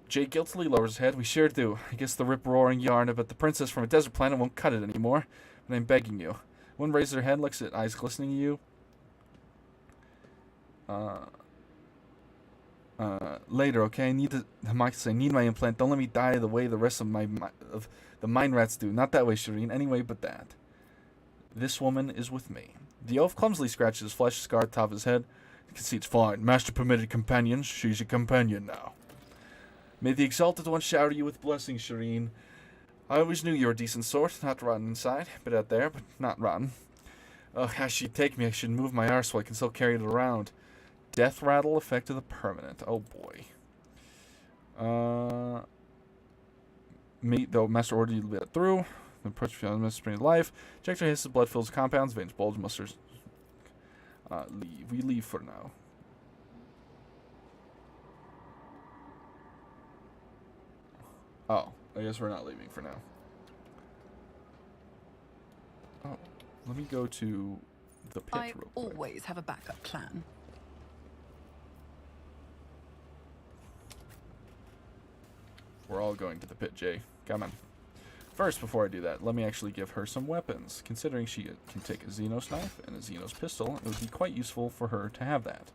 Jay guiltily lowers his head. We sure do. I guess the rip-roaring yarn about the princess from a desert planet won't cut it anymore. But I'm begging you. One raises her head, looks at eyes glistening at you. Later, okay? I need my implant. Don't let me die the way the rest of the mind rats do. Not that way, Shireen. Anyway, but that. This woman is with me. The elf clumsily scratches his flesh scar at the top of his head. You can see it's fine. Master permitted companions. She's a companion now. May the Exalted One shower you with blessings, Shireen. I always knew you were a decent sort. Not rotten inside. Bit out there, but not rotten. As she'd take me, I should move my arse so I can still carry it around. Death rattle effect of the permanent. Oh boy. Though Master ordered you to let through. The approach to the life. Ejector hisses, blood fills compounds, veins bulge, musters. Leave. We leave for now. Oh, I guess we're not leaving for now. Oh, let me go to the pit I real quick. always have a backup plan. We're all going to the pit, Jay. Come on. First, before I do that, let me actually give her some weapons. Considering she can take a Xenos knife and a Xenos pistol, it would be quite useful for her to have that.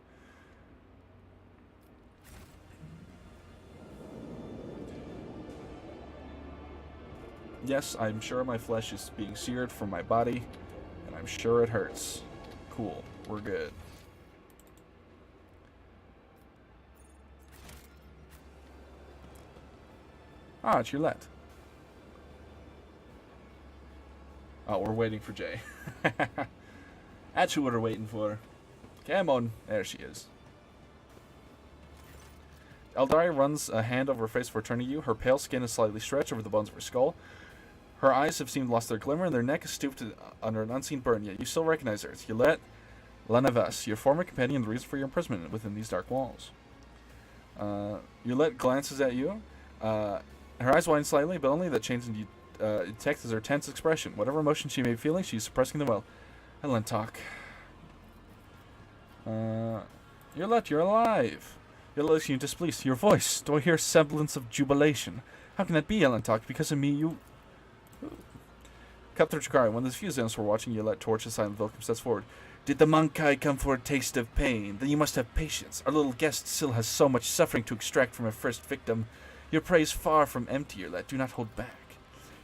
Yes, I'm sure my flesh is being seared from my body, and I'm sure it hurts. Cool. We're good. Ah, it's Yolette. Oh, we're waiting for Jay. That's who we're waiting for. Come on. There she is. Eldari runs a hand over her face before turning to you. Her pale skin is slightly stretched over the bones of her skull. Her eyes have seemed lost their glimmer, and their neck is stooped under an unseen burn, yet you still recognize her. It's Yolette Lanavas, your former companion and the reason for your imprisonment within these dark walls. Yolette glances at you. Her eyes widen slightly, but only that change you detect is her tense expression. Whatever emotion she may be feeling, she's suppressing them well. Elentok. Yolette, you're alive. Yolette looks at you displeased. Your voice. Do I hear semblance of jubilation? How can that be, Elentok? Because of me, you... Cutthroat Chikari, when the few Xenos were watching, Yolette torches silent Vilcum steps forward. Did the Monkai come for a taste of pain? Then you must have patience. Our little guest still has so much suffering to extract from her first victim. Your prey is far from empty, Yolette. Do not hold back.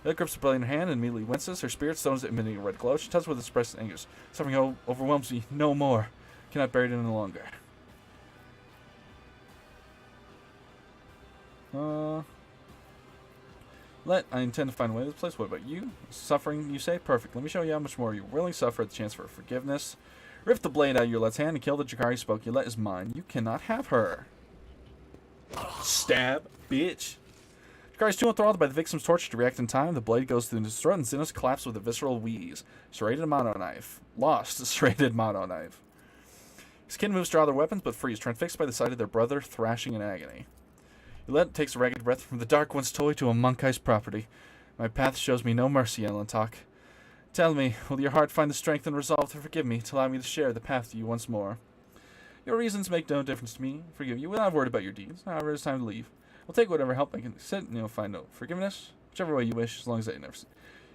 Yolette grips the blade in her hand and immediately winces. Her spirit stones emitting a red glow. She tells with expressed anger. Suffering overwhelms me. No more. Cannot bear it any longer. I intend to find a way to this place. What about you? Suffering, you say? Perfect. Let me show you how much more you're willing to suffer at the chance for forgiveness. Rip the blade out of Yolette's hand and kill the Jakari spoke. Yolette is mine. You cannot have her. Stab, bitch. Jakari is too enthralled by the victim's torture to react in time. The blade goes through his throat and Xenos collapses with a visceral wheeze. Serrated mono knife. Lost. Serrated mono knife. His kin moves to draw their weapons, but freeze, transfixed by the sight of their brother thrashing in agony. Yolette takes a ragged breath from the Dark One's toy to a Monkai's property. My path shows me no mercy, Elentok. Tell me, will your heart find the strength and resolve to forgive me, to allow me to share the path to you once more? Your reasons make no difference to me. Forgive you without worried about your deeds. However, it is time to leave. We'll take whatever help I can sit, and you'll find no forgiveness. Whichever way you wish, as long as I never see.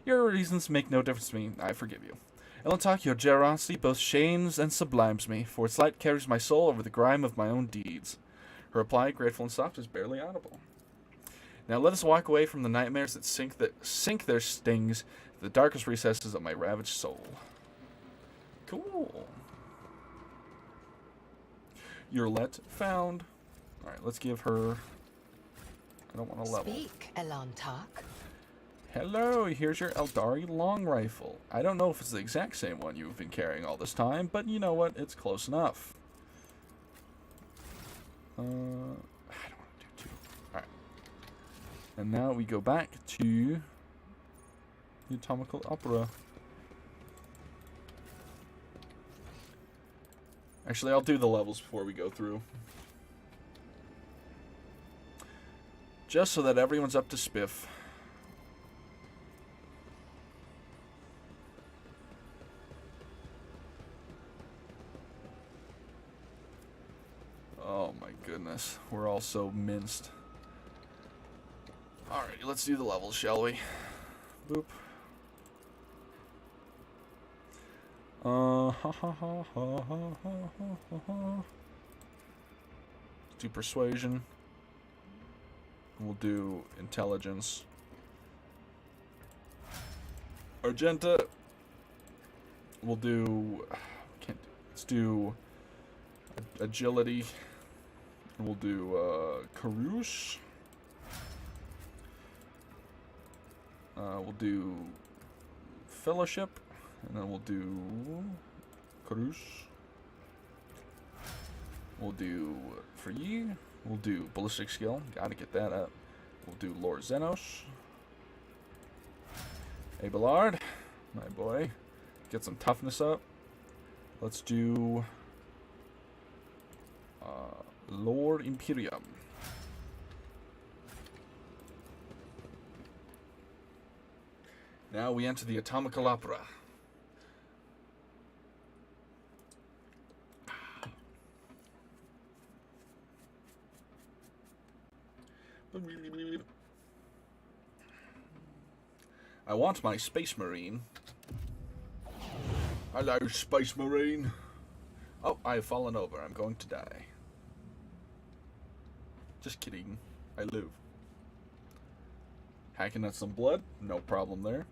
Your reasons make no difference to me. I forgive you. Elentak, your generosity both shames and sublimes me, for its light carries my soul over the grime of my own deeds. Her reply, grateful and soft, is barely audible. Now let us walk away from the nightmares that sink their stings to the darkest recesses of my ravaged soul. Cool. Your let found. Alright, let's give her... I don't want to level. Speak, Elantak. Hello, here's your Eldari long rifle. I don't know if it's the exact same one you've been carrying all this time, but you know what? It's close enough. I don't want to do two. Alright. And now we go back to the Atomical Opera. Actually, I'll do the levels before we go through. Just so that everyone's up to spiff. Oh my goodness, we're all so minced. Alright, let's do the levels, shall we? Boop. Let's do persuasion. We'll do intelligence. Argenta. We'll do... let's do agility. We'll do Carouche. We'll do fellowship, and then we'll do Carouche. We'll do for you. We'll do ballistic skill. Gotta get that up. We'll do Lord Xenos. Abelard, my boy, get some toughness up. Let's do Lord Imperium. Now we enter the Atomical Opera. I want my Space Marine. Hello, Space Marine. Oh, I have fallen over. I'm going to die. Just kidding. I live. Hacking at some blood? No problem there.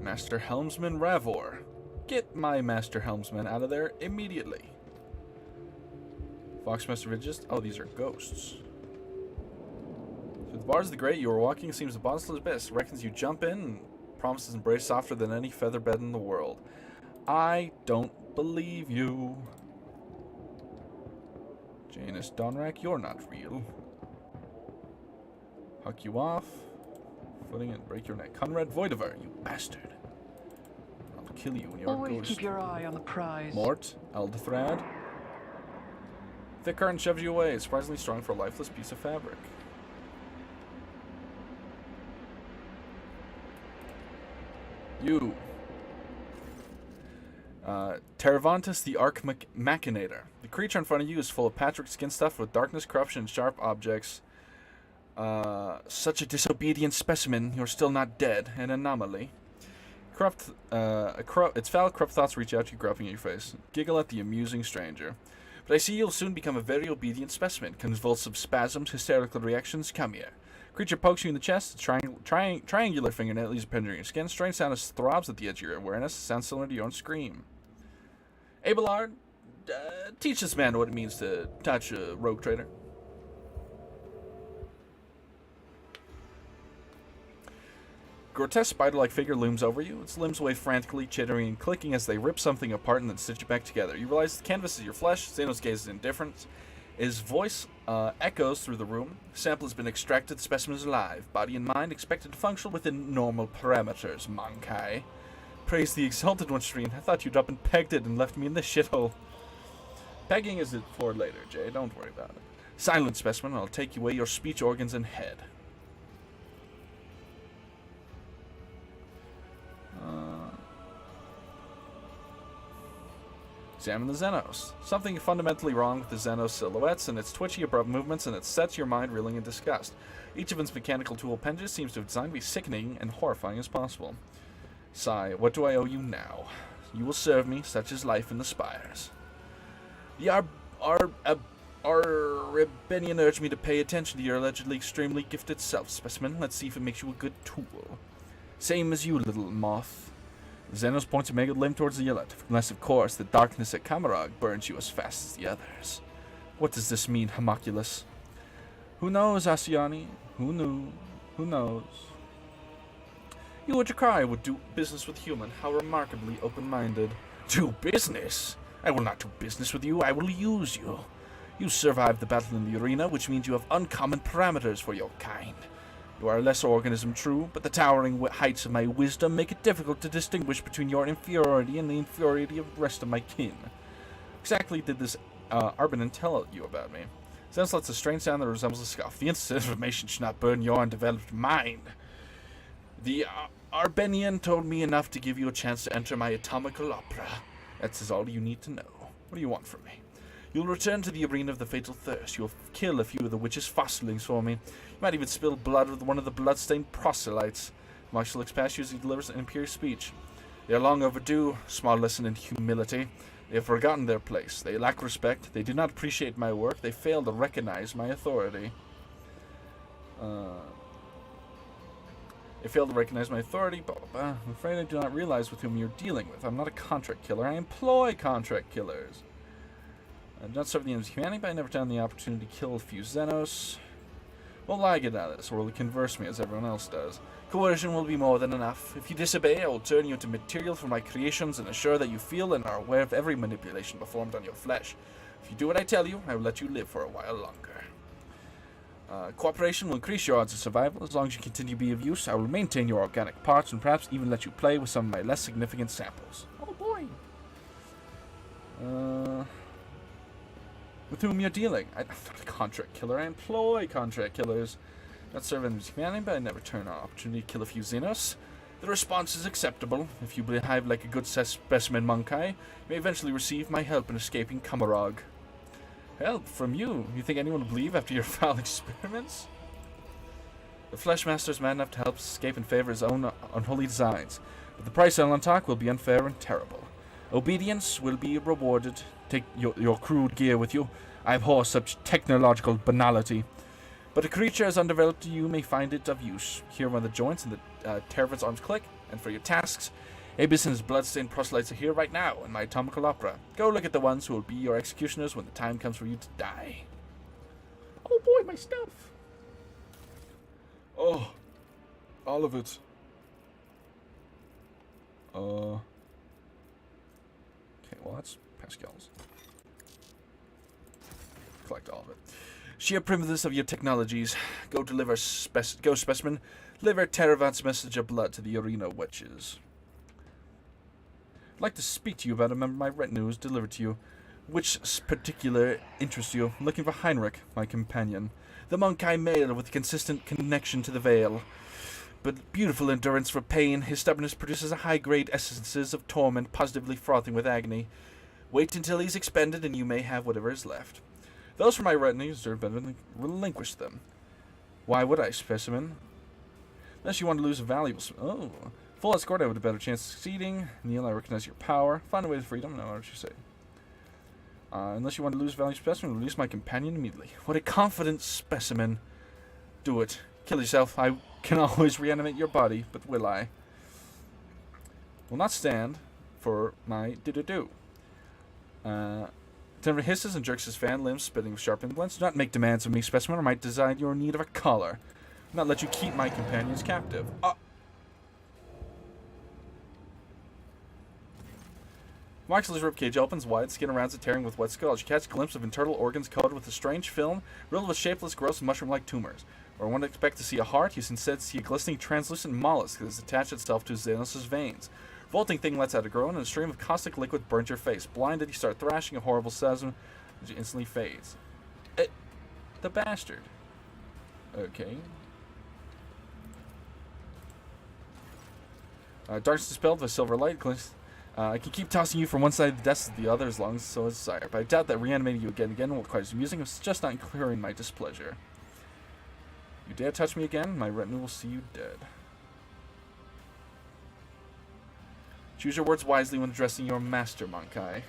Master Helmsman Ravor. Get my Master Helmsman out of there immediately. Foxmaster Vigist. Oh, these are ghosts. Through the bars of the Great, you are walking. Seems the bottomless abyss. Reckons you jump in and promises embrace softer than any feather bed in the world. I don't believe you. Janus Donrak, you're not real. Huck you off. Footing and break your neck. Conrad Voidover, you bastard. I'll kill you when you're Always ghost. keep your eye on the prize. Mort, Eldthrad. Thick curtain shoves you away. It's surprisingly strong for a lifeless piece of fabric. You. Teravantus the Arc Machinator. The creature in front of you is full of patchwork skin stuffed with darkness, corruption, and sharp objects. Such a disobedient specimen, you're still not dead. An anomaly. Its foul, corrupt thoughts reach out to you, groping at your face. Giggle at the amusing stranger. But I see you'll soon become a very obedient specimen. Convulsive spasms, hysterical reactions, come here. Creature pokes you in the chest. Triangular fingernail leaves a pendant in your skin. Strange sound throbs at the edge of your awareness. Sounds similar to your own scream. Abelard, teach this man what it means to touch a rogue trader. Grotesque spider-like figure looms over you. Its limbs wave frantically, chittering and clicking as they rip something apart and then stitch it back together. You realize the canvas is your flesh. Xenos gazes indifference. His voice echoes through the room. The sample has been extracted. The specimen is alive. Body and mind expected to function within normal parameters. Mankai. Praise the exalted one, Shreen. I thought you'd up and pegged it and left me in the shithole. Pegging is for later, Jay. Don't worry about it. Silent specimen. I'll take away your speech organs and head. Examine the Xenos. Something fundamentally wrong with the Xenos silhouettes and its twitchy, abrupt movements, and it sets your mind reeling in disgust. Each of its mechanical tool appendages seems to have designed to be sickening and horrifying as possible. Sigh, what do I owe you now? You will serve me, such is life in the spires. The Arbenian urged me to pay attention to your allegedly extremely gifted self-specimen. Let's see if it makes you a good tool. Same as you, little moth. Xenos points a mega limb towards the Yillet, unless, of course, the darkness at Camarog burns you as fast as the others. What does this mean, Homunculus? Who knows, Asiani? Who knew? Who knows? You would cry would do business with human. How remarkably open-minded. Do business? I will not do business with you. I will use you. You survived the battle in the arena, which means you have uncommon parameters for your kind. You are a lesser organism, true, but the towering heights of my wisdom make it difficult to distinguish between your inferiority and the inferiority of the rest of my kin. Exactly did this Arbenian tell you about me? Xenos lets a strange sound that resembles a scoff. The instant information should not burn your undeveloped mind. The Arbenian told me enough to give you a chance to enter my atomical opera. That is all you need to know. What do you want from me? You'll return to the arena of the fatal thirst. You'll kill a few of the witch's fosterlings for me. You might even spill blood with one of the blood-stained proselytes. Marshal Expass usually delivers an imperious speech. They are long overdue. Small lesson in humility. They have forgotten their place. They lack respect. They do not appreciate my work. They fail to recognize my authority. They fail to recognize my authority. Blah, blah, blah. I'm afraid I do not realize with whom you're dealing with. I'm not a contract killer. I employ contract killers. I do not serve the enemies of humanity, but I never found the opportunity to kill a few Xenos. What will I get out of this? Or will it converse me as everyone else does? Coercion will be more than enough. If you disobey, I will turn you into material for my creations and assure that you feel and are aware of every manipulation performed on your flesh. If you do what I tell you, I will let you live for a while longer. Cooperation will increase your odds of survival. As long as you continue to be of use, I will maintain your organic parts and perhaps even let you play with some of my less significant samples. Oh boy. With whom you're dealing? I'm not a contract killer. I employ contract killers. Not serve enemies of humanity, but I never turn an opportunity to kill a few Xenos. The response is acceptable. If you behave like a good specimen Monkai, you may eventually receive my help in escaping Camarog. Help from you? You think anyone will believe after your foul experiments? The Fleshmaster is mad enough to help us escape in favor of his own unholy designs, but the price I'll untalk will be unfair and terrible. Obedience will be rewarded. Take your crude gear with you. I abhor such technological banality. But a creature as undeveloped to you may find it of use. Here one of the joints and the Terrafor's arms click, and for your tasks, Abus and his bloodstained proselytes are here right now in my atomical opera. Go look at the ones who will be your executioners when the time comes for you to die. Oh boy, my stuff! Oh, all of it. Okay, well that's Pascal's. Collect all of it. Sheer primitiveness of your technologies. Go deliver go specimen. Deliver Teravat's message of blood to the arena witches. I'd like to speak to you about a member of my retinue who's delivered to you. Which particular interests you? I'm looking for Heinrich, my companion. The Monkai male with a consistent connection to the veil. But beautiful endurance for pain. His stubbornness produces a high-grade essences of torment, positively frothing with agony. Wait until he's expended and you may have whatever is left. Those from my retinue deserve better than relinquish them. Why would I, specimen? Unless you want to lose a valuable... Oh. Full escort, I would have a better chance of succeeding. Neil, I recognize your power. Find a way to freedom. No, what you say? Unless you want to lose a valuable specimen, release my companion immediately. What a confident specimen. Do it. Kill yourself. I can always reanimate your body, but will I? Will not stand for my do-do-do. Denver hisses and jerks his fan limbs, spitting with sharp implants. Do not make demands of me, specimen, or I might decide you are in need of a collar. Do not let you keep my companions captive. Marxley's ribcage opens wide, skin around it tearing with wet skull. As you catch a glimpse of internal organs coated with a strange film, riddled with shapeless, gross, mushroom-like tumors. Or one would expect to see a heart, you instead see a glistening, translucent mollusk that has attached itself to Xenos' veins. Revolting thing lets out a groan, and a stream of caustic liquid burns your face. Blinded, you start thrashing a horrible spasm, as it instantly fades. The bastard. Okay. Darkness dispelled with silver light. I can keep tossing you from one side of the desk to the other as long as so as desired, but I doubt that reanimating you again and again will quite as amusing. It's just not incurring my displeasure. You dare touch me again, my retinue will see you dead. Choose your words wisely when addressing your master, Monkai.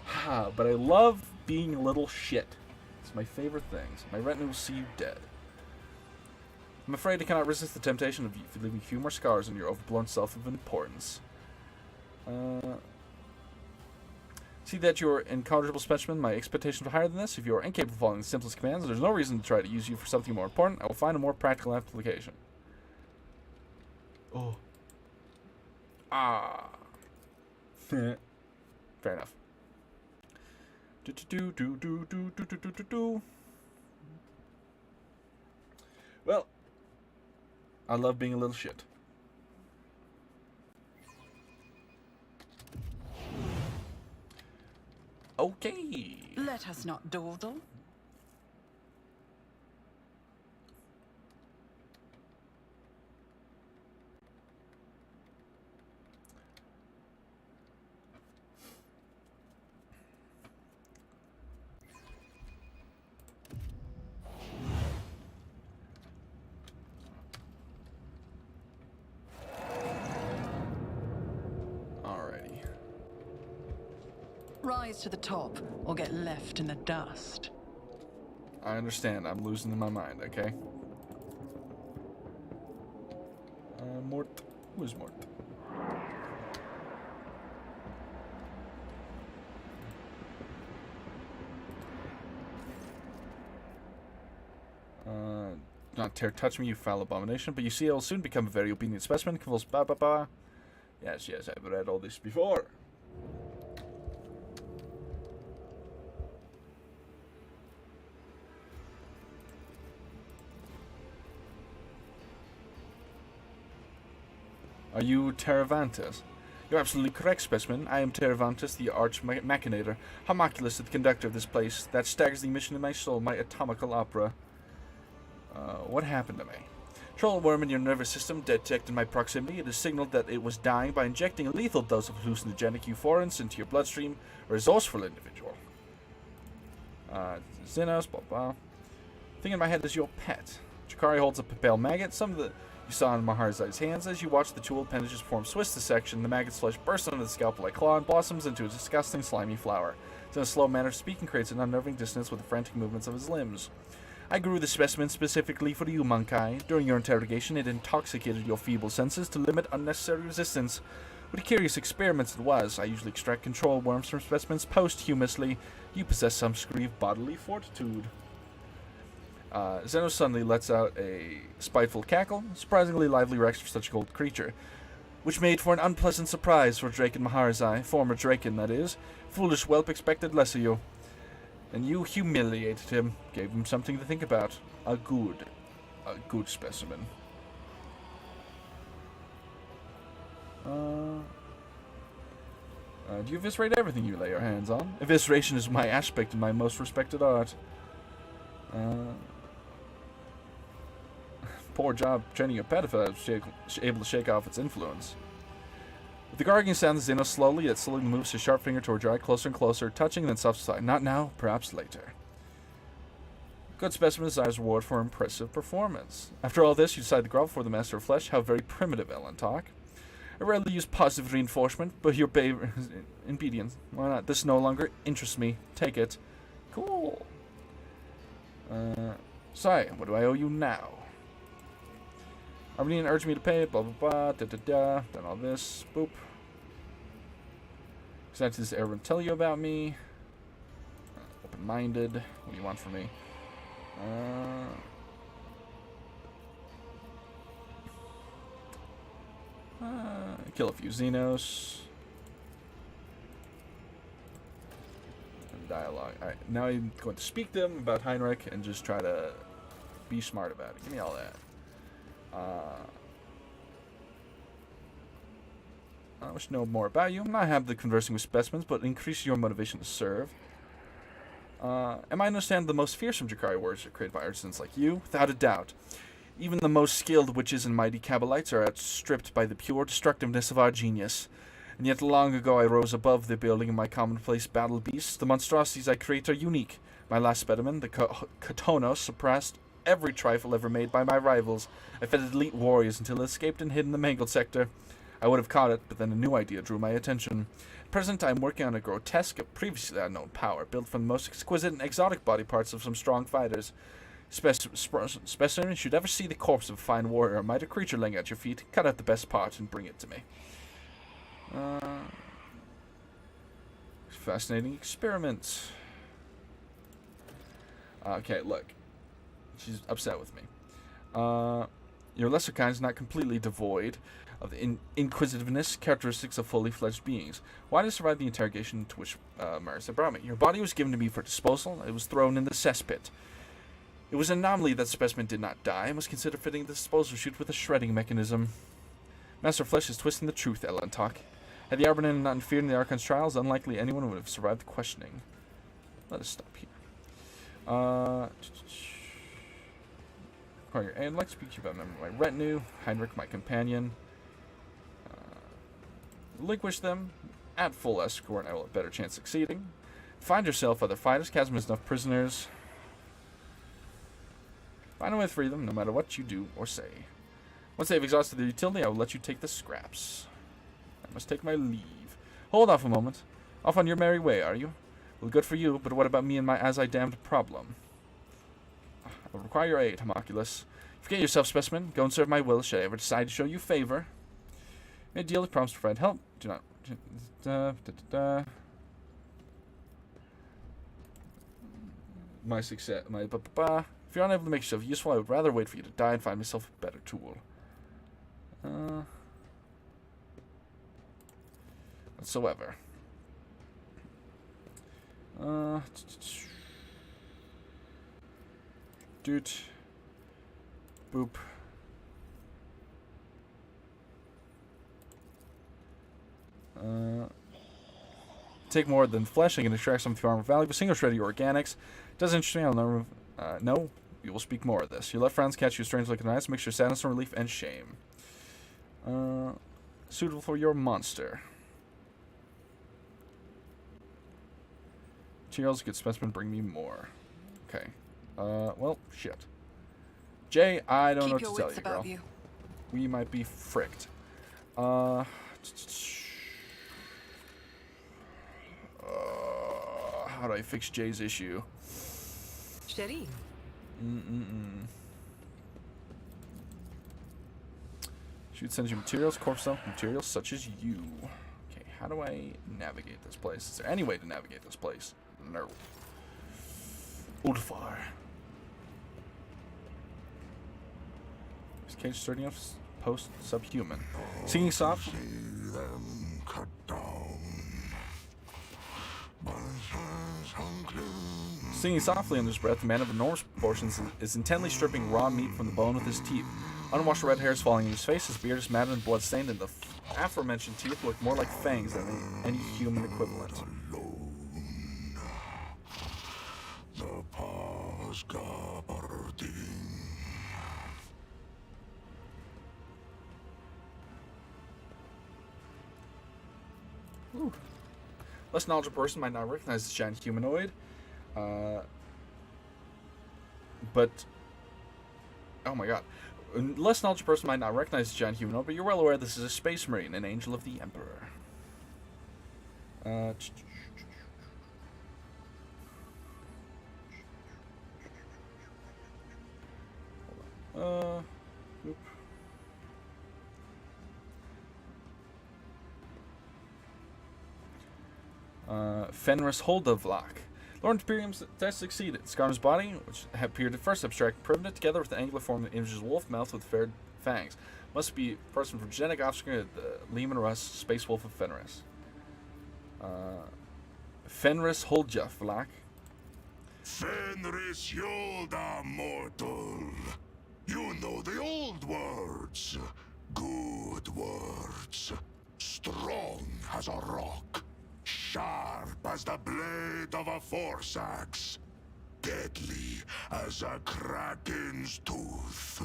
Ha, but I love being a little shit. It's my favorite things. My retinue will see you dead. I'm afraid I cannot resist the temptation of leaving few more scars on your overblown self of importance. See that you're an incorrigible specimen. My expectations are higher than this. If you are incapable of following the simplest commands, there's no reason to try to use you for something more important. I will find a more practical application. Oh. Ah. Fair enough. Well, I love being a little shit. Okay. Let us not dawdle. Rise to the top, or get left in the dust. I understand. I'm losing my mind, okay? Mort. Who is Mort? Not dare touch me, you foul abomination. But you see, I will soon become a very obedient specimen. Convulsed ba ba ba. Yes, yes, I've read all this before. Are you Teravantes? You're absolutely correct, specimen. I am Teravantes, the arch machinator, homunculus, the conductor of this place. That staggers the mission in my soul, my atomical opera. What happened to me? Troll worm in your nervous system detected my proximity. It has signaled that it was dying by injecting a lethal dose of hallucinogenic euphorins into your bloodstream. A resourceful individual. Xenos, blah blah. Thing in my head is your pet. Chikari holds up a pale maggot. Some of the you saw in Maharzai's hands. As you watch the tool appendages form Swiss dissection, the maggot's flesh bursts onto the scalpel like claw and blossoms into a disgusting slimy flower. It's in a slow manner of speaking, creates an unnerving dissonance with the frantic movements of his limbs. I grew the specimen specifically for you, Monkai. During your interrogation, it intoxicated your feeble senses to limit unnecessary resistance. What a curious experiment it was. I usually extract control worms from specimens posthumously. You possess some degree of bodily fortitude. Xenos suddenly lets out a spiteful cackle, surprisingly lively reaction for such a cold creature, which made for an unpleasant surprise for Drake and Maharzai, former Draken, that is. Foolish whelp expected less of you. And you humiliated him, gave him something to think about. A good specimen. Do you eviscerate everything you lay your hands on? Evisceration is my aspect of my most respected art. Poor job training a pedophile able to shake off its influence. With the gargling sound, Xenos slowly moves his sharp finger towards your eye, closer and closer, touching and then stops aside. Not now, perhaps later. Good specimen desires reward for impressive performance. After all this, you decide to grovel for the master of flesh. How very primitive, Ellen talk. I rarely use positive reinforcement, but your obedience. Why not? This no longer interests me. Take it. Cool. Sorry, what do I owe you now? Armenian urged me to pay, blah blah blah, da da da, done all this, boop. Exactly does everyone tell you about me? Open-minded, what do you want from me? Kill a few Xenos. And dialogue. Alright, now I'm going to speak to them about Heinrich and just try to be smart about it. Give me all that. I wish to know more about you. I'm not happy with conversing with specimens, but increase your motivation to serve. Am I understand the most fearsome Jakari warriors are created by artisans like you? Without a doubt. Even the most skilled witches and mighty Kabbalites are outstripped by the pure destructiveness of our genius. And yet long ago I rose above the building of my commonplace battle beasts. The monstrosities I create are unique. My last specimen, the Katonos, suppressed every trifle ever made by my rivals. I fed elite warriors until it escaped and hid in the mangled sector. I would have caught it, but then a new idea drew my attention. At present, I am working on a grotesque, previously unknown power, built from the most exquisite and exotic body parts of some strong fighters. Specimen, should ever see the corpse of a fine warrior or mighty creature laying at your feet, cut out the best part and bring it to me. Fascinating experiment. Okay, look. She's upset with me. Your lesser kind is not completely devoid of the inquisitiveness characteristics of fully fledged beings. Why did I survive the interrogation to which Marissa brought me? Your body was given to me for disposal. It was thrown in the cesspit. It was an anomaly that the specimen did not die. I must consider fitting the disposal chute with a shredding mechanism. Master Flesh is twisting the truth, Ellen Talk. Had the Arbanen not interfered in the Archon's trials, unlikely anyone would have survived the questioning. Let us stop here. Require your aid. I'd like to speak to you about a member of my retinue. Heinrich, my companion. Relinquish them. At full escort, I will have a better chance of succeeding. Find yourself other fighters. Chasm has enough prisoners. Find a way to free them, no matter what you do or say. Once they've exhausted their utility, I will let you take the scraps. I must take my leave. Hold off a moment. Off on your merry way, are you? Well, good for you, but what about me and my as-I-damned problem? I will require your aid, Homunculus. Forget yourself, specimen. Go and serve my will, should I ever decide to show you favor. May deal with promise to provide help. Do not... My success... If you're unable to make yourself useful, I would rather wait for you to die and find myself a better tool. Whatsoever. Doot. Boop. Take more than flesh. I can extract some through armor value. A single shred of your organics. Doesn't interest me. I'll never. No. We will speak more of this. You let friends catch you strange looking eyes. Mixture of sadness and relief and shame. Suitable for your monster. Materials, good specimen, bring me more. Okay. Well, shit. Jay, I don't know what to tell you, girl. We might be fricked. How do I fix Jay's issue? Sherry. Shoot sends you materials, corpse materials such as you. Okay, how do I navigate this place? Is there any way to navigate this place? No. Ulfar. This cage starting off post subhuman. Singing soft. Singing softly under his breath, the man of enormous proportions is intently stripping raw meat from the bone with his teeth. Unwashed red hairs falling in his face, his beard is matted and blood-stained, and the aforementioned teeth look more like fangs than any human equivalent. The paws guarding. Ooh. Less knowledgeable person might not recognize this giant humanoid. But oh my god. Less knowledgeable person might not recognize this giant humanoid, but you're well aware this is a space marine, an angel of the Emperor. Oop. Fenris Holdavlak. Lord Imperium's test succeeded. Skarn's body, which appeared at first abstract, primed it together with the angular form of the image's wolf mouth with fair fangs. Must be a person from genetic offspring of the Lehman Russ space wolf of Fenris. Fenris Holdavlak. Fenris Yolda, mortal. You know the old words. Good words. Strong as a rock. Sharp as the blade of a force axe. Deadly as a kraken's tooth.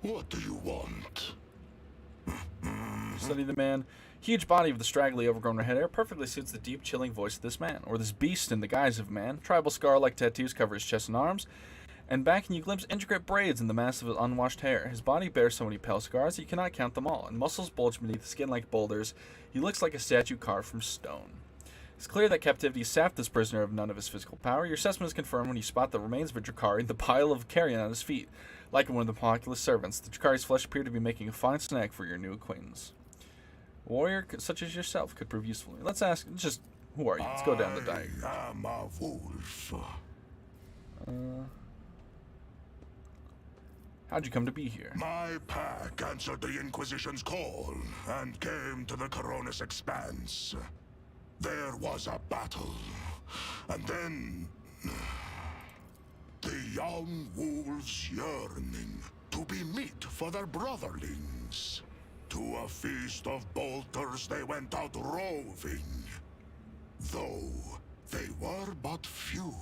What do you want? Study the man. Huge body with the straggly, overgrown red hair perfectly suits the deep, chilling voice of this man, or this beast in the guise of man. Tribal scar-like tattoos cover his chest and arms, and back and you glimpse intricate braids in the mass of his unwashed hair. His body bears so many pale scars you cannot count them all, and muscles bulge beneath the skin like boulders. He looks like a statue carved from stone. It's clear that captivity sapped this prisoner of none of his physical power. Your assessment is confirmed when you spot the remains of a Drakari in the pile of carrion at his feet. Like one of the Pomulus servants, the Drakari's flesh appeared to be making a fine snack for your new acquaintance. A warrior such as yourself could prove useful. Let's ask, just, who are you? Let's go down the diagram. I am a wolf. How'd you come to be here? My pack answered the Inquisition's call and came to the Coronis Expanse. There was a battle, and then the young wolves yearning to be meat for their brotherlings. To a feast of bolters they went out roving. Though they were but few,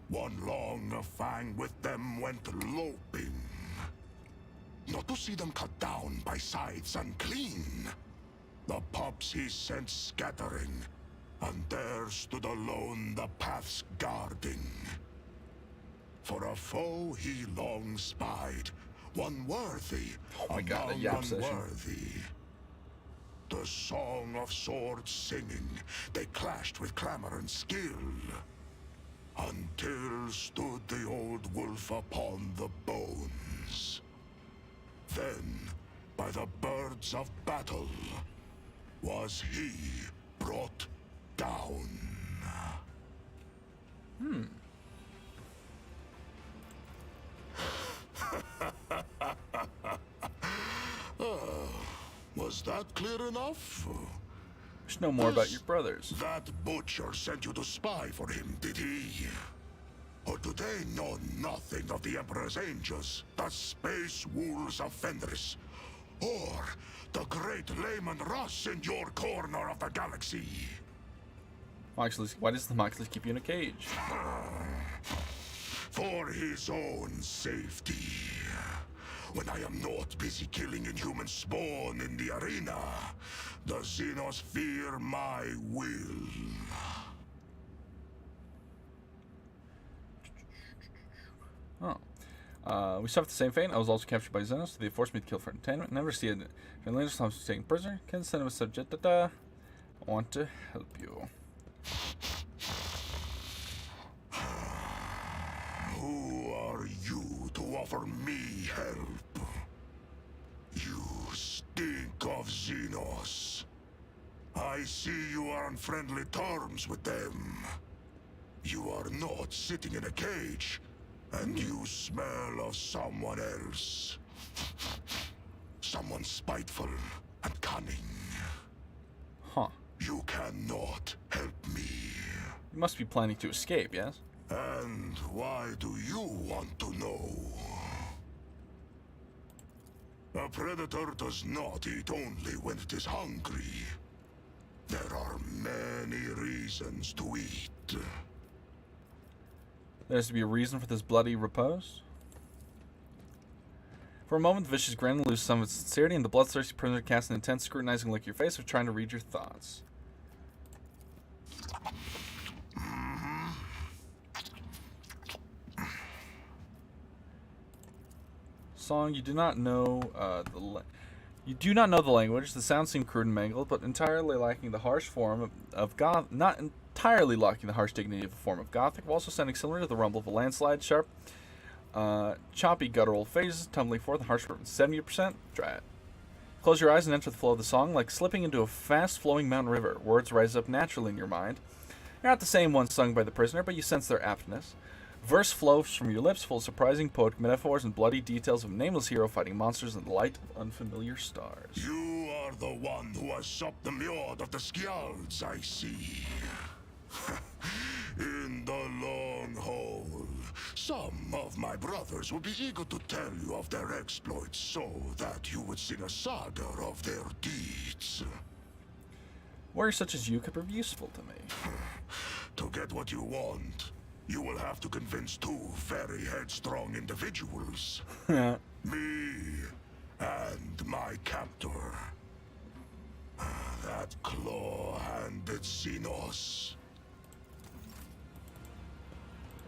one long fang with them went loping. Not to see them cut down by sides unclean. The pups he sent scattering, and there stood alone the paths guarding. For a foe he long spied, one worthy among unworthy. The song of swords singing, they clashed with clamor and skill, until stood the old wolf upon the bones. Then, by the birds of battle, was he brought down. Was that clear enough? I should know more about your brothers. That butcher sent you to spy for him, did he? Or do they know nothing of the Emperor's Angels, the Space Wolves of Fenris, or the great Layman Russ in your corner of the galaxy? Why does the Moxley keep you in a cage? For his own safety. When I am not busy killing inhuman spawn in the arena, the Xenos fear my will. We suffered the same fate. I was also captured by Xenos, so they forced me to kill for entertainment. Never see it. If later times was taken prisoner, can send him a subject. I want to help you. Who are you to offer me help? You stink of Xenos. I see you are on friendly terms with them. You are not sitting in a cage, and you smell of someone else. Someone spiteful and cunning. Huh. You cannot help me. You must be planning to escape, yes? And why do you want to know? A predator does not eat only when it is hungry. There are many reasons to eat. There has to be a reason for this bloody repose. For a moment, the vicious grin loses some of its sincerity, and the bloodthirsty prisoner casts an intense, scrutinizing look at your face of trying to read your thoughts. Song, you do not know you do not know the language. The sounds seem crude and mangled, but entirely lacking the harsh form of goth. Not entirely lacking the harsh dignity of a form of Gothic, while also sounding similar to the rumble of a landslide. Sharp, choppy guttural phrases tumbling forth in harsh 70%. Try it. Close your eyes and enter the flow of the song, like slipping into a fast-flowing mountain river. Words rise up naturally in your mind. They're not the same ones sung by the prisoner, but you sense their aptness. Verse flows from your lips, full of surprising poetic metaphors and bloody details of a nameless hero fighting monsters in the light of unfamiliar stars. You are the one who has supped the mead of the Skjalds, I see. In the long haul, some of my brothers will be eager to tell you of their exploits so that you would sing a saga of their deeds. Warriors such as you could prove useful to me. To get what you want, you will have to convince two very headstrong individuals. Me and my captor. That claw-handed Xenos.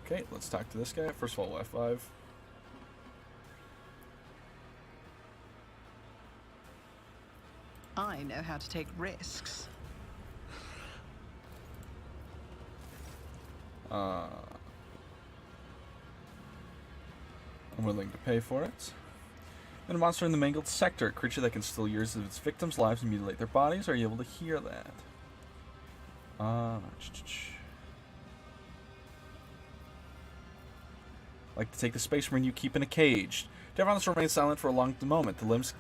Okay, let's talk to this guy. First of all, F5. I know how to take risks. I'm willing to pay for it. And a monster in the mangled sector, a creature that can steal years of its victims' lives and mutilate their bodies. Are you able to hear that? Like to take the space marine you keep in a cage. Devron's remains silent for a long moment. The limbs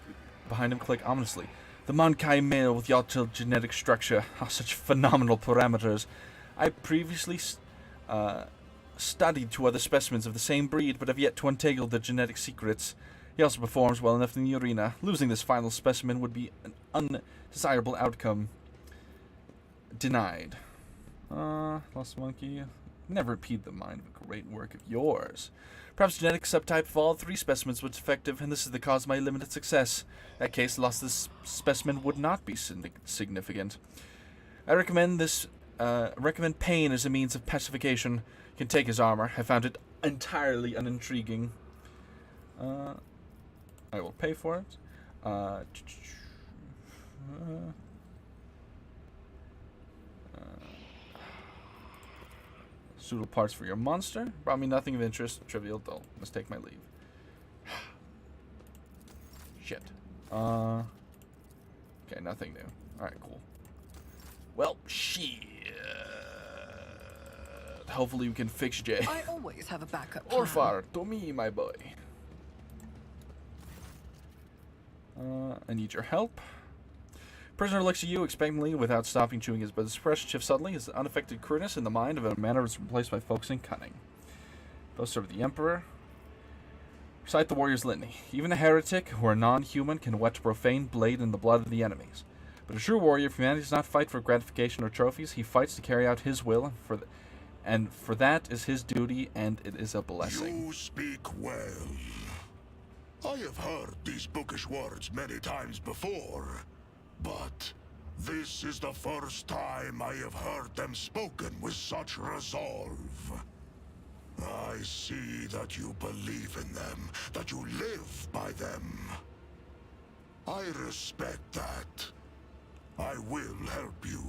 behind him click ominously. The Mankai male with Yaltil genetic structure. Oh, such phenomenal parameters. I previously studied 2 other specimens of the same breed, but have yet to untangle their genetic secrets. He also performs well enough in the arena. Losing this final specimen would be an undesirable outcome. Denied. Lost monkey. Never impede the mind of a great work of yours. Perhaps genetic subtype of all 3 specimens was defective, and this is the cause of my limited success. In that case, loss of this specimen would not be significant. I recommend pain as a means of pacification. You can take his armor. I found it entirely unintriguing. I will pay for it. Suitable parts for your monster. Brought me nothing of interest. Trivial, dull. Must take my leave. Shit. Okay, nothing new. Alright, cool. Well, shit. Hopefully we can fix Jay. I always have a backup plan. Orfar, to me, my boy. I need your help. Prisoner looks at you expectantly without stopping chewing his bread. His expression shifts suddenly. His unaffected crudeness in the mind of a manner is replaced by focusing cunning. Both serve the Emperor. Recite the warrior's litany. Even a heretic or a non-human can wet a profane blade in the blood of the enemies. But a true warrior of humanity does not fight for gratification or trophies. He fights to carry out his will, and for that is his duty, and it is a blessing. You speak well. I have heard these bookish words many times before, but this is the first time I have heard them spoken with such resolve. I see that you believe in them, that you live by them. I respect that. I will help you.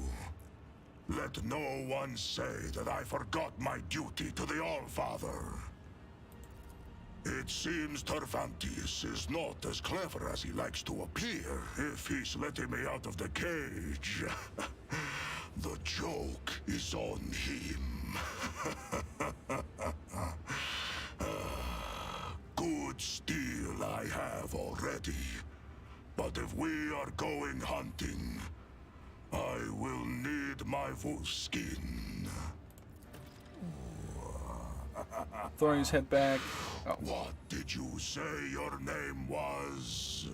Let no one say that I forgot my duty to the All-Father. It seems Tervantius is not as clever as he likes to appear if he's letting me out of the cage. The joke is on him. Good steel I have already. But if we are going hunting, I will need my wolf skin. Throwing his head back. Oh. What did you say your name was?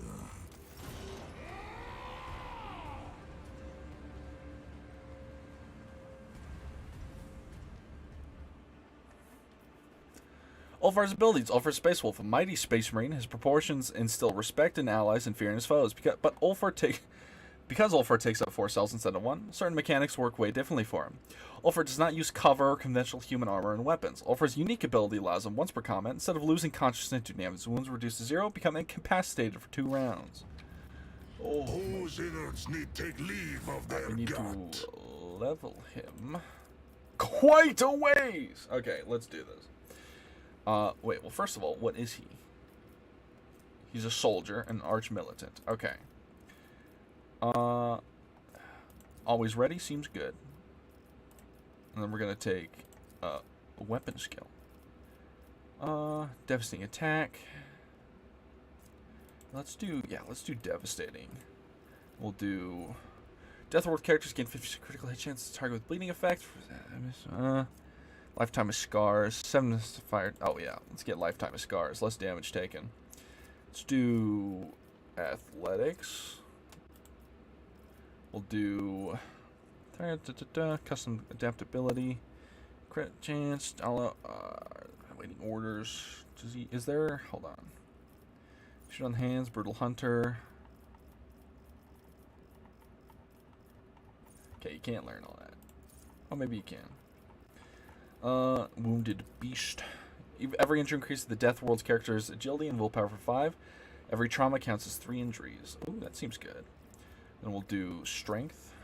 Ulfar's abilities. Ulfar's Space Wolf, a mighty space marine. His proportions instill respect in allies and fear in his foes. Because Ulfar takes up 4 cells instead of 1, certain mechanics work way differently for him. Ulfar does not use cover or conventional human armor and weapons. Ulfar's unique ability allows him once per combat, instead of losing consciousness to damage, wounds reduced to 0, become incapacitated for 2 rounds. Oh, whose innards need take leave of their We need gut. to level him quite a ways. Okay, let's do this. Wait, well, first of all, what is he? He's a soldier, an arch-militant. Okay. Always ready seems good. And then we're gonna take a weapon skill. Devastating attack. Let's do devastating. We'll do Death World characters gain 50% critical hit chance to target with bleeding effect. Lifetime of scars. 7 fire. Oh yeah, let's get lifetime of scars. Less damage taken. Let's do athletics. We'll do custom adaptability, crit chance, waiting orders. Is there? Hold on. Shoot on the hands, brutal hunter. Okay, you can't learn all that. Oh, maybe you can. Wounded beast. Every injury increases the Death World's character's agility and willpower for 5. Every trauma counts as 3 injuries. Ooh, that seems good. Then we'll do strength.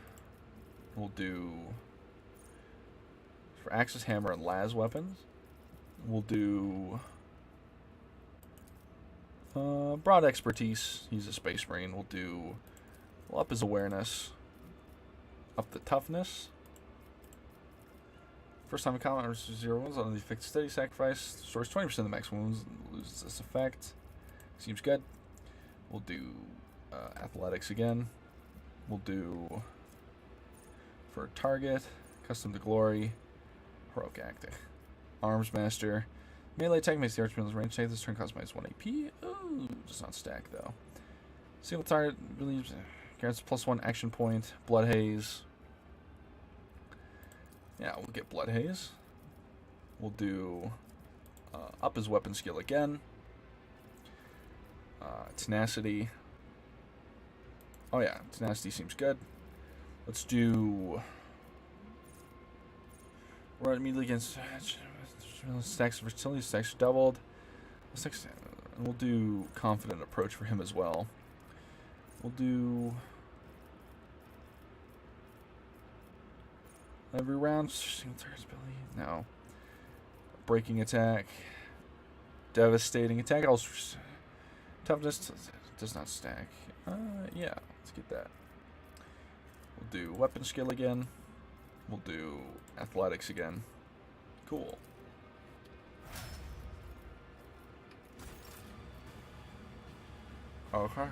We'll do for axes, hammer, and las weapons. We'll do broad expertise. He's a space marine. We'll up his awareness. Up the toughness. First time in combat, versus 0 wounds on the effect steady sacrifice. Restores 20% of the max wounds. Loses this effect. Seems good. We'll do athletics again. We'll do for target, custom to glory, heroic acting. Arms master. Melee attack makes the archman's range save. This turn costs minus 1 AP. Ooh, does not stack though. Single target believes grants +1 action point. Blood haze. Yeah, we'll get blood haze. We'll do up his weapon skill again. Tenacity. Oh yeah, tenacity seems good. Let's do. We're immediately against stacks of fertility. Stacks are doubled. And we'll do confident approach for him as well. We'll do every round. No. Breaking attack. Devastating attack. Also, toughness does not stack. Yeah, let's get that. We'll do weapon skill again. We'll do athletics again. Cool. Okay.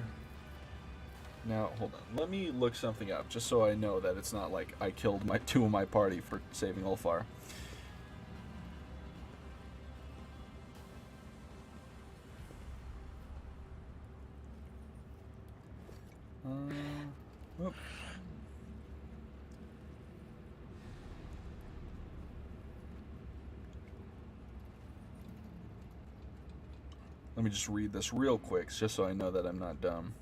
Now, hold on. Let me look something up, just so I know that it's not like I killed my 2 of my party for saving Ulfar. Whoop. Let me just read this real quick, just so I know that I'm not dumb.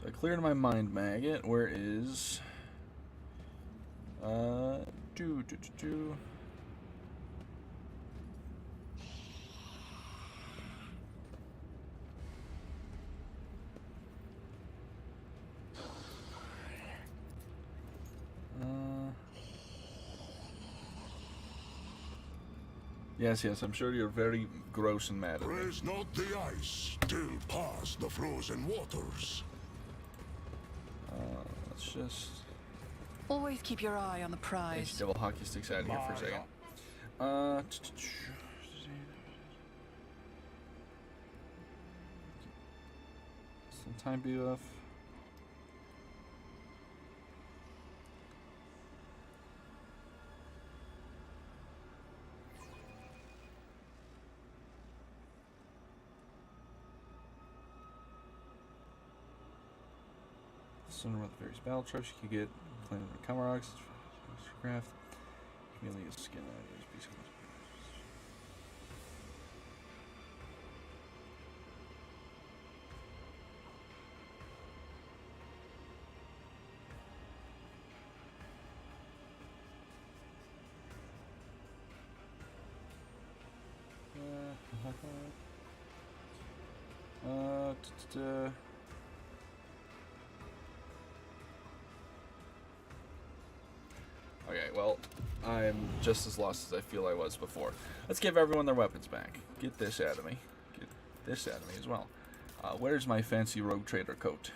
I cleared my mind maggot. Where is Yes, I'm sure you're very gross and mad at me. Praise not the ice, till past the frozen waters. Let's just Always keep your eye on the prize. devil hockey sticks out of here for a second. Some time buff. Sooner about the various battle tropes you can get, claiming the Camarocks, craft, Chameleon skin items, piece of Okay, well, I'm just as lost as I feel I was before. Let's give everyone their weapons back. Get this out of me. Get this out of me as well. Where's my fancy rogue trader coat?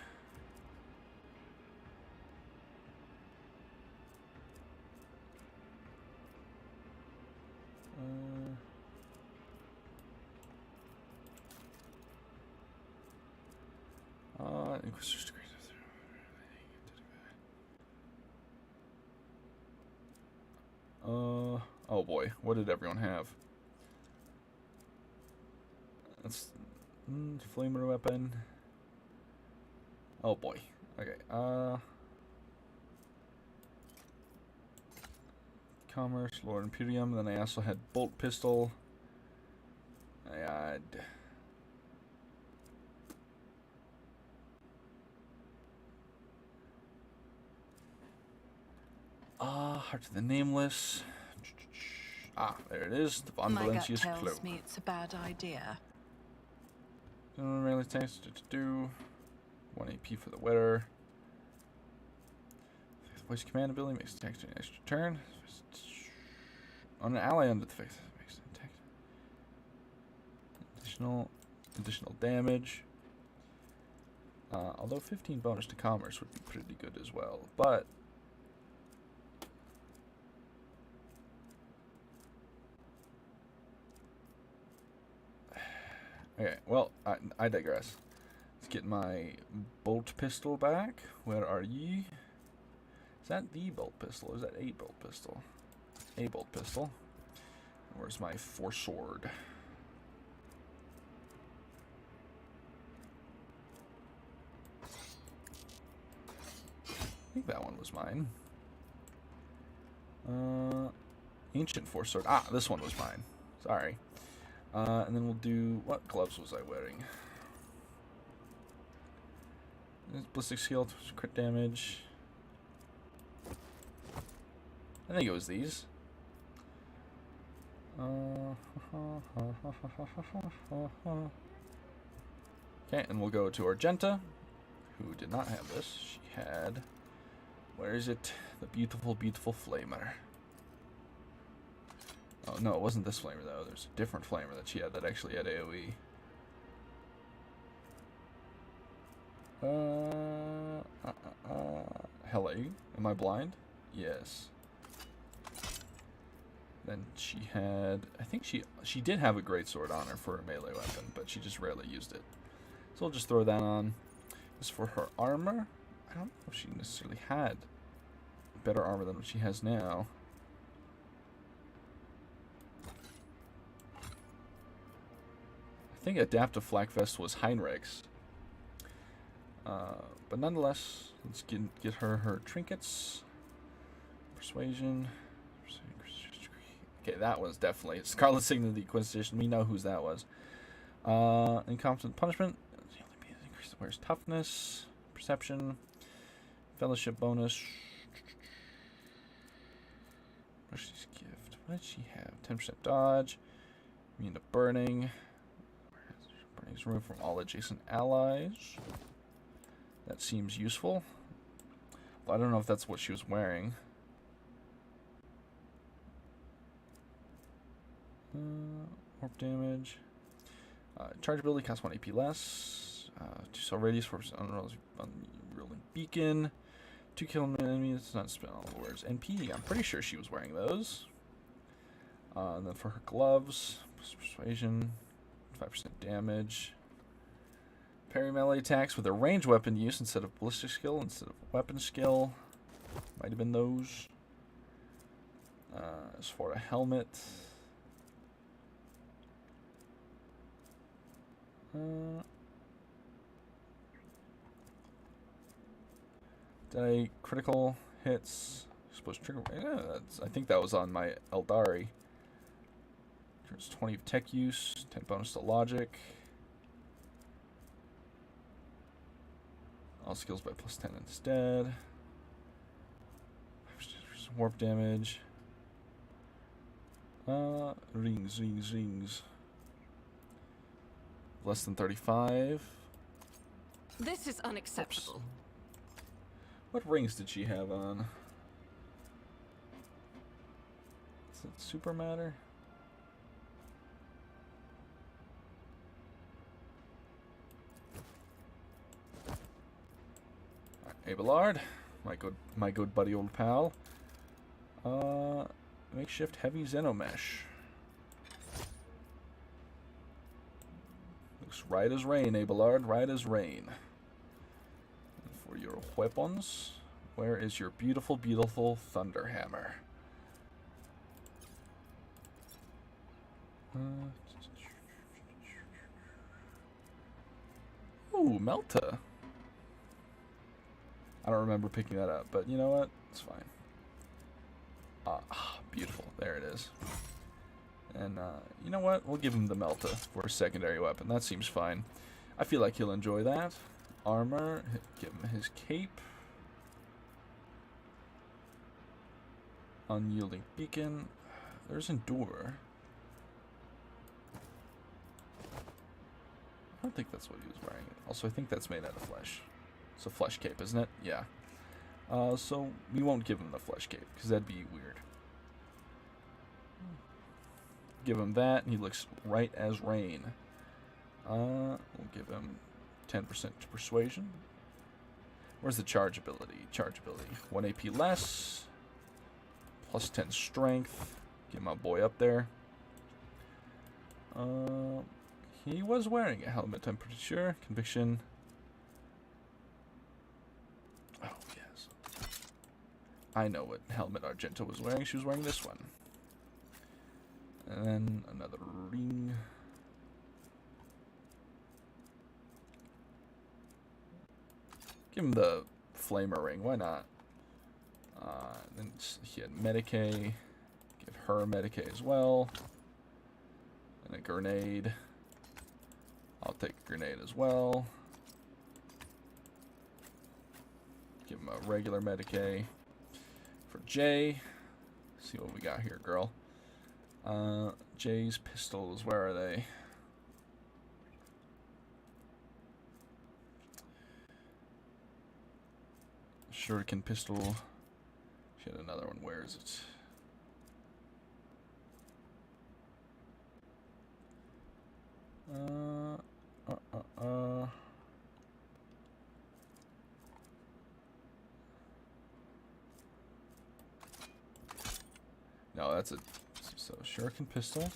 Oh boy, what did everyone have? That's flamer weapon. Oh boy. Okay. Commerce, Lord Imperium. Then I also had bolt pistol. I had Heart of the Nameless. Ah, there it is. The Von My gut Valencia's tells cloak. me it's a bad idea. Really takes to do 1 AP for the wetter. Voice command ability makes attack an extra turn. On an ally under the face makes an attack. Additional damage. Although 15 bonus to commerce would be pretty good as well, but okay, well, I digress. Let's get my bolt pistol back. Where are ye? Is that the bolt pistol or is that a bolt pistol? A bolt pistol. Where's my four sword? I think that one was mine. Ancient four sword. Ah, this one was mine. Sorry. And then we'll do... What gloves was I wearing? Ballistic skill, crit damage. I think it was these. Okay, and we'll go to Argenta, who did not have this. She had... Where is it? The beautiful, beautiful flamer. Oh, no, it wasn't this flamer, though. There's a different flamer that she had that actually had AoE. Hello? Am I blind? Yes. Then she had... I think she did have a greatsword on her for a melee weapon, but she just rarely used it. So we'll just throw that on. As for her armor, I don't know if she necessarily had better armor than what she has now. I think Adaptive Flak Vest was Heinrich's. But nonetheless, let's get her trinkets. Persuasion. Okay, that was definitely Scarlet Signet of the Inquisition. We know whose that was. Incompetent Punishment. Increase the player's toughness. Perception. Fellowship bonus. Mercy's Gift. What did she have? 10% dodge. Immune to burning. Burning's removed from all adjacent allies. That seems useful. Well, I don't know if that's what she was wearing. Warp damage. Charge ability costs 1 AP less. 2 cell radius for unrolling beacon. 2 kill enemies. It's not spell all the words. NP. I'm pretty sure she was wearing those. And then for her gloves, persuasion, 5% damage. Parry melee attacks with a ranged weapon use instead of ballistic skill, instead of weapon skill. Might have been those. As for a helmet. Did I critical hits? Supposed trigger. Yeah, I think that was on my Eldari. There's 20 of tech use, 10 bonus to logic. All skills by +10 instead. Warp damage. Rings. Less than 35. This is unacceptable. Oops. What rings did she have on? Does it super matter? Abelard, my good buddy old pal. Makeshift heavy Xenomesh. Looks right as rain, Abelard, right as rain. weapons. Where is your beautiful, beautiful thunder hammer? Ooh, Melta. I don't remember picking that up, but you know what? It's fine. Beautiful. There it is. And you know what? We'll give him the Melta for a secondary weapon. That seems fine. I feel like he'll enjoy that. Armor. Give him his cape. Unyielding beacon. There's Endure. I don't think that's what he was wearing. Also, I think that's made out of flesh. It's a flesh cape, isn't it? Yeah. So we won't give him the flesh cape, because that'd be weird. Give him that, and he looks right as rain. We'll give him 10% to persuasion. Where's the charge ability? Charge ability. 1 AP less. Plus 10 strength. Get my boy up there. He was wearing a helmet, I'm pretty sure. Conviction. Oh, yes. I know what helmet Argento was wearing. She was wearing this one. And then another ring. Give him the flamer ring. Why not? Then he had Medicae. Give her Medicae as well. And a grenade. I'll take a grenade as well. Give him a regular Medicae. For Jay. See what we got here, girl. Jay's pistols, where are they? Shuriken pistol. She had another one. Where is it? No, that's a... So, Shuriken pistol.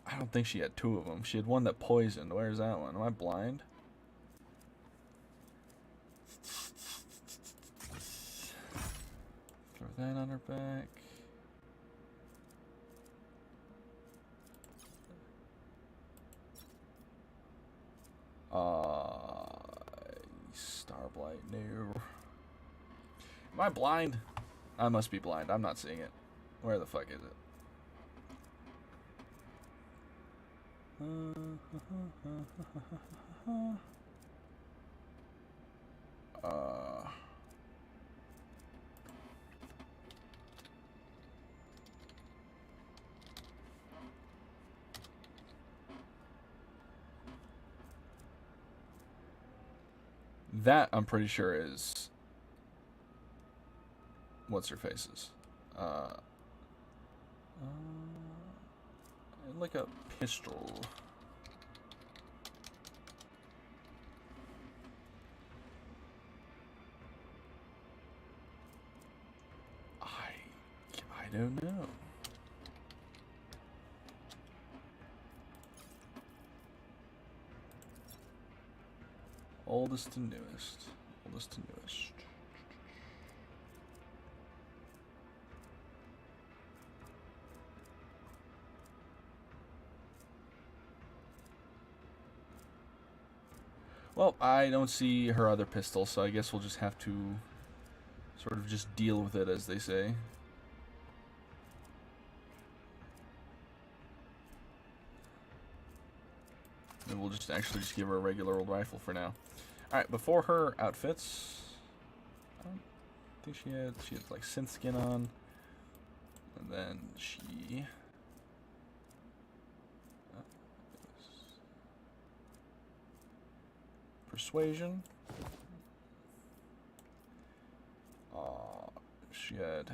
I don't think she had two of them. She had one that poisoned. Where's that one? Am I blind? Throw that on her back. Starblight, no. Am I blind? I must be blind. I'm not seeing it. Where the fuck is it? That, I'm pretty sure, is... What's her face's? Like a pistol. I don't know. Oldest to newest. Oldest to newest. Well, I don't see her other pistol, so I guess we'll just have to sort of just deal with it, as they say. And we'll just actually just give her a regular old rifle for now. Alright, before her outfits, I don't think she had like synth skin on. And then she... Persuasion. She had...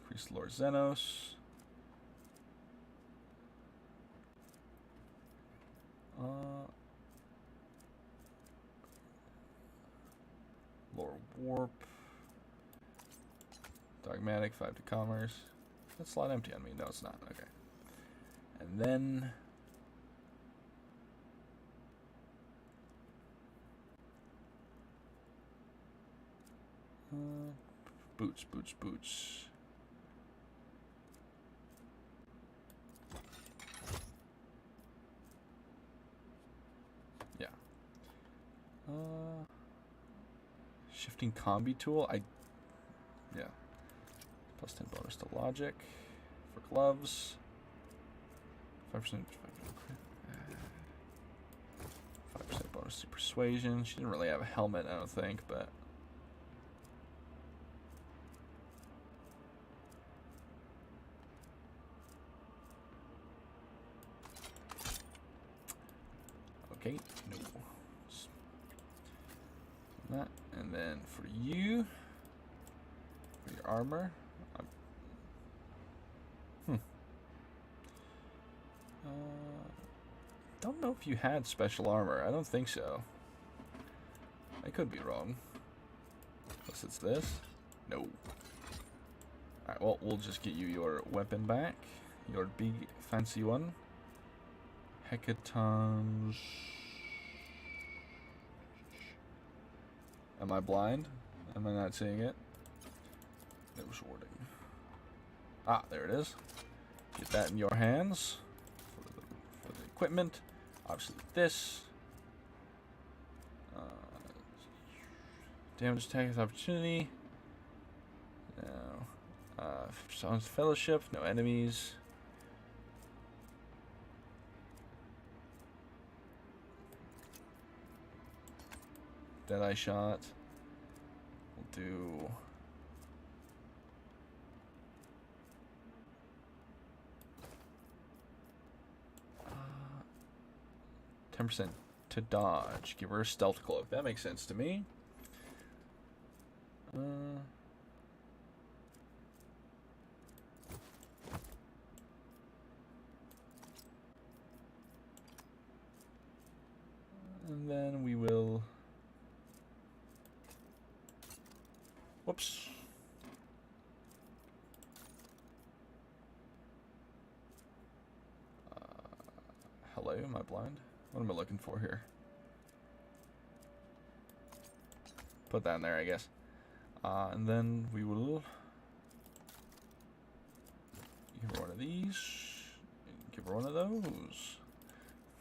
Priest Lord Xenos. Lord Warp. Dogmatic, 5 to Commerce. that slot empty on me? No, it's not. Okay. And then... boots, boots, boots. Yeah. Shifting combi tool. Yeah. Plus 10 bonus to logic for gloves. 5%. 5% bonus to persuasion. She didn't really have a helmet, I don't think, but. Okay, no. That, and then for you, for your armor, don't know if you had special armor. I don't think so. I could be wrong. Unless it's this. No. Alright, well, we'll just get you your weapon back. Your big fancy one. Hecatons. Am I blind? Am I not seeing it? No sorting. Ah, there it is. Get that in your hands. For the equipment. Obviously this. Damage attack with opportunity. No. Sounds fellowship. No enemies. Deadeye shot. We'll do. 10% to dodge. Give her a stealth cloak. That makes sense to me. And then we will... Whoops. Hello, am I blind? What am I looking for here? Put that in there, I guess. And then we will give her one of these. Give her one of those.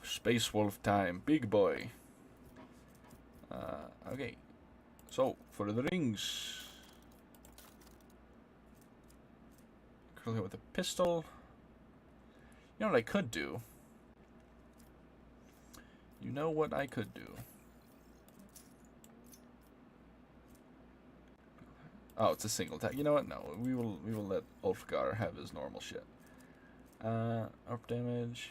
Space Wolf time, big boy. Okay. So, for the rings. Curl it with a pistol. You know what I could do? You know what I could do? Oh, it's a single attack. You know what? No, we will let Ulfgar have his normal shit. Up damage.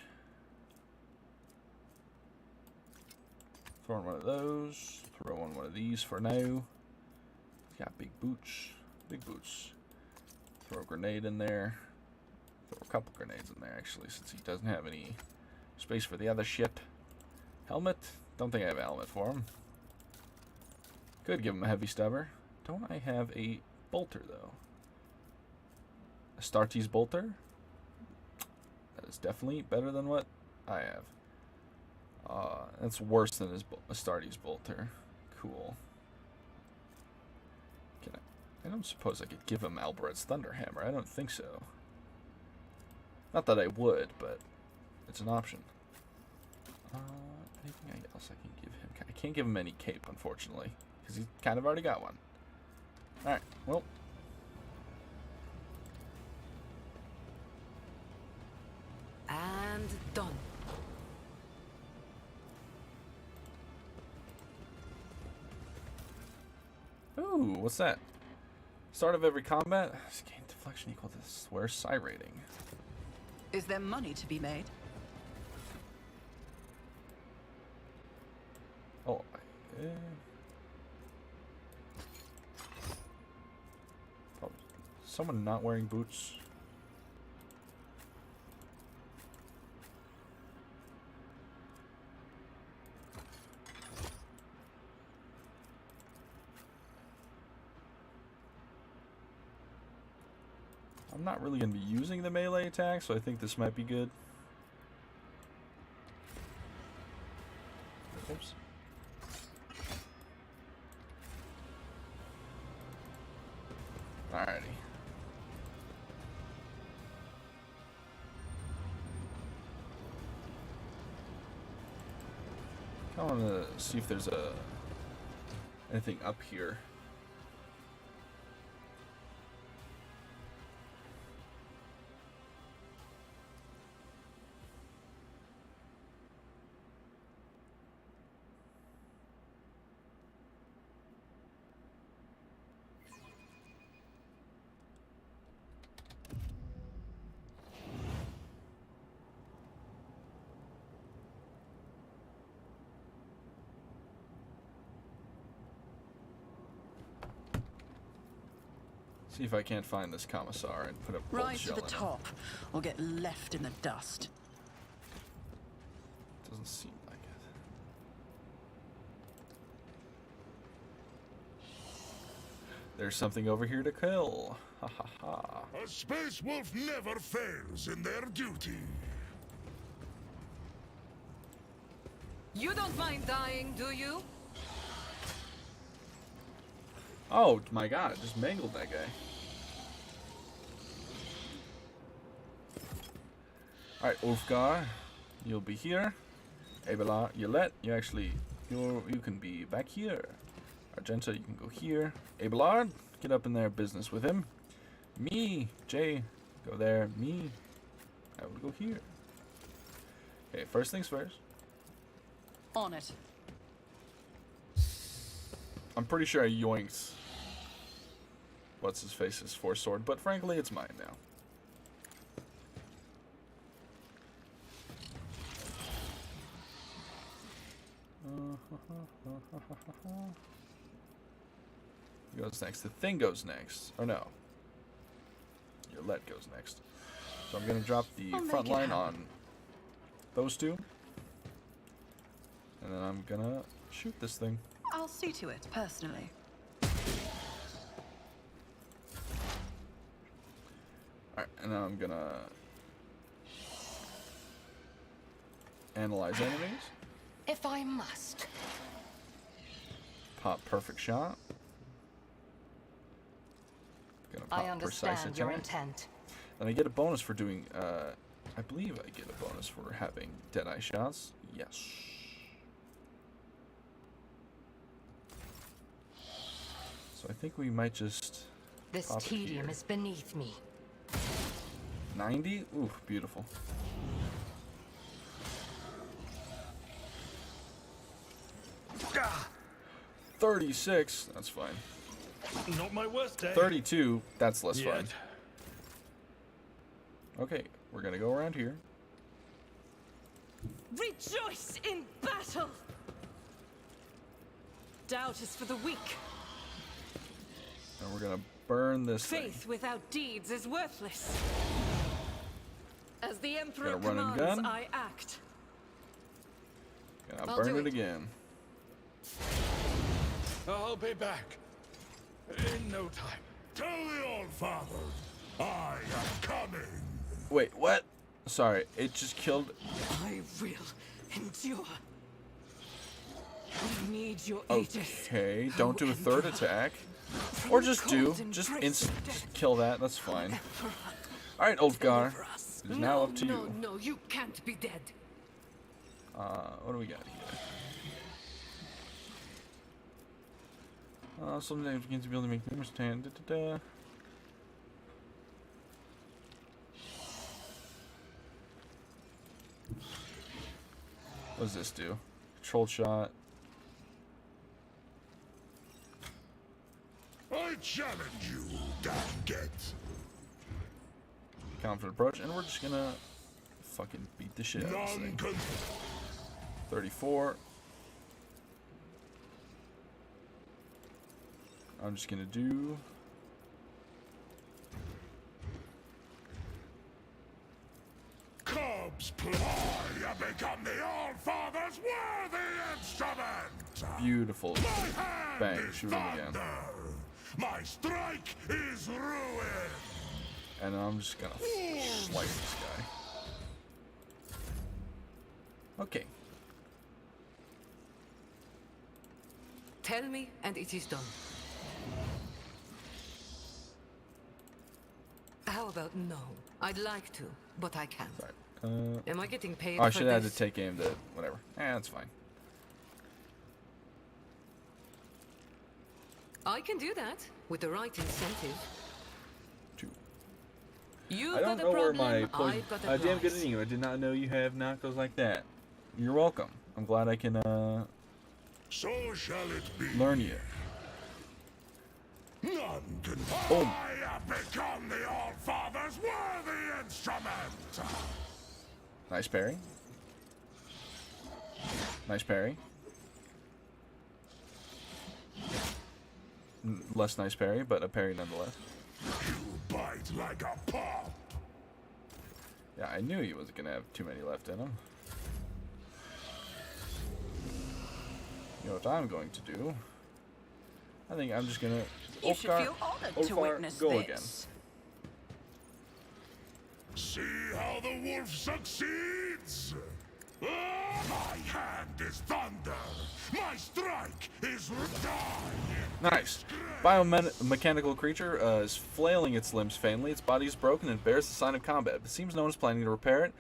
Throw in one of those. Throw in one of these for now. He's got big boots. Big boots. Throw a grenade in there. Throw a couple grenades in there, actually, since he doesn't have any space for the other shit. Helmet? Don't think I have a helmet for him. Could give him a heavy stubber. Don't I have a bolter, though? Astartes bolter? That is definitely better than what I have. That's worse than his Astartes bolter. Cool. I don't suppose I could give him Albert's Thunderhammer. I don't think so. Not that I would, but it's an option. Anything else I can give him? I can't give him any cape, unfortunately, because he's kind of already got one. Alright, well. And done. Ooh, what's that? Start of every combat. Gain deflection equal to swear psi rating. Is there money to be made? Oh, probably someone not wearing boots. I'm not really going to be using the melee attack, so I think this might be good. Oops. Alrighty. I want to see if there's anything up here. See if I can't find this commissar and put a bolt Rise to shell the in it. top, or get left in the dust. Doesn't seem like it. There's something over here to kill. Ha ha ha. A space wolf never fails in their duty. You don't mind dying, do you? Oh my god, I just mangled that guy. Alright, Ulfgar, you'll be here. Abelard, Yolette, you can be back here. Argenta, you can go here. Abelard, get up in there, business with him. Me, Jay, go there. Me, I will go here. Okay, first things first. On it. I'm pretty sure I yoinked what's his face's force sword, but frankly, it's mine now. Who goes next? The thing goes next. Or no. Yolette goes next. So I'm going to drop the front line on those two. And then I'm going to shoot this thing. I'll see to it, personally. Alright, and now I'm going to analyze enemies. If I must. Pop perfect shot. Gonna pop I understand your intent. And I get a bonus for doing, I believe I get a bonus for having Deadeye shots. Yes. So I think we might just This pop it tedium here. is beneath me. 90? Ooh, beautiful. Ah, 36, that's fine. not my worst day. 32, that's less Yet. fine. Okay, we're gonna go around here. Rejoice in battle! Doubt is for the weak. And we're gonna burn this Faith thing. without deeds is worthless. As the Emperor Got a run and commands, gun? I act. Gonna I'll burn do it it. again. I'll be back. In no time. Tell the old father, I am coming. Wait, what? Sorry, it just killed. I will endure. We need your Aegis. Okay, don't do a third attack. Or just just kill that, that's fine. Alright, Ulfgar. It is now up to no, you. no, you can't be dead. What do we got here? Sometimes begins to be able to make numerous stand. What does this do? Controlled shot. I challenge you, damn get. Confident approach, and we're just gonna fucking beat the shit out of this thing. 34. I'm just gonna do. Cubs play and become the All-Father's worthy instrument. Beautiful. My hand Bang, is shoot him again. thunder. My strike is ruin. And I'm just gonna slice this guy. Okay. Tell me, and it is done. How about no? I'd like to, but I can't. Sorry. Am I getting paid I for should have had this? to take aim to whatever. That's fine. I can do that with the right incentive. 2. You've I don't got a know where problem, my poison. I've got a Damn good price. at you. I did not know you have knockouts like that. You're welcome. I'm glad I can So shall it be. learn you. None can. Boom. I have become the All-Father's worthy instrument. Nice parry. Nice parry. Less nice parry, but a parry nonetheless. You bite like a pop. Yeah, I knew he wasn't gonna have too many left in him. You know what I'm going to do? I think I'm just gonna. You should feel honored to witness go this. again. See how the wolf succeeds? My hand is thunder. My strike is die. Nice. Biomechanical creature is flailing its limbs faintly. Its body is broken and bears the sign of combat. It seems no one is planning to repair it.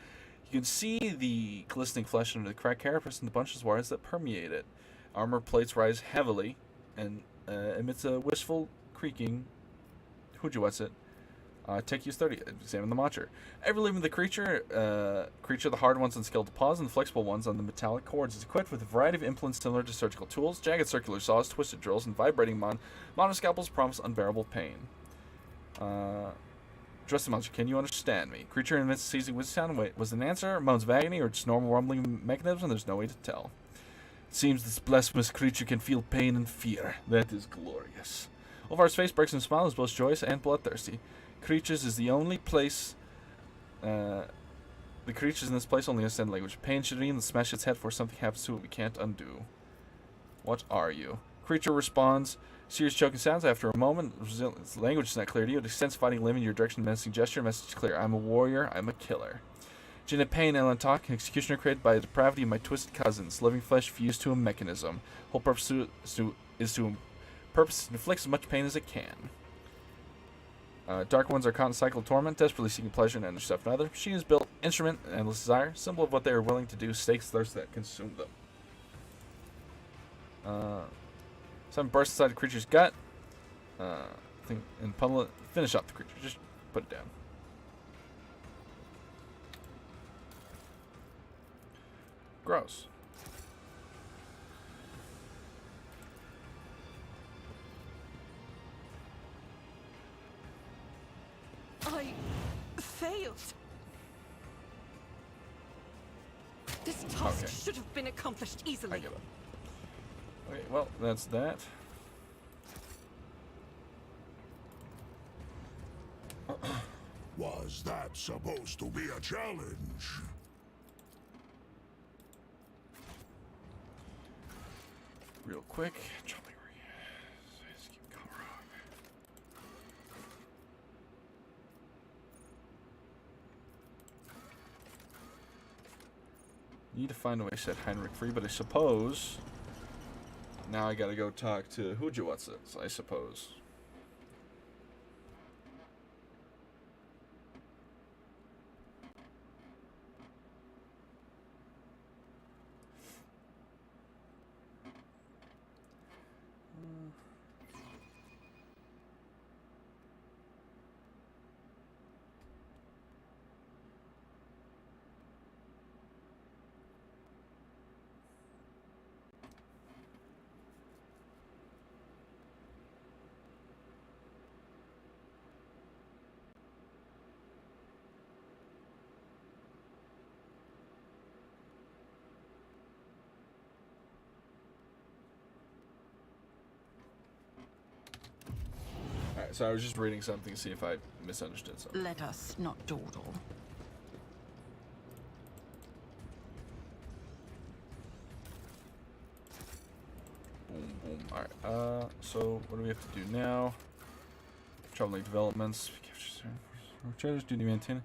You can see the glistening flesh under the cracked carapace and the bunches of wires that permeate it. Armor plates rise heavily and emits a wistful creaking. What's it? Tech use 30. Examine the monster. Every limb of the creature, the hard ones on skeletal paws and the flexible ones on the metallic cords, is equipped with a variety of implements similar to surgical tools, jagged circular saws, twisted drills, and vibrating monoscalpels promise unbearable pain. Dress the monster. Can you understand me? Creature emits a seizing with sound. Wait, was it an answer? Moans of agony or just normal rumbling mechanism? There's no way to tell. It seems this blasphemous creature can feel pain and fear. That is glorious. Ulfar's face breaks in a smile, is both joyous and bloodthirsty. Creatures is the only place. The creatures in this place only understand language. Pain should and smash its head before something happens to it we can't undo. What are you? Creature responds. Serious choking sounds. After a moment, its language is not clear to you. It extends fighting limb in your direction, menacing gesture. Message is clear. I'm a warrior. I'm a killer. Janet Payne, Ellen Talk, an executioner created by the depravity of my twisted cousins. Living flesh fused to a mechanism. Whole purpose is to inflict as much pain as it can. Dark ones are caught in a cycle of torment, desperately seeking pleasure in stuff another. She is built instrument, endless desire, symbol of what they are willing to do, stakes thirst that consume them. Some burst inside the creature's gut. Finish off the creature. Just put it down. Gross. I failed. This task Okay. should have been accomplished I easily. give up. Okay, well, that's that. Was that supposed to be a challenge? Real quick. Need to find a way to set Heinrich free, but I suppose now I gotta go talk to what's it, I suppose. Alright, so I was just reading something to see if I misunderstood something. Let us not dawdle. Boom, boom. Alright, so what do we have to do now? Troubling developments. Traders duty maintain.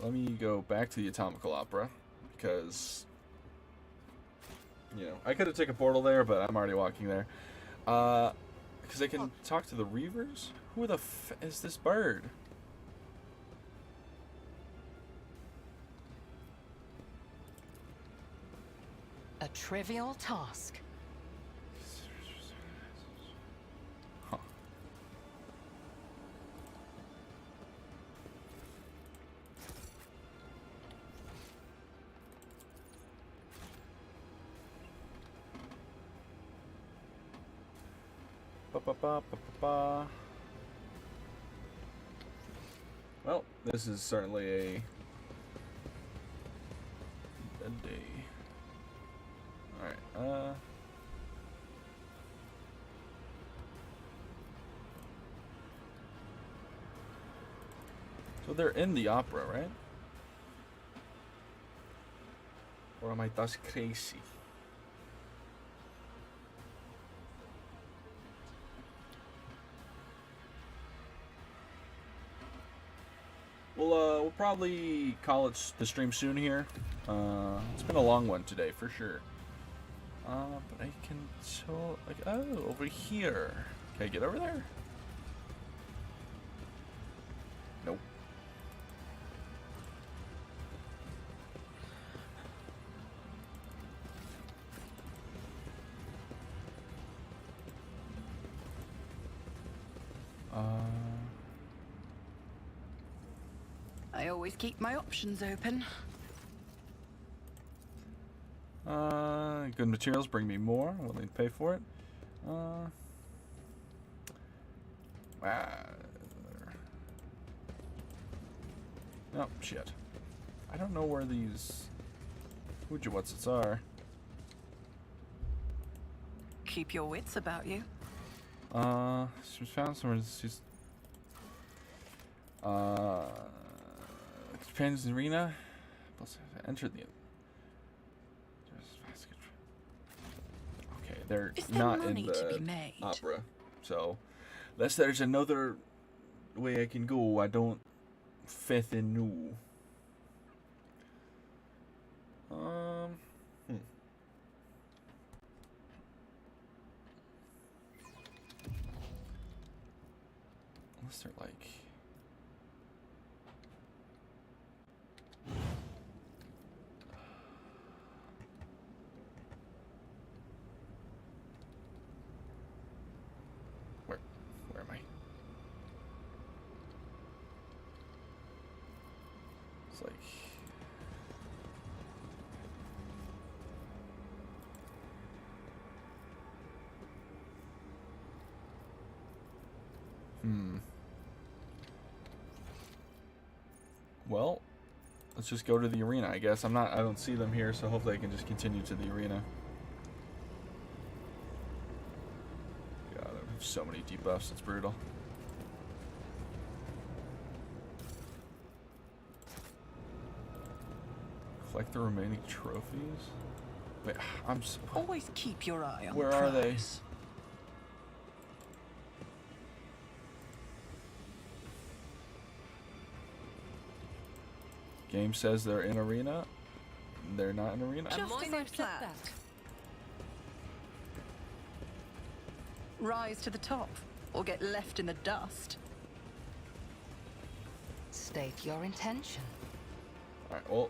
Let me go back to the Atomical Opera because, you know, I could have taken a portal there, but I'm already walking there. Because I can talk to the Reavers? Who the f is this bird? A trivial task. Huh. Ba-ba-ba-ba-ba-ba. Well, this is certainly a day. Alright, so they're in the opera, right? Or am I thus crazy? We'll probably call it the stream soon here. It's been a long one today, for sure. But I can tell, like, oh, over here. Can I get over there? Nope. I always keep my options open. Good materials bring me more. Willing to pay for it. Oh, shit. I don't know where these Wujawatsuts are. Keep your wits about you. She found somewhere. She's companions in arena. Entered the. Okay, they're Is there not in money to be the made? opera, so unless there's another way I can go, I don't fifth in new. Unless they're like. Where am I? It's like. Well, let's just go to the arena, I guess. I don't see them here, so hopefully I can just continue to the arena. God, I have so many debuffs, it's brutal. Collect the remaining trophies? Wait, I'm so... Always keep your eye on Where the are they? prize. Game says they're in arena. They're not in arena. Just as I planned. Rise to the top, or get left in the dust. State your intention. Alright, well,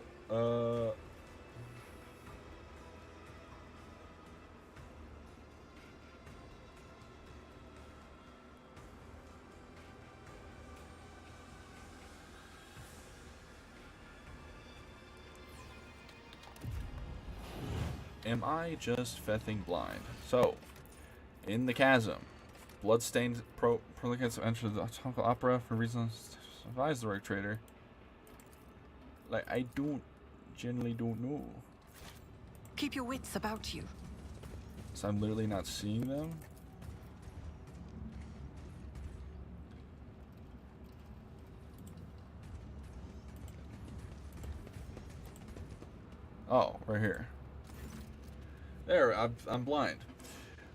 am I just fething blind? So, in the chasm, bloodstained prolegats enter the Atomical Opera for reasons to advise the Rogue Trader. Like, I generally don't know. Keep your wits about you. So I'm literally not seeing them. Oh, right here. There, I'm blind.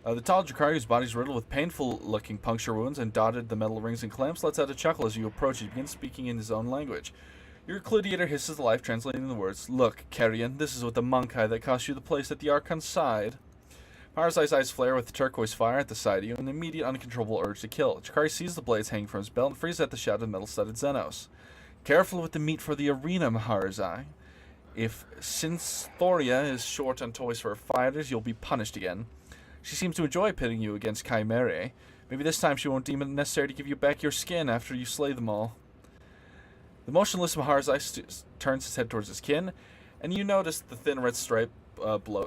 The tall Jakari, whose body's riddled with painful-looking puncture wounds and dotted the metal rings and clamps, lets out a chuckle as you approach. He begins speaking in his own language. Your Cludiator hisses the life, translating the words. Look, Carrion, this is what the Monkai that cost you the place at the Archon's side. Maharazai's eyes flare with the turquoise fire at the side of you, an immediate uncontrollable urge to kill. Jakari sees the blades hanging from his belt and freezes at the shadow of metal-studded Xenos. Careful with the meat for the arena, Maharazai. If since Thoria is short on toys for her fighters, you'll be punished again. She seems to enjoy pitting you against Chimerae. Maybe this time she won't deem it necessary to give you back your skin after you slay them all. The motionless Maharazai turns his head towards his kin, and you notice the thin red stripe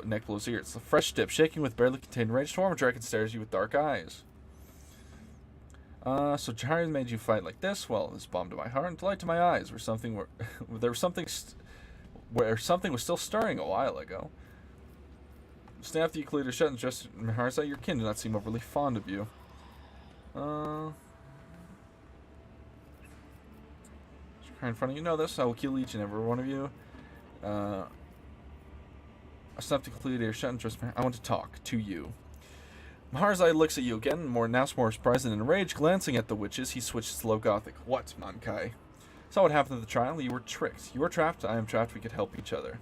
neck below his ears. A fresh dip, shaking with barely contained rage, Swarm Dragon stares at you with dark eyes. So Jahari made you fight like this? Well, this balm to my heart and delight to my eyes. Where something was still stirring a while ago. Snap the Euclider shut and just Maharazai, your kin do not seem overly fond of you. In front of you know this. I will kill each and every one of you. I snapped the Euclider shut and just I want to talk to you. Maharazai looks at you again, now more surprised and enraged. Glancing at the witches, he switches to low Gothic. What, Monkai? Saw what happened at the trial. You were tricked. You were trapped. I am trapped. We could help each other.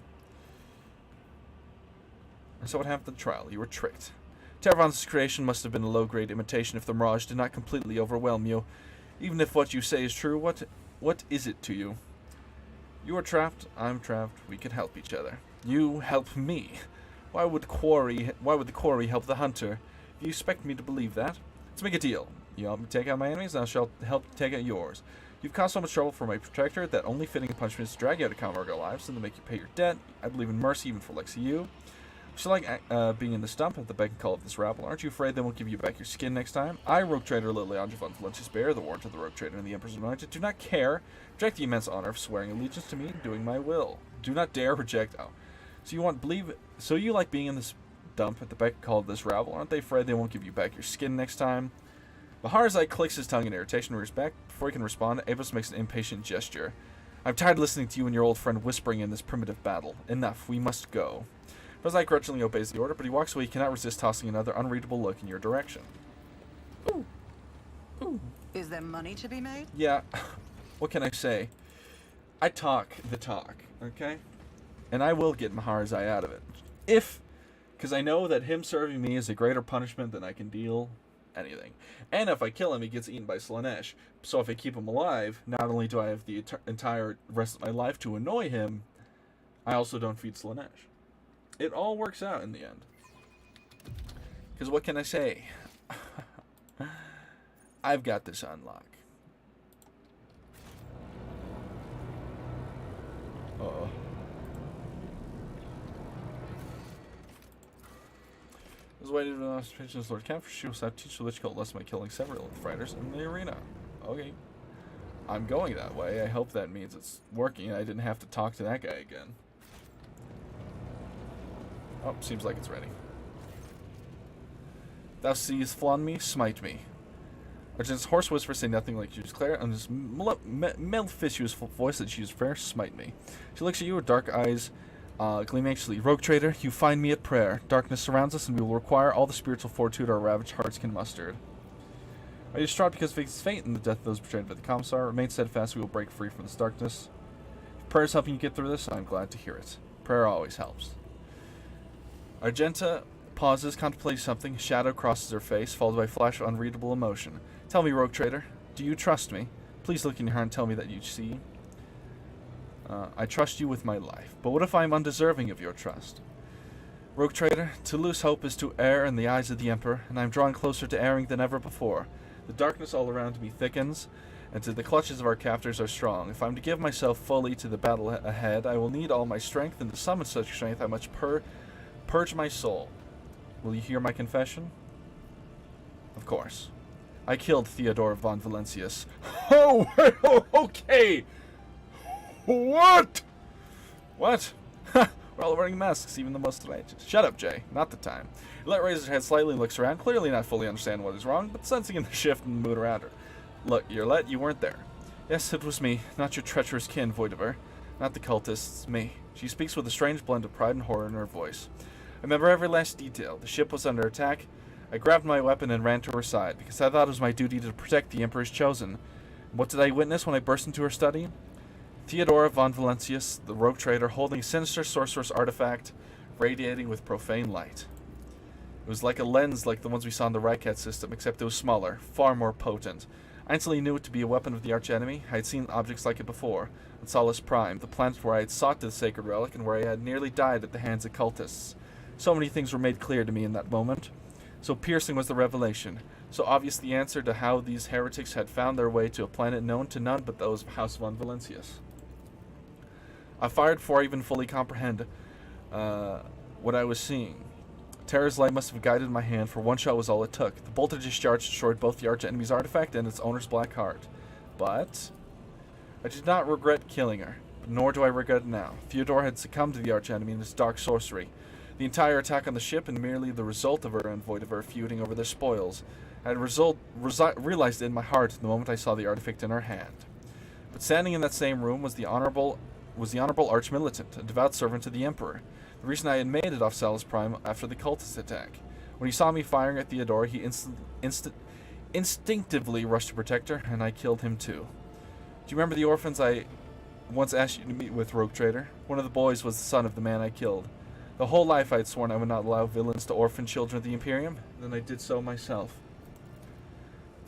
I saw what happened at the trial. You were tricked. Terravon's creation must have been a low-grade imitation if the mirage did not completely overwhelm you. Even if what you say is true, what is it to you? You are trapped. I'm trapped. We could help each other. You help me. Why would the quarry help the hunter? If you expect me to believe that, let's make a deal. You help me take out my enemies, and I shall help take out yours. You've caused so much trouble for my protector that only fitting punishment is to drag you out of Camargo lives and to make you pay your debt. I believe in mercy even for like you. So like being in the stump at the beck and call of this rabble, aren't you afraid they won't give you back your skin next time? I, Rogue Trader Lilian von Valencius, bear the warrant of the Rogue Trader and the Emperor's Anointed, do not care, reject the immense honor of swearing allegiance to me and doing my will. Do not dare reject. Oh, so you like being in this dump at the beck and call of this rabble? Aren't they afraid they won't give you back your skin next time? Maharazai clicks his tongue in irritation and rears back. Before he can respond, Avos makes an impatient gesture. I'm tired of listening to you and your old friend whispering in this primitive battle. Enough, we must go. Maharazai grudgingly obeys the order, but he walks away. He cannot resist tossing another unreadable look in your direction. Ooh. Ooh. Is there money to be made? Yeah. What can I say? I talk the talk, okay? And I will get Maharazai out of it. Because I know that him serving me is a greater punishment than I can deal anything. And if I kill him, he gets eaten by Slaanesh. So if I keep him alive, not only do I have the entire rest of my life to annoy him, I also don't feed Slaanesh. It all works out in the end. Because what can I say? I've got this on lock. Uh-oh. I was waiting for the last patience Lord Camp for she was to teach the Lich Cult lesson by killing several fighters in the arena. Okay. I'm going that way. I hope that means it's working and I didn't have to talk to that guy again. Oh, seems like it's ready. Thou seest flaw in me, smite me. Argent's hoarse whisper say nothing like she was clear, and this mellifluous voice that she is fair, smite me. She looks at you with dark eyes, gleaming anxiously. Rogue Trader, you find me at prayer. Darkness surrounds us, and we will require all the spiritual fortitude our ravaged hearts can muster. Are you distraught because of his fate and the death of those betrayed by the Commissar? Remain steadfast, we will break free from this darkness. If prayer is helping you get through this, I'm glad to hear it. Prayer always helps. Argenta pauses, contemplating something. A shadow crosses her face, followed by a flash of unreadable emotion. Tell me, Rogue Trader, do you trust me? Please look in your heart and tell me that you see. I trust you with my life, but what if I am undeserving of your trust? Rogue Trader, to lose hope is to err in the eyes of the Emperor, and I am drawing closer to erring than ever before. The darkness all around me thickens, and to the clutches of our captors are strong. If I am to give myself fully to the battle ahead, I will need all my strength, and to summon such strength I must purge my soul. Will you hear my confession? Of course. I killed Theodore von Valencius. Oh, okay. What? What? We're all wearing masks, even the most righteous. Shut up, Jay. Not the time. Let raises her head slightly and looks around, clearly not fully understanding what is wrong, but sensing in the shift in the mood around her. Look, Yerlet, you weren't there. Yes, it was me, not your treacherous kin, Voidover. Not the cultists, me. She speaks with a strange blend of pride and horror in her voice. I remember every last detail. The ship was under attack. I grabbed my weapon and ran to her side, because I thought it was my duty to protect the Emperor's chosen. What did I witness when I burst into her study? Theodora von Valentius, the rogue trader, holding a sinister sorceress artifact, radiating with profane light. It was like a lens like the ones we saw in the Rycat system, except it was smaller, far more potent. I instantly knew it to be a weapon of the archenemy. I had seen objects like it before, on Solus Prime, the planet where I had sought the sacred relic and where I had nearly died at the hands of cultists. So many things were made clear to me in that moment. So piercing was the revelation. So obvious the answer to how these heretics had found their way to a planet known to none but those of House von Valentius. I fired before I even fully comprehend what I was seeing. Terror's light must have guided my hand, for one shot was all it took. The bolt I discharged destroyed both the arch-enemy's artifact and its owner's black heart. But I did not regret killing her, nor do I regret it now. Theodora had succumbed to the arch-enemy and his dark sorcery. The entire attack on the ship and merely the result of her and void of her feuding over their spoils. I had realized it in my heart the moment I saw the artifact in her hand. But standing in that same room was the honorable arch-militant, a devout servant to the Emperor. The reason I had made it off Salus Prime after the cultist attack. When he saw me firing at Theodora, he instinctively rushed to protect her, and I killed him too. Do you remember the orphans I once asked you to meet with, Rogue Trader? One of the boys was the son of the man I killed. The whole life I had sworn I would not allow villains to orphan children of the Imperium, then I did so myself.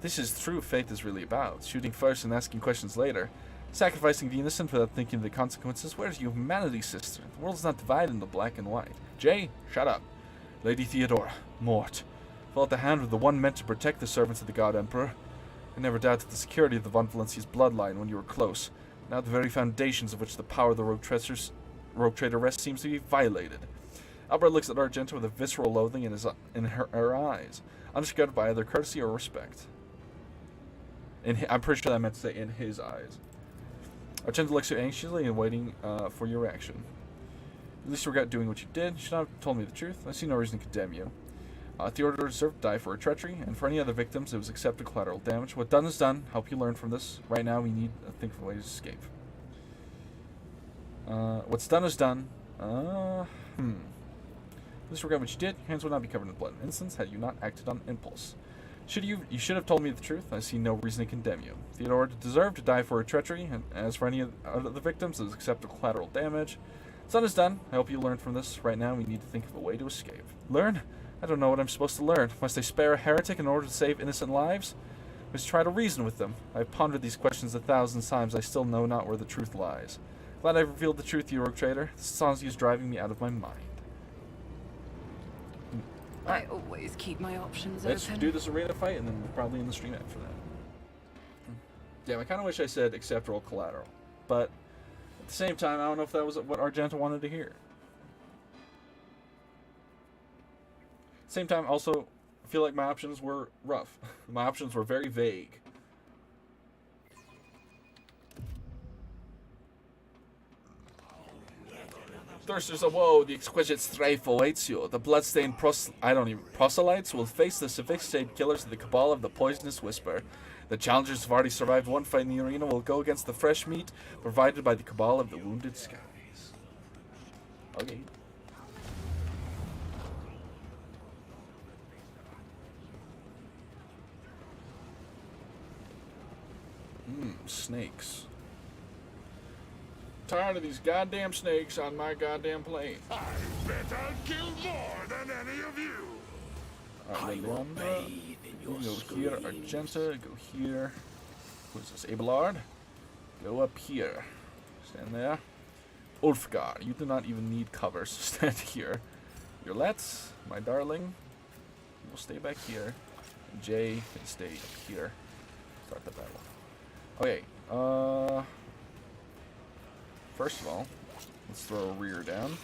This is true faith is really about, shooting first and asking questions later. Sacrificing the innocent without thinking of the consequences. Where's your humanity, sister? The world is not divided into black and white. Jay, shut up. Lady Theodora, Mort, fell at the hand of the one meant to protect the servants of the God Emperor. I never doubted the security of the von Valentius bloodline when you were close. Now the very foundations of which the power of the rogue trader rests seems to be violated. Albert looks at Argenta with a visceral loathing in her eyes, unscattered by either courtesy or respect. I'm pretty sure that meant to say in his eyes. Argenta looks at you anxiously and waiting for your reaction. At least you regret doing what you did. You should not have told me the truth. I see no reason to condemn you. Theodora deserved to die for her treachery, and for any other victims, it was accepted collateral damage. What done is done. Hope you learn from this. Right now, we need to think of a way to escape. What's done is done. At least regret what you did. Your hands would not be covered in blood. In instance, had you not acted on impulse. You should have told me the truth. I see no reason to condemn you. Theodora deserved to die for her treachery, and as for any of the victims, it was accepted collateral damage. Done is done. I hope you learn from this. Right now, we need to think of a way to escape. Learn? I don't know what I'm supposed to learn. Must I spare a heretic in order to save innocent lives? I must try to reason with them. I have pondered these questions 1,000 times. I still know not where the truth lies. Glad I've revealed the truth, you rogue trader. This Sansi is driving me out of my mind. I always keep my options Let's open. do this arena fight, and then we'll probably end the stream after that. Damn, I kind of wish I said accept roll collateral. But at the same time, I don't know if that was what Argenta wanted to hear. Same time, also, I feel like my options were rough. My options were very vague. Thirsters of woe, the exquisite strife awaits you. The bloodstained proselytes will face the sophisticated killers of the cabal of the poisonous whisper. The challengers who've already survived one fight in the arena will go against the fresh meat provided by the cabal of the wounded skies. Okay. Snakes. Tired of these goddamn snakes on my goddamn plane. I bet I'll kill more than any of you. Alright, go here, Argenta, go here. Who's this? Abelard? Go up here. Stand there. Ulfgar, you do not even need covers. Stand here. Yolette, my darling, you will stay back here. And Jay can stay up here. Start the battle. Okay, first of all, let's throw a rear down.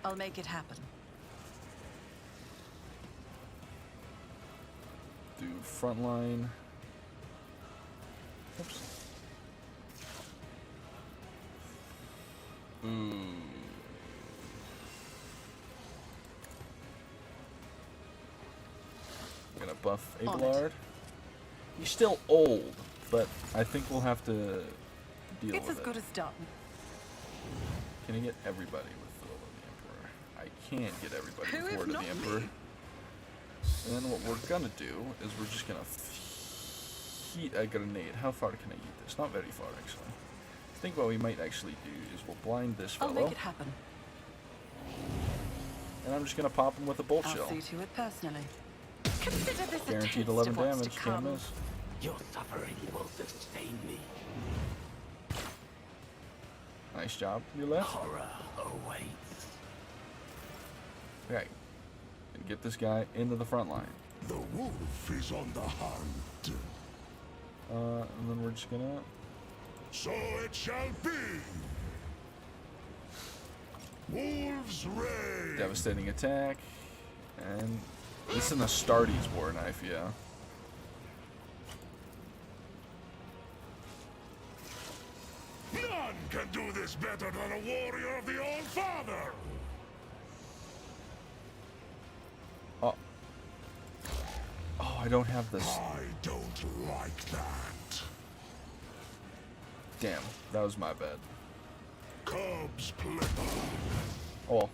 I'll make it happen. Do front line. Oops. I'm gonna buff Abelard. He's still old, but I think we'll have to deal It's with as it. good as done. Can I get everybody with the Will of the Emperor? I can't get everybody Who with if Word of not the Emperor. me? And then what we're gonna do is we're just gonna heat a grenade. How far can I eat this? Not very far, actually. I think what we might actually do is we'll blind this I'll fellow. make it happen. And I'm just gonna pop him with a bolt I'll shell. see to it personally. Consider this a Guaranteed taste 11 of what's damage, to can't come. miss. Your suffering will sustain me. Nice job, you left. Horror awaits. Okay. And get this guy into the front line. The wolf is on the hunt. And then we're just gonna... So it shall be. Wolves reign. Devastating attack. And this is an Astartes war knife, yeah. None can do this better than a warrior of the All Father. Oh. Oh, I don't have this. I don't like that. Damn, that was my bad. Cubs play. Oh well.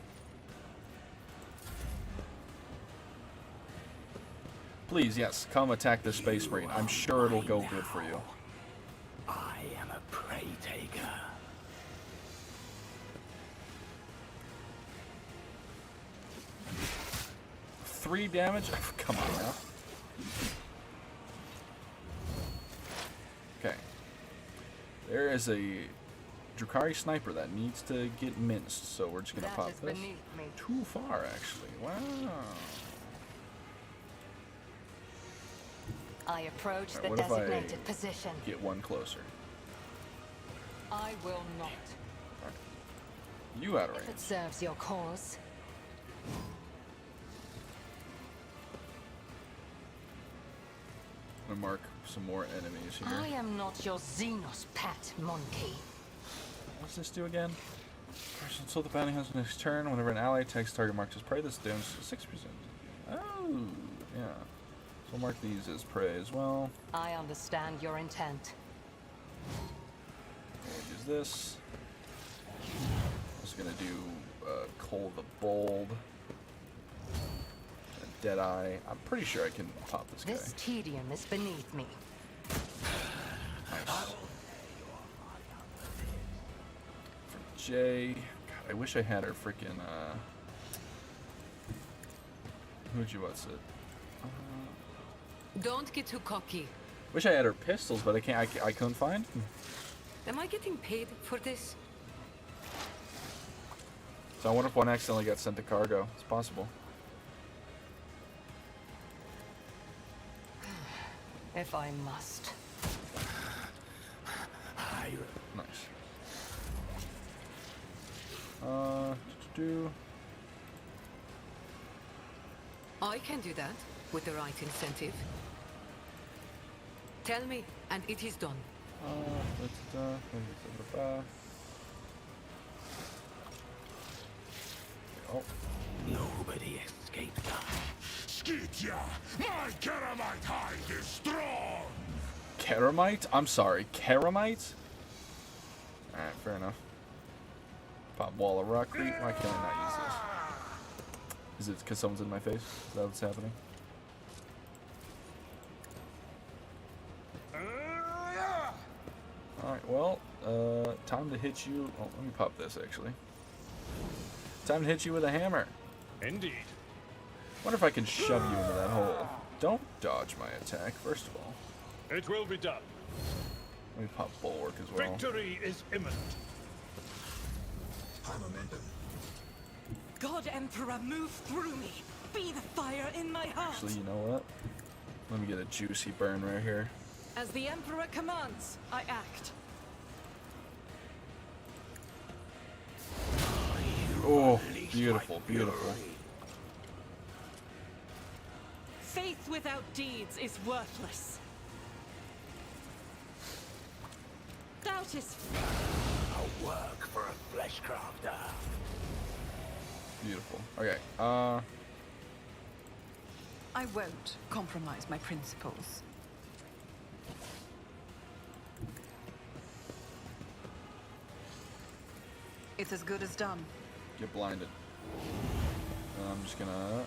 Please, yes, come attack this Space Marine. I'm sure it'll go good for you. I am a prey taker. Three damage? Come on now. Okay. There is a Drukhari sniper that needs to get minced, so we're just gonna pop this. Too far, actually. Wow. I approach Alright, the what if I designated position. get one closer? I will not. You out of If it range. serves your cause. I'm gonna mark some more enemies here. I am not your Xenos pet monkey. What's this do again? First, until the bounty hunter next turn, whenever an ally attacks target marked as prey, this damages 6%. Oh, yeah. So we'll mark these as prey as well. I understand your intent. We'll use this. Also gonna do Cole the Bold. Deadeye. I'm pretty sure I can pop this guy. This tedium is beneath me. Nice. For Jay. God, I wish I had her freaking who'd you what's it? Don't get too cocky. Wish I had her pistols, but I can't. I couldn't find. Am I getting paid for this? So I wonder if one accidentally got sent to cargo. It's possible. If I must. Nice. Do. I can do that with the right incentive. Tell me, and it is done. Oh. Nobody escaped us. Skytia, my Keramite hide is strong. Keramite? I'm sorry, Keramite? Alright, fair enough. Pop wall of rockcrete. Why can't I not use this? Is it because someone's in my face? Is that what's happening? Alright, well, time to hit you. Oh, let me pop this actually. Time to hit you with a hammer. Indeed. Wonder if I can shove you into that hole. Don't dodge my attack, first of all. It will be done. Let me pop bulwark as well. Victory is imminent. High momentum. God Emperor, move through me. Be the fire in my heart. Actually, you know what? Let me get a juicy burn right here. As the Emperor commands, I act. Oh, beautiful, beautiful. Faith without deeds is worthless. Doubt is A work for a flesh crafter. Beautiful. Okay, I won't compromise my principles. It's as good as done. Get blinded. And I'm just gonna...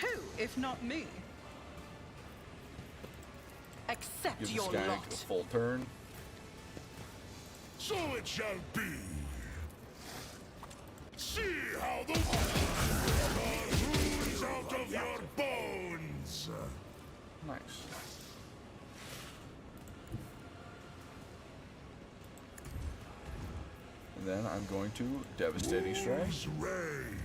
Who, if not me? Accept give this your guy lot. a full turn. So it shall be. See how the ooze out of your bones. Nice. And then I'm going to Devastating Strike Wolves reign.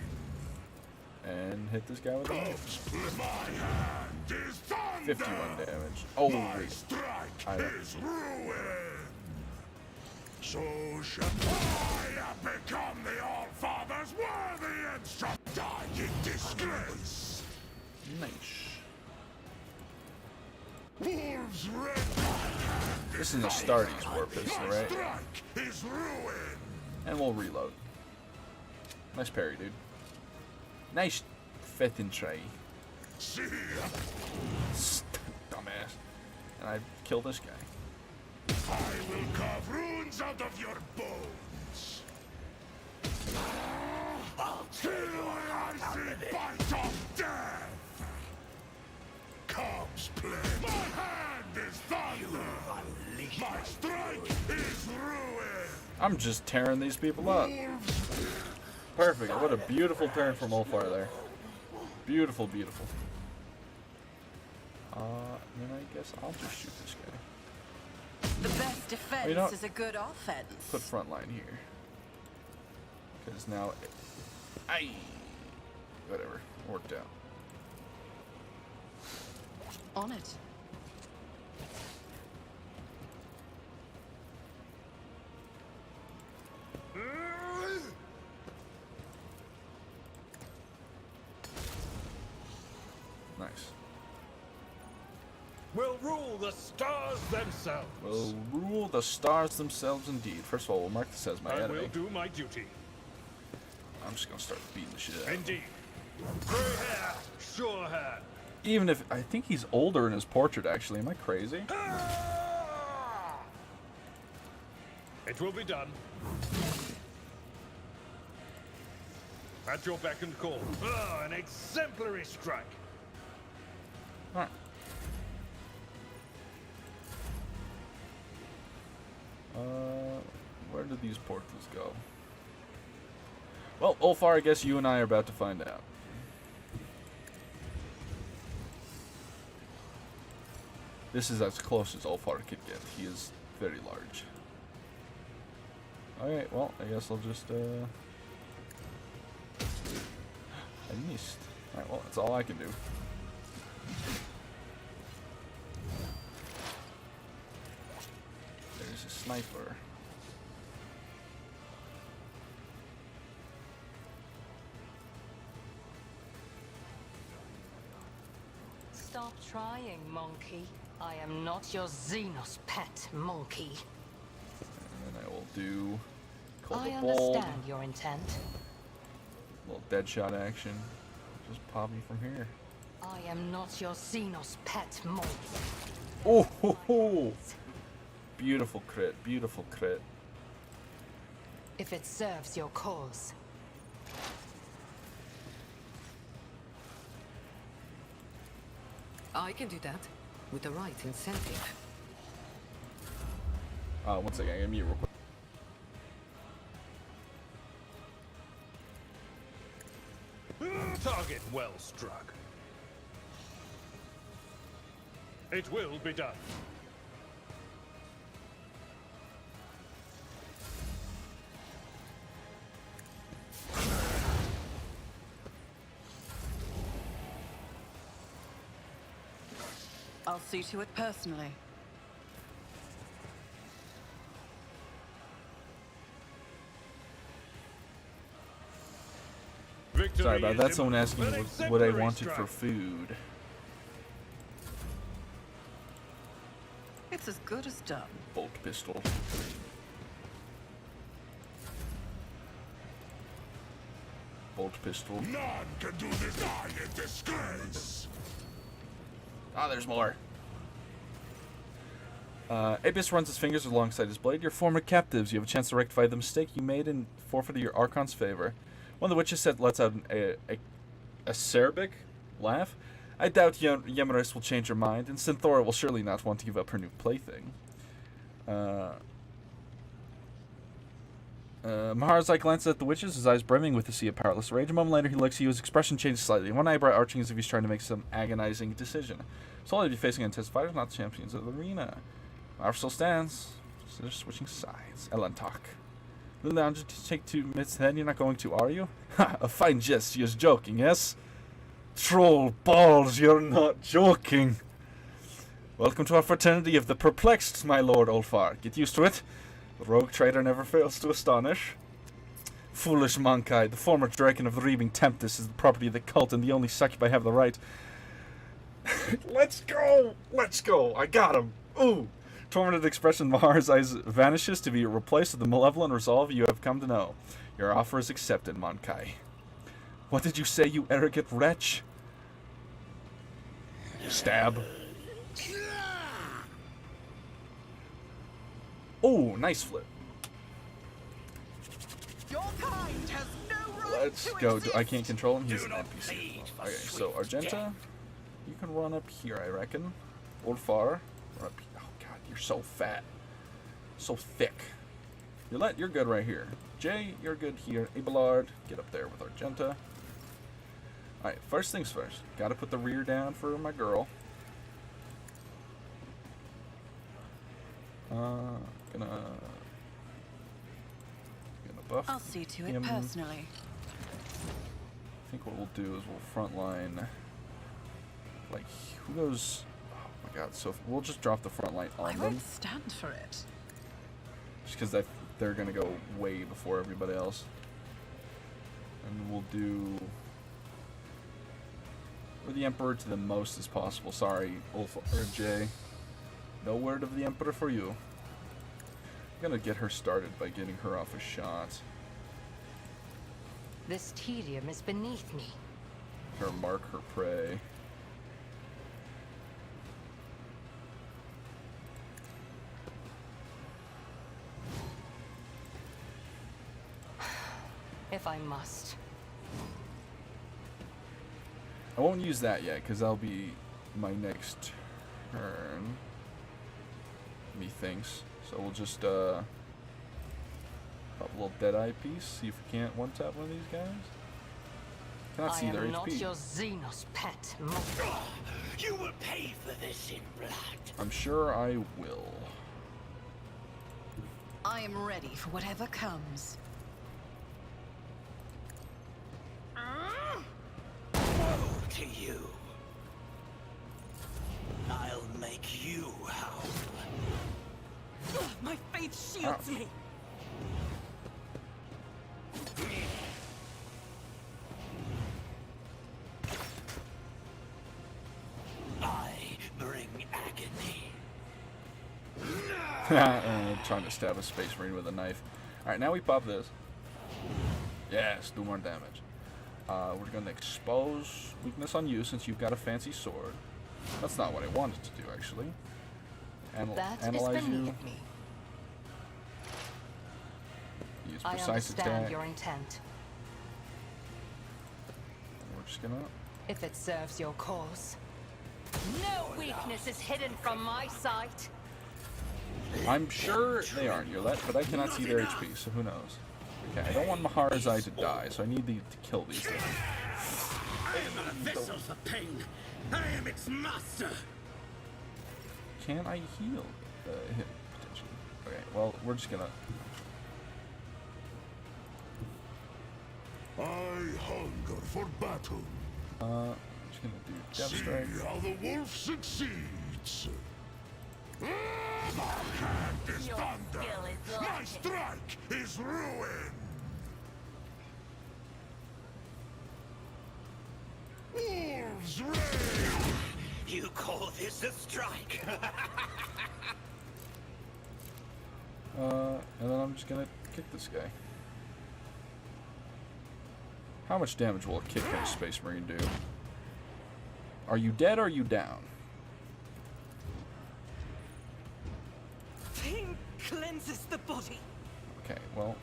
and hit this guy with a knife. My hand is thunder. 51 damage. Oh, My wait. strike I don't- is ruin. So shall I have become the All-Father's worthy and shall die in disgrace. Nice. Wolves red. This is an Astartes war pistol, My right? strike is ruin. And we'll reload. Nice parry, dude. Nice fettin' tray. See, Dumbass. And I kill this guy. I will carve runes out of your bones. Till I see bite of death. Comes play. My hand is thunder. My strike is ruin. I'm just tearing these people up. Perfect. What a beautiful turn from Ulfar there. Beautiful, beautiful. Then I guess I'll just shoot this guy. The best defense You know- is a good offense. Put front line here. Because now... Aye! Whatever. Worked out. On it. Nice. Will rule the stars themselves. Will rule the stars themselves indeed. First of all, we'll mark this as my I enemy. will do my duty. I'm just gonna start beating the shit out of him. Indeed. Gray hair, sure hand. Even if... I think he's older in his portrait, actually. Am I crazy? It will be done. At your beck and call. Ah, an exemplary strike. Alright. Where do these portals go? Well, Ulfar, I guess you and I are about to find out. This is as close as Ulfar could get. He is very large. Alright, well, I guess I'll just, I missed. Alright, well, that's all I can do. There's a sniper. Stop trying, monkey. I am not your Xenos pet, monkey. And then I will do call I the bold. understand your intent. Little dead shot action. Just pop me from here. I am not your Xenos pet, monkey. Oh ho ho! Beautiful crit, beautiful crit. If it serves your cause. I can do that with the right incentive. One second, I'm gonna mute real quick. Target well struck. It will be done. I'll see to it personally. Victory Sorry about is that. Someone imminent. asking An what I exemplary wanted strike. for food. It's as good as done. Bolt pistol. Bolt pistol. None can do this I in disgrace. Ah, there's more. Abius runs his fingers alongside his blade. Your former captives. You have a chance to rectify the mistake you made and forfeited your Archon's favor. One of the witches lets out a acerbic laugh. I doubt Yemeris will change her mind, and Synthora will surely not want to give up her new plaything. Maharazai glances at the witches, his eyes brimming with a sea of powerless rage. A moment later, he looks at you, his expression changes slightly, one eyebrow arching as if he's trying to make some agonizing decision. So I'll be facing intense fighters, not the champions of the arena. Our still stands. So they're switching sides. Ellen talk. Little down, just take 2 minutes then. You're not going to, are you? Ha! A fine jest. You're joking, yes? Troll balls, you're not joking. Welcome to our fraternity of the perplexed, my lord Ulfar. Get used to it. The rogue trader never fails to astonish. Foolish Monkai, the former dragon of the Reaving Tempest is the property of the cult, and the only succubi have the right. Let's go! Let's go! I got him! Ooh! Tormented expression in Mahar's eyes vanishes to be replaced with the malevolent resolve you have come to know. Your offer is accepted, Monkai. What did you say, you arrogant wretch? Stab. Oh, nice flip. Your kind has no right Let's to go. exist. I can't control him. He's an NPC. Okay, so Argenta, you can run up here, I reckon. Ulfar, run up here. Oh god, you're so fat, so thick. You're good right here. Jay, you're good here. Abelard, get up there with Argenta. All right, first things first. Got to put the rear down for my girl. Gonna buff. I'll see to it him. personally. I think what we'll do is we'll front line. Like, who goes? Oh my god! So we'll just drop the front line on I them. won't stand for it. Just because they're gonna go way before everybody else. And we'll do. Or the Emperor to the most as possible. Sorry, Ulf or Jay. No word of the Emperor for you. I'm gonna get her started by getting her off a shot. This tedium is beneath me. Her mark her prey. If I must. I won't use that yet, because that'll be my next turn. Methinks. So we'll just pop a little Deadeye piece, see if we can't one-tap one of these guys. Cannot see their I am not HP. your Xenos pet. You will pay for this in blood. I'm sure I will. I am ready for whatever comes. Woe to you. I'll make you howl. My faith shields me. I bring agony. Trying to stab a Space Marine with a knife. Alright, now we pop this. Yes, do more damage. We're going to expose weakness on you since you've got a fancy sword. That's not what I wanted to do, actually. That Analyze is you. beneath me. Use I precise understand attack. your intent. We're just gonna. If it serves your cause. No weakness is hidden from my sight. I'm sure they aren't Yolette, but I cannot see their HP, so who knows? Okay, I don't want Mahar's Eye to die, so I need to kill these things. I am a vessel for pain. I am its master. Can I heal him, potentially? Okay, well, we're just gonna... I hunger for battle. Just gonna do Death See Strike. how the wolf succeeds. My hand is thunder. My strike is ruin. Wolves reign. You call this a strike? And then I'm just gonna kick this guy. How much damage will a kick from a Space Marine do? Are you dead or are you down? cleanses the body. Okay, well.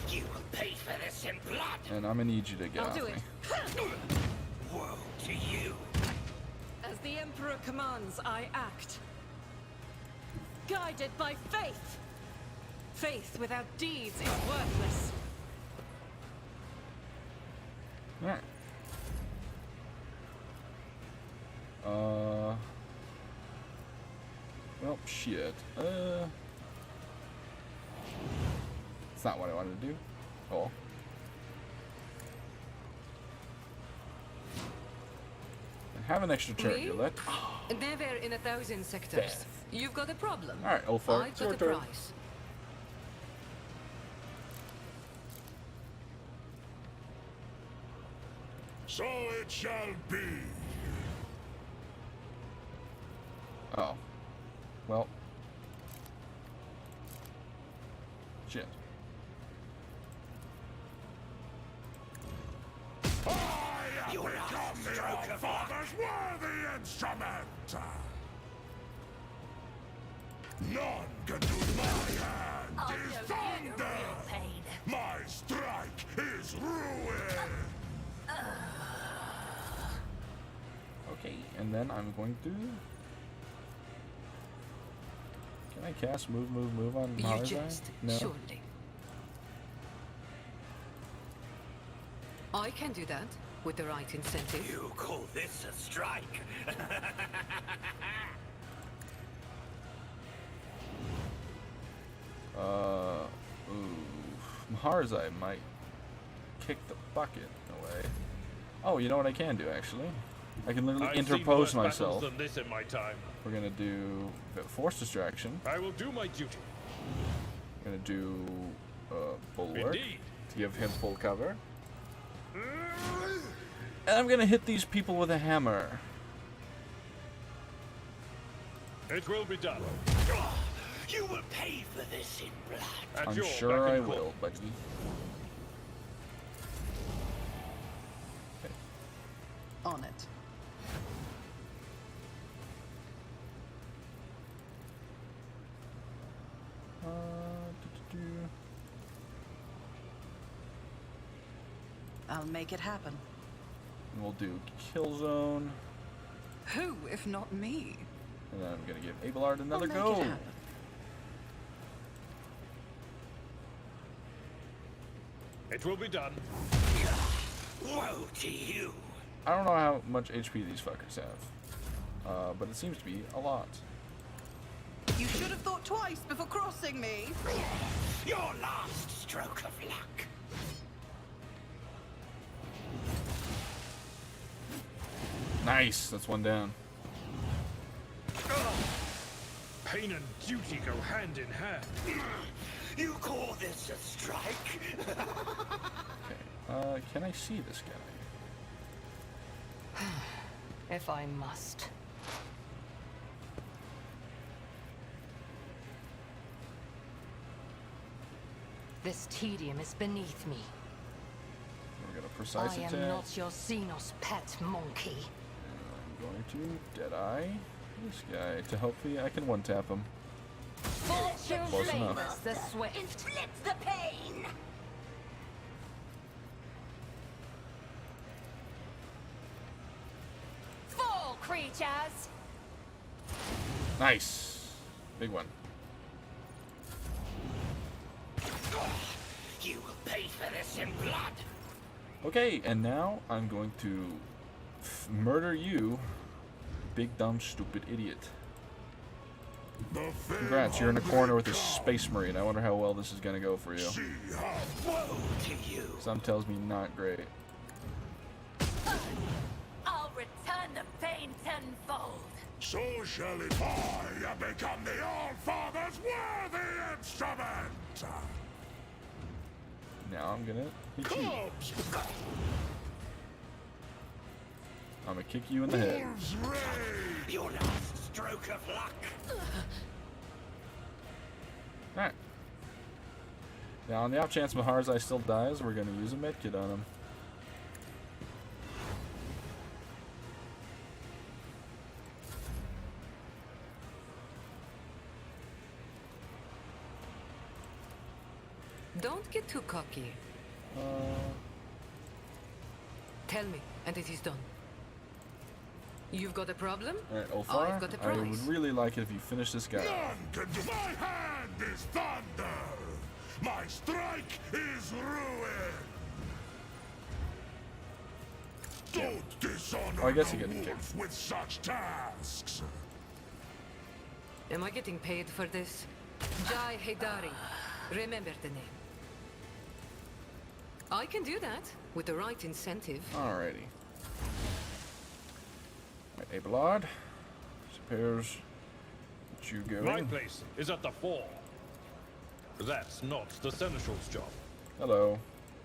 You will pay for this in blood. And I'm gonna need you to get I'll off do me. it. Woe to you. As the Emperor commands, I act. Guided by faith. Faith without deeds is worthless. Alright. Well, shit. It's not what I wanted to do. Oh. I have an extra turn. Me? You let. Never in 1,000 sectors. You've got a problem. Alright, Ulfar, I've it's your got a turn. price. So it shall be. Oh. Well. Shit. I have become the All-Father's worthy instrument. None can do my hand is thunder. My strike is ruin. Okay, and then I'm going to. Can I cast move on You Marzai? jest, No. surely. I can do that with the right incentive. You call this a strike? Ooh. Marzai might kick the bucket away. Oh, you know what I can do actually? I can literally I've seen interpose worse battles myself. than this in my time. We're gonna do force distraction. I will do my duty. We're gonna do bulwark Indeed. to give him full cover. And I'm gonna hit these people with a hammer. It will be done. You will pay for this in blood. At I'm your sure beck I and call. will, buddy. Okay. On it. Do-do-do. I'll make it happen. And we'll do kill zone, Who, if not me? and then I'm gonna give Abelard I'll another make go. it happen. It will be done. Woe to you. I don't know how much HP these fuckers have, but it seems to be a lot. You should have thought twice before crossing me. Your last stroke of luck. Nice, that's one down. Pain and duty go hand in hand. You call this a strike? Okay, can I see this guy? If I must. This tedium is beneath me. We're gonna precise I attack. am not your Xenos pet monkey. I'm going to Deadeye this guy to hopefully I can one-tap him. Fortune Close enough. favors the swift. Inflict the pain. Fall, creatures. Nice. Big one. You will pay for this in blood. Okay, and now I'm going to murder you, big dumb stupid idiot. Congrats, you're in a corner with a space marine. I wonder how well this is gonna go for you. Woe to you. Some tells me not great. I'll return the pain tenfold. So shall it. I have become the All-Father's worthy instrument. Now I'm gonna hit you. Cubs, I'm gonna kick you in the head. wolves rage. Your last stroke of luck. Alright. Now, on the off chance Maharzai still dies, we're going to use a medkit on him. Don't get too cocky. Tell me, and it is done. You've got a problem? Alright, Ulfar, I've got a I prize. would really like it if you finish this guy. None can do. My hand is thunder. My strike is ruin. Don't dishonor Oh, I guess the he got wolf with such tasks. Am I getting paid for this? Jai Haydari. Remember the name. I can do that with the right incentive. Alrighty. Right, Abelard. Suppose that you go. My place is at the fore. That's not the seneschal's job. Hello.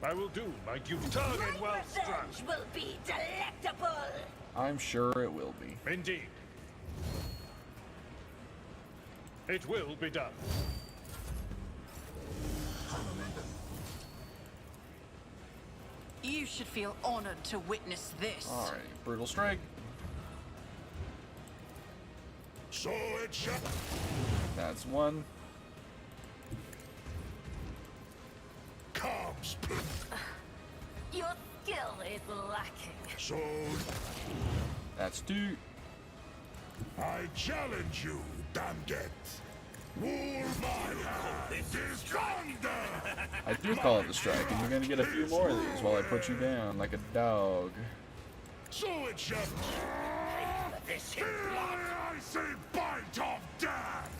I will do my duty. Target well struck. will be delectable. I'm sure it will be. Indeed. It will be done. You should feel honored to witness this. Alright, brutal strike. So it shall. That's one. Comes. Your skill is lacking. So That's two. I challenge you, Damget. Rule my hand is thunder. I do call it the strike, and you're gonna get a few more of these while I put you down like a dog. So it shall. Here I say bite of death.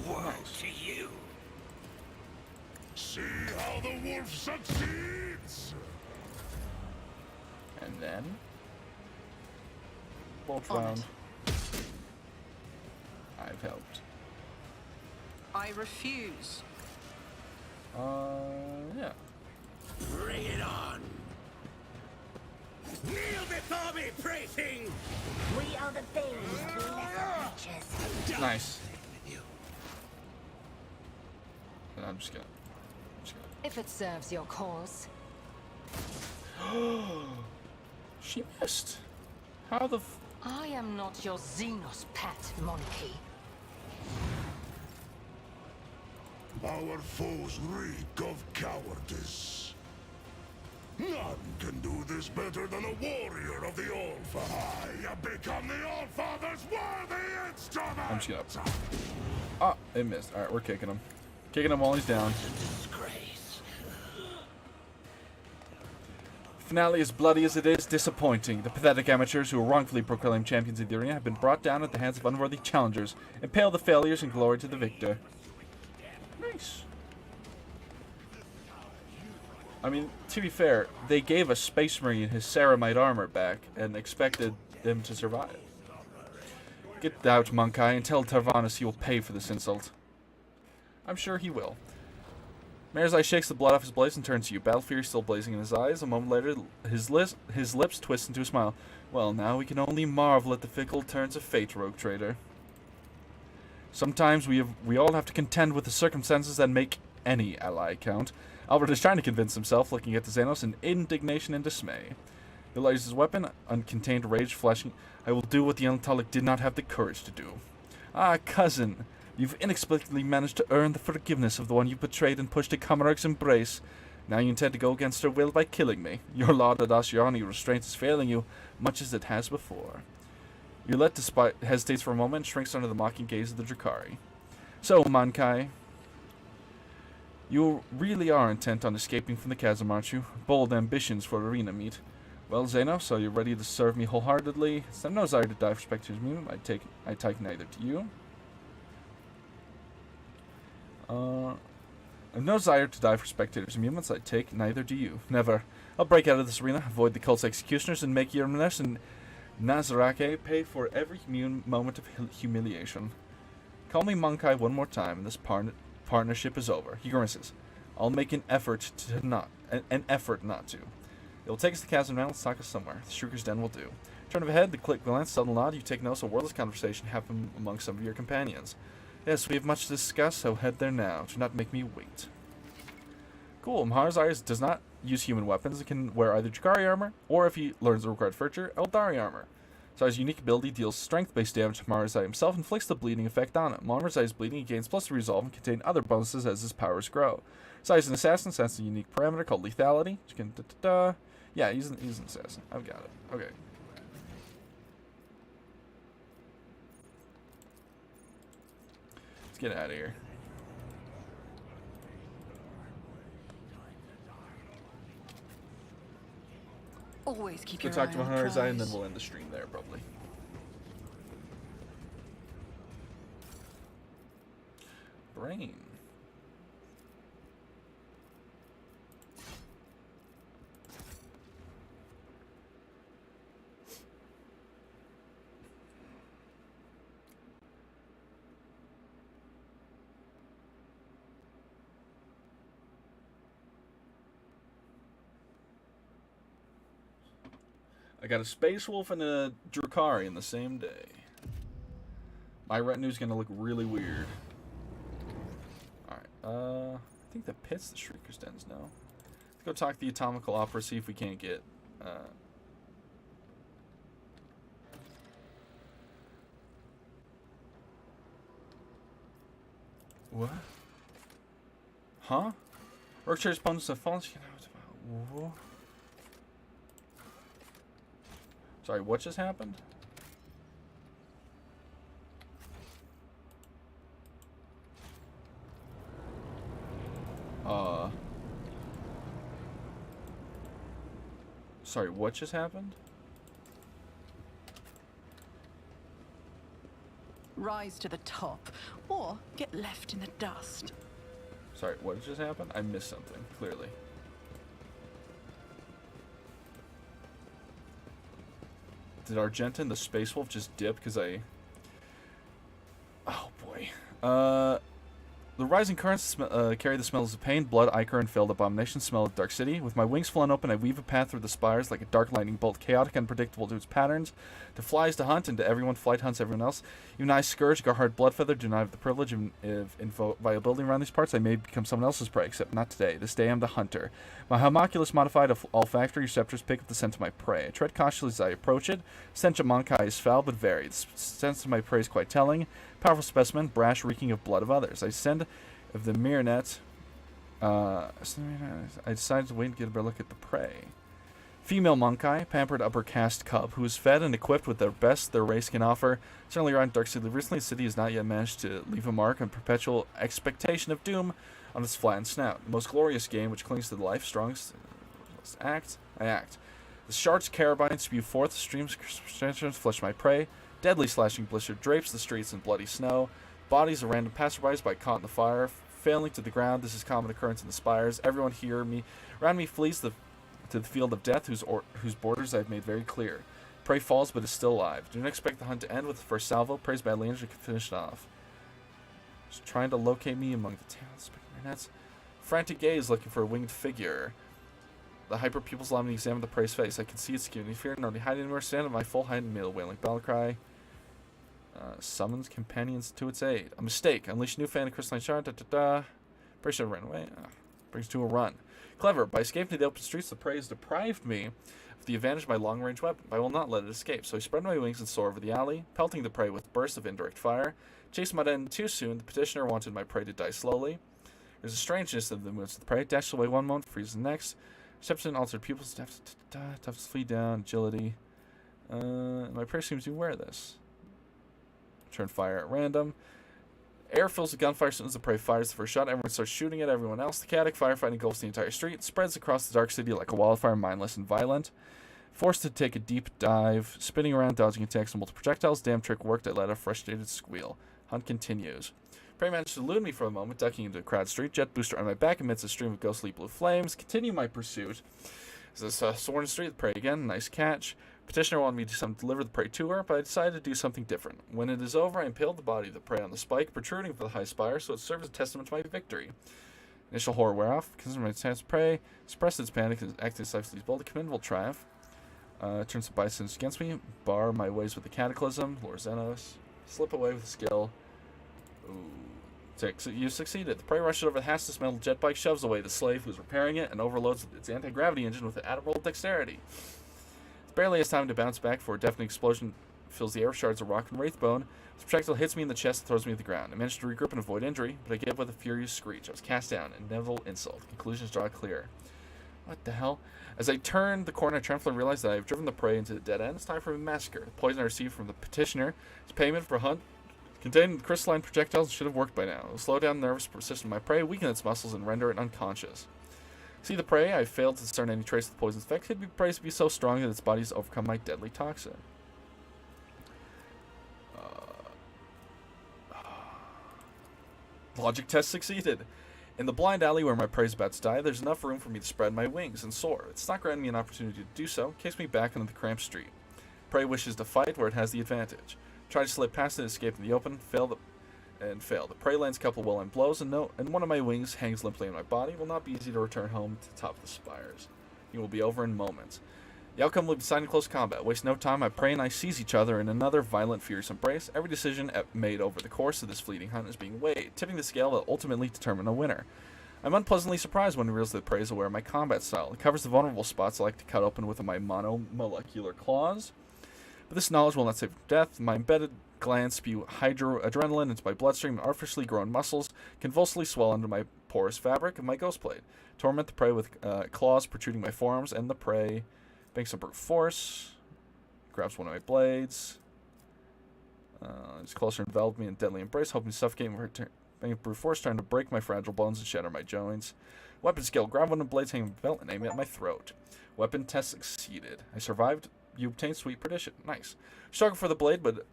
Woe to you. See how the wolf succeeds. And then bolt On round. it. I've helped. I refuse. Yeah. Bring it on. Kneel before me, prating. We are the babes of lesser creatures. Nice. And I'm just gonna. If it serves your cause. She missed. How the f. I am not your Xenos pet, monkey. Our foes reek of cowardice. None can do this better than a warrior of the All-Father. I have become the All-Father's worthy instrument! I'm just gonna. Ah, it missed. Alright, we're kicking him. Kicking him while he's down. Disgrace. Finale, as bloody as it is, disappointing. The pathetic amateurs who were wrongfully proclaimed champions of the arena have been brought down at the hands of unworthy challengers. Impale the failures and glory to the victor. Nice. I mean, to be fair, they gave a Space Marine his Ceramite armor back and expected him to survive. Get out, Monkai, and tell Tarvanas he will pay for this insult. I'm sure he will. Marzai shakes the blood off his blades and turns to you, battle fury still blazing in his eyes. A moment later, his lips twist into a smile. Well, now we can only marvel at the fickle turns of fate, Rogue Trader. Sometimes we all have to contend with the circumstances that make any ally count. Albert is trying to convince himself, looking at the Xenos in indignation and dismay. He lowers his weapon, uncontained rage flashing. I will do what the Unitolic did not have the courage to do. Ah, cousin, you've inexplicably managed to earn the forgiveness of the one you betrayed and pushed to Kamarag's embrace. Now you intend to go against her will by killing me. Your lauded Ashiani restraint is failing you, much as it has before. Yulette hesitates for a moment and shrinks under the mocking gaze of the Drakari. So, Mankai, you really are intent on escaping from the chasm, aren't you? Bold ambitions for arena meet. Well, Xenos, are you ready to serve me wholeheartedly? Since I have no desire to die for Spectre's move, I take neither to you. I have no desire to die for Spectator's amusements, I take neither do you. Never. I'll break out of this arena, avoid the cult's executioners, and make Yermanesh and Nazarake pay for every moment of humiliation. Call me Monkai one more time, and this partnership is over. He grimaces. I'll make an effort not to. It will take us to Chasm now. Let's talk us somewhere. The Shrieker's Den will do. Turn of a head, the quick glance, subtle nod. You take notice of a wordless conversation happening among some of your companions. Yes, we have much to discuss, so head there now. Do not make me wait. Cool. Maharazari does not use human weapons. It can wear either Jakari armor, or if he learns the required furniture, Eldari armor. Zai's unique ability deals strength-based damage to Maharazari himself, inflicts the bleeding effect on him. Maharazari's bleeding gains plus resolve and contain other bonuses as his powers grow. Zai's an assassin, so that's a unique parameter called lethality. Which can yeah, he's an assassin. I've got it. Okay. Let's get out of here. Always keep Go your talk eye to on the Maharazari and prize. then we'll end the stream there, probably. Brain. I got a Space Wolf and a Drukari in the same day. My retinue's gonna look really weird. Alright, I think the pit's the Shrieker's Dens now. Let's go talk to the Atomical Opera, see if we can't get, What? Huh? Rookchair's bonus of phones. Whoa. Sorry, what just happened? Sorry, what just happened? Rise to the top, or get left in the dust. Sorry, what just happened? I missed something, clearly. Did Argentin, the Space Wolf, just dip because I... Oh, boy. The rising currents carry the smells of pain, blood, ichor, and filled abomination smell of Dark City. With my wings flown open, I weave a path through the spires like a dark lightning bolt, chaotic and unpredictable to its patterns. To flies to hunt, and to everyone flight hunts everyone else. Even I, Scourge, Garhard Bloodfeather, do not have the privilege of inviolability around these parts. I may become someone else's prey, except not today. This day I'm the hunter. My homunculus modified olfactory receptors pick up the scent of my prey. I tread cautiously as I approach it. Stench of Monkai is foul but varied. The sense of my prey is quite telling. Powerful specimen, brash, reeking of blood of others. I send of the Myrinet. I decided to wait and get a better look at the prey. Female Monkai, pampered upper caste cub, who is fed and equipped with the best their race can offer. Certainly around Dark City. Recently, the city has not yet managed to leave a mark on perpetual expectation of doom on its flattened snout. The most glorious game, which clings to the life, strongest act. I act. The shards carabine spew forth streams, flesh my prey. Deadly slashing blister drapes the streets in bloody snow. Bodies of random passerbys by caught in the fire, failing to the ground. This is common occurrence in the spires. Everyone around me flees to the field of death, whose borders I have made very clear. Prey falls, but is still alive. Do not expect the hunt to end with the first salvo. Prey's badly injured can finish it off. Just trying to locate me among the tails, nets. Frantic gaze looking for a winged figure. The hyper pupils allow me to examine the prey's face. I can see its skin. Fear nor hide anywhere. Stand at my full height and male wailing battle cry. Summons companions to its aid. A mistake. Unleash new fan of crystalline shard. Prey should have ran away. Brings to a run. Clever. By escaping to the open streets, the prey has deprived me of the advantage of my long-range weapon. I will not let it escape, so I spread my wings and soar over the alley, pelting the prey with bursts of indirect fire. Chased my end too soon. The petitioner wanted my prey to die slowly. There's a strangeness of the movements of the prey. Dashes away one moment, freezes the next. Reception, altered pupils, tough to flee down, agility. My prey seems to be aware of this. Turn fire at random. Air fills with gunfire as soon as the prey fires the first shot. Everyone starts shooting at everyone else. The chaotic firefighting engulfs the entire street. It spreads across the Dark City like a wildfire, mindless and violent. Forced to take a deep dive, spinning around, dodging attacks and multiple projectiles. Damn trick worked. I let a frustrated squeal. Hunt continues. Prey managed to elude me for a moment, ducking into a crowded street. Jet booster on my back amidst a stream of ghostly blue flames. Continue my pursuit. As I soar in the street, the prey again. Nice catch. Petitioner wanted me to deliver the prey to her, but I decided to do something different. When it is over, I impaled the body of the prey on the spike, protruding from the high spire, so it served as a testament to my victory. Initial horror wear off. Consider my chance to prey. Suppress its panic and acting decisively bold. A commendable triumph. Turns the bisons against me. Bar my ways with the cataclysm. Lord Xenos. Slip away with skill. You succeeded. The prey rushes over the Hastus metal jet bike, shoves away the slave who's repairing it, and overloads its anti-gravity engine with admirable dexterity. It barely has time to bounce back before a deafening explosion fills the air with shards of rock and wraithbone. The projectile hits me in the chest and throws me to the ground. I managed to regroup and avoid injury, but I gave with a furious screech. I was cast down, an inevitable insult. Conclusions draw clear. What the hell? As I turned the corner, I triumphantly realized that I have driven the prey into the dead end. It's time for a massacre. The poison I received from the petitioner is payment for a hunt containing crystalline projectiles should have worked by now. It will slow down the nervous persistence of my prey, weaken its muscles, and render it unconscious. See the prey? I failed to discern any trace of the poison's effect. Could be praised to be so strong that its body has overcome my deadly toxin. Logic test succeeded. In the blind alley where my prey is about to die, there's enough room for me to spread my wings and soar. It's not granting me an opportunity to do so. It kicks me back into the cramped street. Prey wishes to fight where it has the advantage. Try to slip past it, escape in the open, fail. The prey lands a couple well-aimed blows, and one of my wings hangs limply in my body. It will not be easy to return home to the top of the spires. It will be over in moments. The outcome will be decided in close combat. Waste no time, my prey and I seize each other in another violent, furious embrace. Every decision made over the course of this fleeting hunt is being weighed, tipping the scale that will ultimately determine a winner. I'm unpleasantly surprised when I realize that prey is aware of my combat style. It covers the vulnerable spots I like to cut open with my monomolecular claws. But this knowledge will not save from death. My embedded glands spew adrenaline into my bloodstream, and artificially grown muscles convulsively swell under my porous fabric of my ghost blade. Torment the prey with claws protruding my forearms, and the prey banks some brute force, grabs one of my blades. It's closer and enveloped me in a deadly embrace, hoping to suffocate me. Brute force, trying to break my fragile bones and shatter my joints. Weapon skill, grab one of the blades hanging from the belt and aim it at my throat. Weapon test succeeded. I survived. You obtained sweet perdition. Nice. Struggle for the blade, but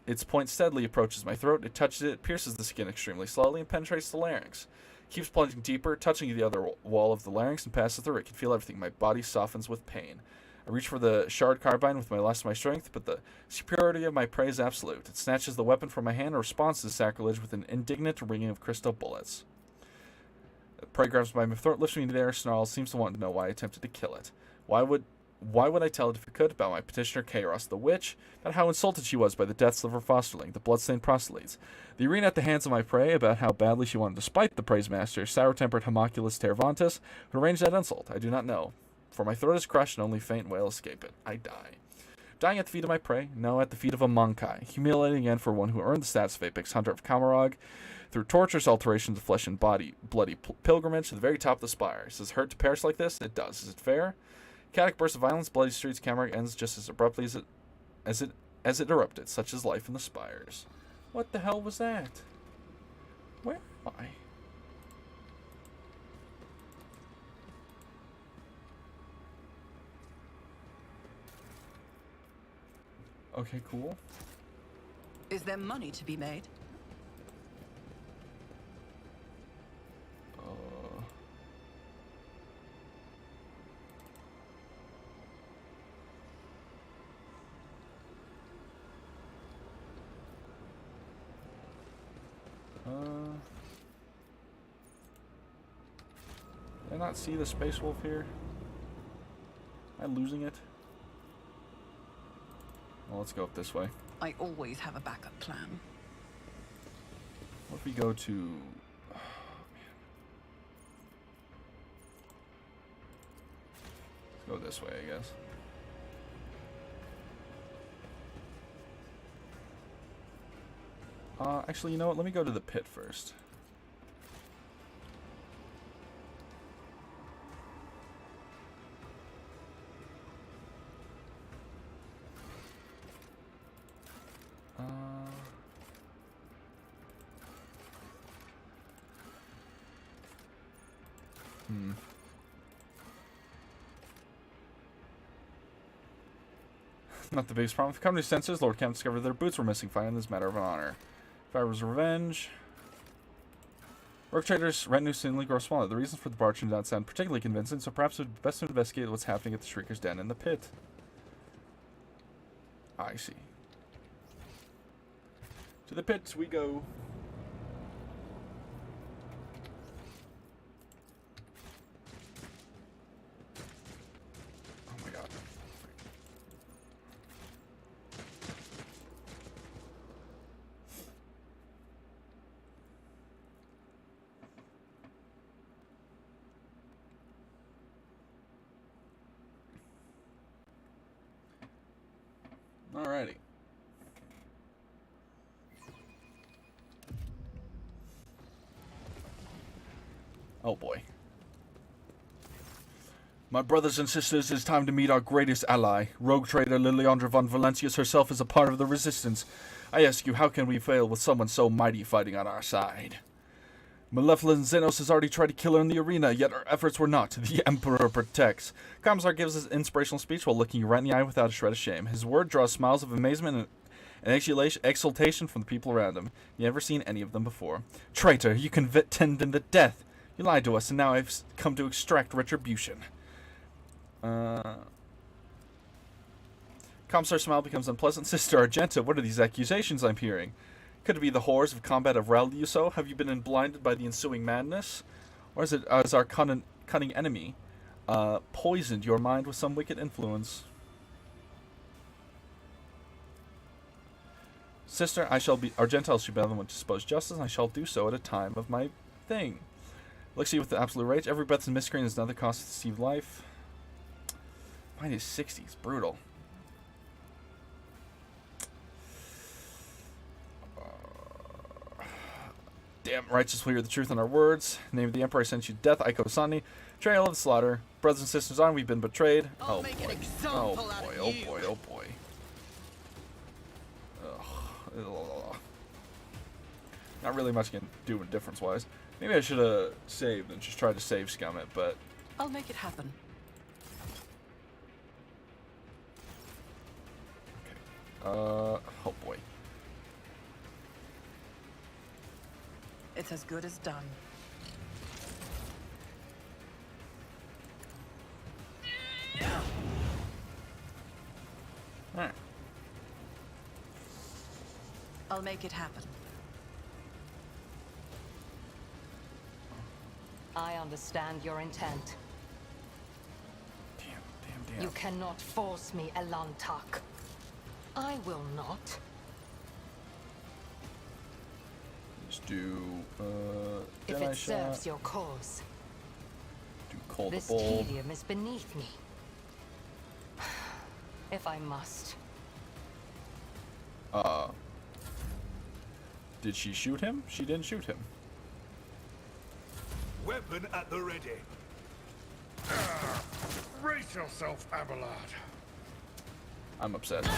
its point steadily approaches my throat. It touches it, pierces the skin extremely slowly, and penetrates the larynx. Keeps plunging deeper, touching the other wall of the larynx, and passes through. I can feel everything. My body softens with pain. I reach for the shard carbine with my last of my strength, but the superiority of my prey is absolute. It snatches the weapon from my hand and responds to the sacrilege with an indignant ringing of crystal bullets. The prey grabs my throat, lifts me into the air, snarls, seems to want to know why I attempted to kill it. Why would I tell it if it could? About my petitioner, Kairos the Witch, about how insulted she was by the deaths of her fosterling, the bloodstained proselytes. The arena at the hands of my prey, about how badly she wanted to spite the prey's master, sour-tempered homunculus Tervantus, who arranged that insult. I do not know. For my throat is crushed and only faint wail escape it. I die. Dying at the feet of my prey? No, at the feet of a Monkai. Humiliating again for one who earned the status of Apex Hunter of Kamarog through torturous alterations of flesh and body, bloody pilgrimage to the very top of the spire. Does it hurt to perish like this? It does. Is it fair? Chaotic burst of violence, bloody streets, Kamarog ends just as abruptly as it erupted, such is life in the spires. What the hell was that? Where am I? Okay, cool. Is there money to be made? Did I not see the Space Wolf here? Am I losing it? Well, let's go up this way. I always have a backup plan. What if we go to... Oh, man. Let's go this way, I guess. Actually, you know what? Let me go to the pit first. Not the biggest problem. If company senses, Lord Camp discovered their boots were missing. Finding this matter of an honor. If I was revenge. Rogue traders' retinue seemingly grow smaller. The reasons for the departure do not sound particularly convincing, so perhaps it would be best to investigate what's happening at the Shrieker's Den in the pit. I see. To the pits we go. Oh my god. Alrighty. Oh boy. My brothers and sisters, it's time to meet our greatest ally. Rogue trader Liliandra von Valencius herself is a part of the resistance. I ask you, how can we fail with someone so mighty fighting on our side? Malevolent Xenos has already tried to kill her in the arena, yet our efforts were not. The Emperor protects. Commissar gives his inspirational speech while looking you right in the eye without a shred of shame. His word draws smiles of amazement and exultation from the people around him. You never seen any of them before. Traitor, you contended to death. You lied to us, and now I've come to extract retribution. Commissar's smile becomes unpleasant. Sister Argenta, what are these accusations I'm hearing? Could it be the horrors of combat of Raluso? Have you been blinded by the ensuing madness? Or is it as our cunning enemy poisoned your mind with some wicked influence? Sister, Argenta shall be the one to dispose justice, and I shall do so at a time of my thing. Looks at you with absolute rage. Every breath in miscreant is another cost to deceive life. Mine is 60. It's brutal. Damn, righteous will hear the truth in our words. Name of the Emperor, I sent you death. Iko Sani. Trail of the slaughter. Brothers and sisters on, we've been betrayed. Oh boy. Oh boy, oh boy, oh boy. Ugh. Not really much can do difference-wise. Maybe I should have saved and just tried to save scum it, but... I'll make it happen. Oh boy. It's as good as done. Alright. I'll make it happen. I understand your intent. Damn. You cannot force me, Elantak. I will not. Just do, if it serves your cause. Do Cold This Bowl. tedium is beneath me. If I must. Did she shoot him? She didn't shoot him. Weapon at the ready. Brace yourself, Abelard. I'm upset.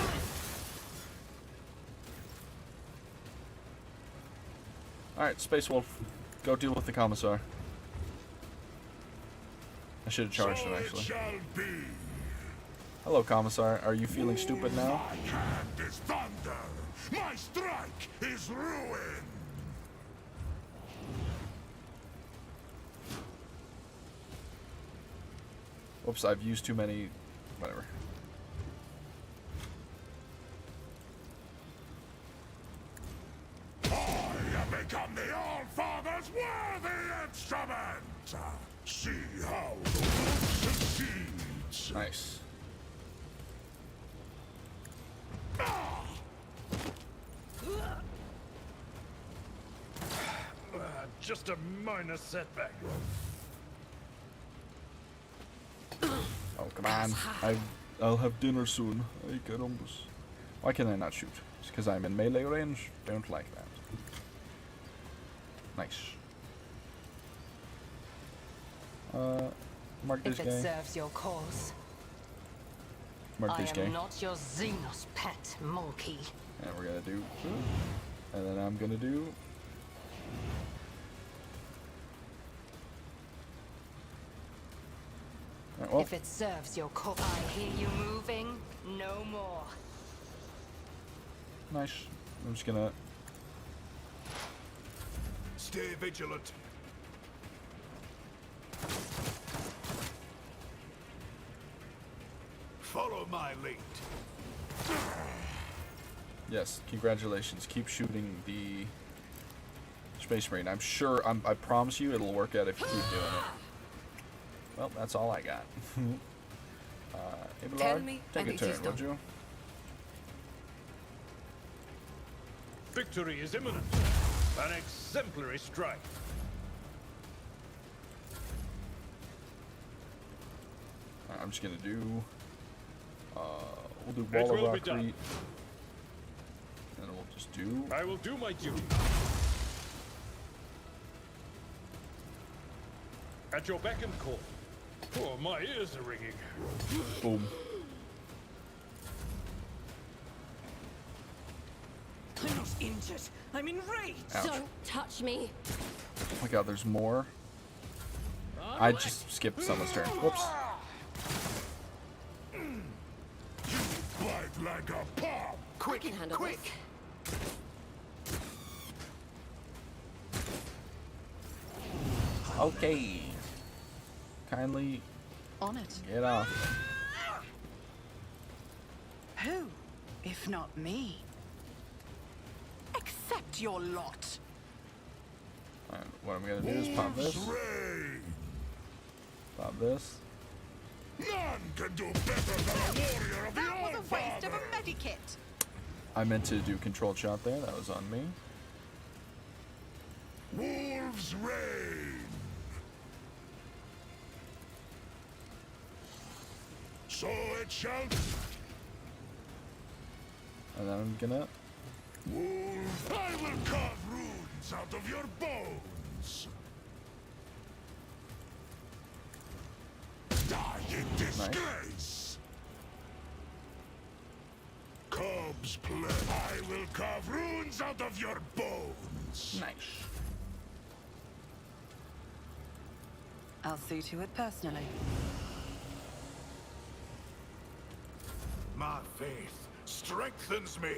Alright, Space Wolf. Go deal with the Commissar. I should have charged him, actually. So it shall be. Hello, Commissar. Are you feeling stupid now? My hand is thunder. My strike is ruin. Whoops, I've used too many... Whatever. I have become the All-Father's worthy instrument. See how the world succeeds. Nice. Just a minor setback. Oh, come on. I'll have dinner soon. Ay, carambas. Why can I not shoot? It's because I'm in melee range? Don't like that. Nice. Mark this If it guy. serves your cause. Mark I this guy. am not your Xenos pet monkey. And we're gonna do... And then I'm gonna do... Alright, well, If it serves your cause. I hear you moving. No more. nice. I'm just gonna... Stay vigilant. Follow my lead. Yes, congratulations. Keep shooting the Space Marine. I'm sure, I promise you it'll work out if you keep doing it. Well, that's all I got. Abelard, Tell me take and a it turn, is would done. you? Victory is imminent. An exemplary strike. I'm just gonna do We'll do Wall of Rock Creep. And we'll just do... I will do my duty. At your beck and call. Oh, my ears are ringing. Boom. I'm not injured. I'm enraged. Ouch. Don't touch me. Oh my god, there's more. I just skipped someone's turn. Whoops. Bite like a pop. I can handle this. Okay. Kindly On it. get off. Who, if not me? Accept your lot. Alright, what I'm gonna do is pop this. Rain. Pop this. None can do better than a warrior of That your was a waste of father. a medikit. I meant to do controlled shot there. That was on me. Wolves reign. So it shall be. And then I'm gonna... Wolf, I will carve runes out of your bones. Die in disgrace. Cubs play. I will carve runes out of your bones. Nice. I'll see to it personally. My faith strengthens me.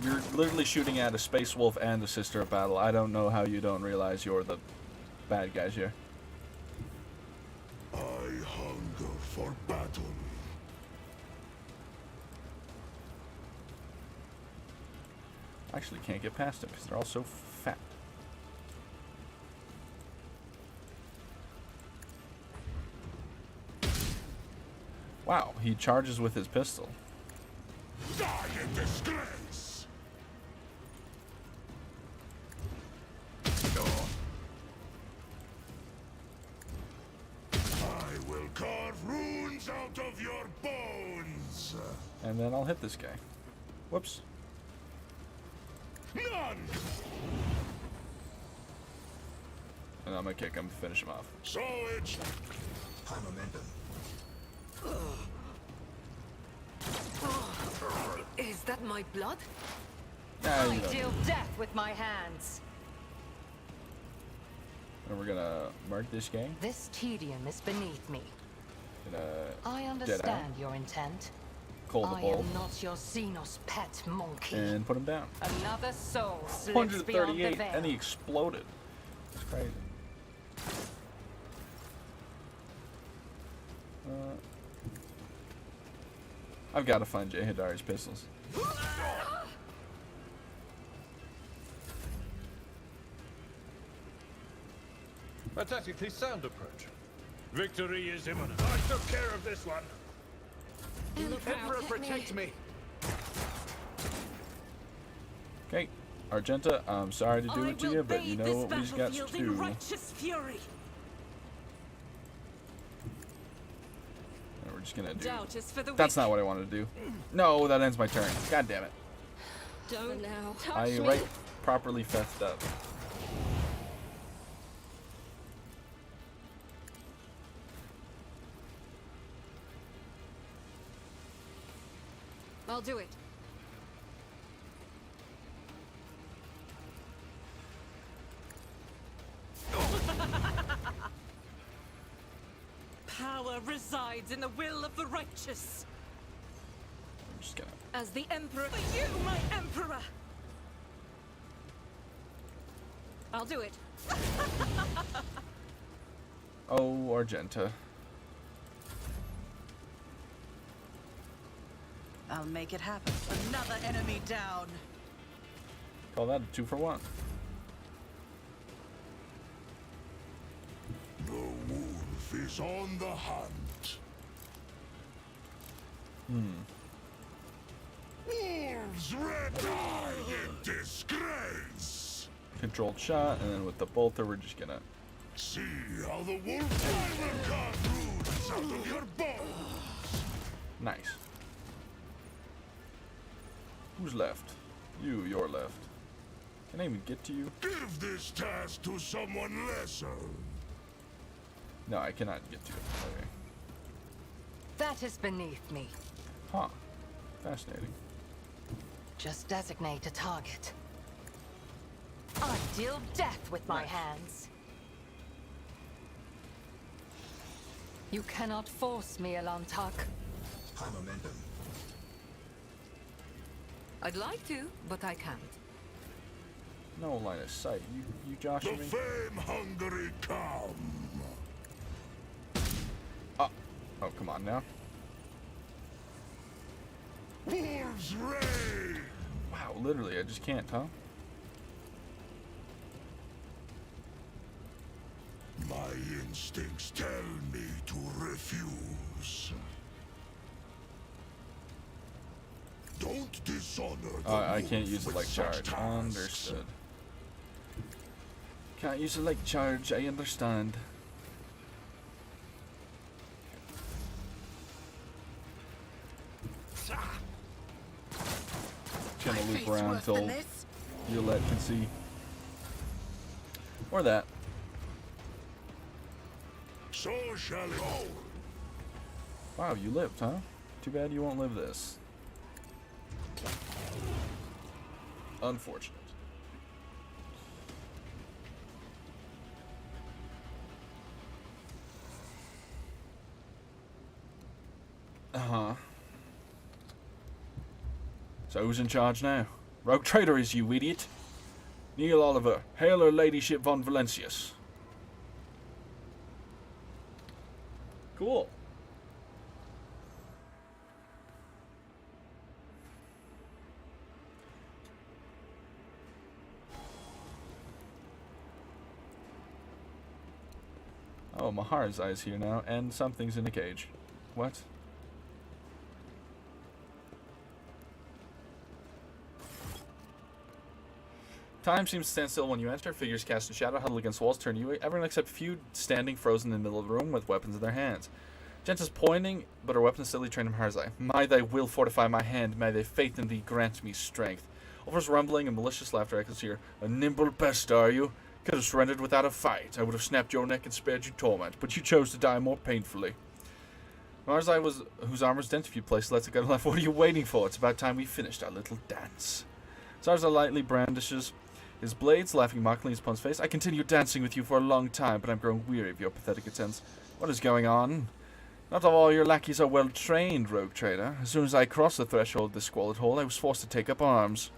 You're literally shooting at a space wolf and the sister of battle. I don't know how you don't realize you're the bad guys here. I hunger for battle. I actually can't get past them because they're all so fat. Wow, he charges with his pistol. Die in disgrace. I will carve runes out of your bones. And then I'll hit this guy. Whoops. None. And I'm gonna kick him, finish him off. So it's high momentum. Is that my blood? Nah, you I don't. deal death with my hands. And we're gonna mark this guy. This tedium is beneath me. Gonna I understand your intent. call the I bull am not your Xenos pet monkey. and put him down. Another soul slips beyond the 138, veil. and he exploded. It's crazy. I've got to find Jay Hidari's pistols. A tactically sound approach. Victory is imminent. I took care of this one. Emperor, protect me. Okay, Argenta, I'm sorry to do it to you, but you know what we've got to do. Righteous fury. And we're just gonna do. Doubt is for the That's weak. not what I wanted to do. No, that ends my turn. God damn it. Don't now. Touch I me. right properly fessed up. I'll do it. Power resides in the will of the righteous. I'm just gonna. As the Emperor, for you, my Emperor. I'll do it. Oh, Argenta. I'll make it happen. Another enemy down. Call that a 2-for-1. The wolf is on the hunt. Wolves red eye in disgrace. Controlled shot, and then with the bolter, we're just gonna. See how the wolf I will carve runes out of your bones. Nice. Who's left? You're left. Can I even get to you? Give this task to someone lesser. No, I cannot get to you. Okay. That is beneath me. Huh. Fascinating. Just designate a target. I deal death with my hands. You cannot force me, Elantak. High momentum. I'd like to, but I can't. No line of sight. You joshing The me? fame-hungry come. Oh, come on now. Wolves reign. Wow, literally, I just can't, huh? My instincts tell me to refuse. Don't dishonor the I can't wolf use it with like such charge. tasks. Understood. Can't use it like charge. I understand. Gonna loop around until Violette can see. Or that. So shall it go. Wow, you lived, huh? Too bad you won't live this. Unfortunate. Uh-huh. So who's in charge now? Rogue traitor is you, idiot. Neil Oliver, hail her ladyship von Valencius. Cool. Oh, Mahar's eyes here now, and something's in the cage. What? Time seems to stand still when you enter. Figures cast in shadow huddle against walls turn you. Everyone except few standing frozen in the middle of the room with weapons in their hands. Gent is pointing, but her weapon is steadily trained in Mahar's eye. May thy will fortify my hand. May thy faith in thee grant me strength. Over's rumbling and malicious laughter echoes here. A nimble pest, are you? Could have surrendered without a fight. I would have snapped your neck and spared you torment, but you chose to die more painfully. Mahar's eye was whose armor's dent a few places. Let's go left. What are you waiting for? It's about time we finished our little dance. Zarza lightly brandishes his blades, laughing mockingly in his opponent's face. I continued dancing with you for a long time, but I'm growing weary of your pathetic attempts. What is going on? Not all your lackeys are well trained, rogue trader. As soon as I crossed the threshold of this squalid hole, I was forced to take up arms.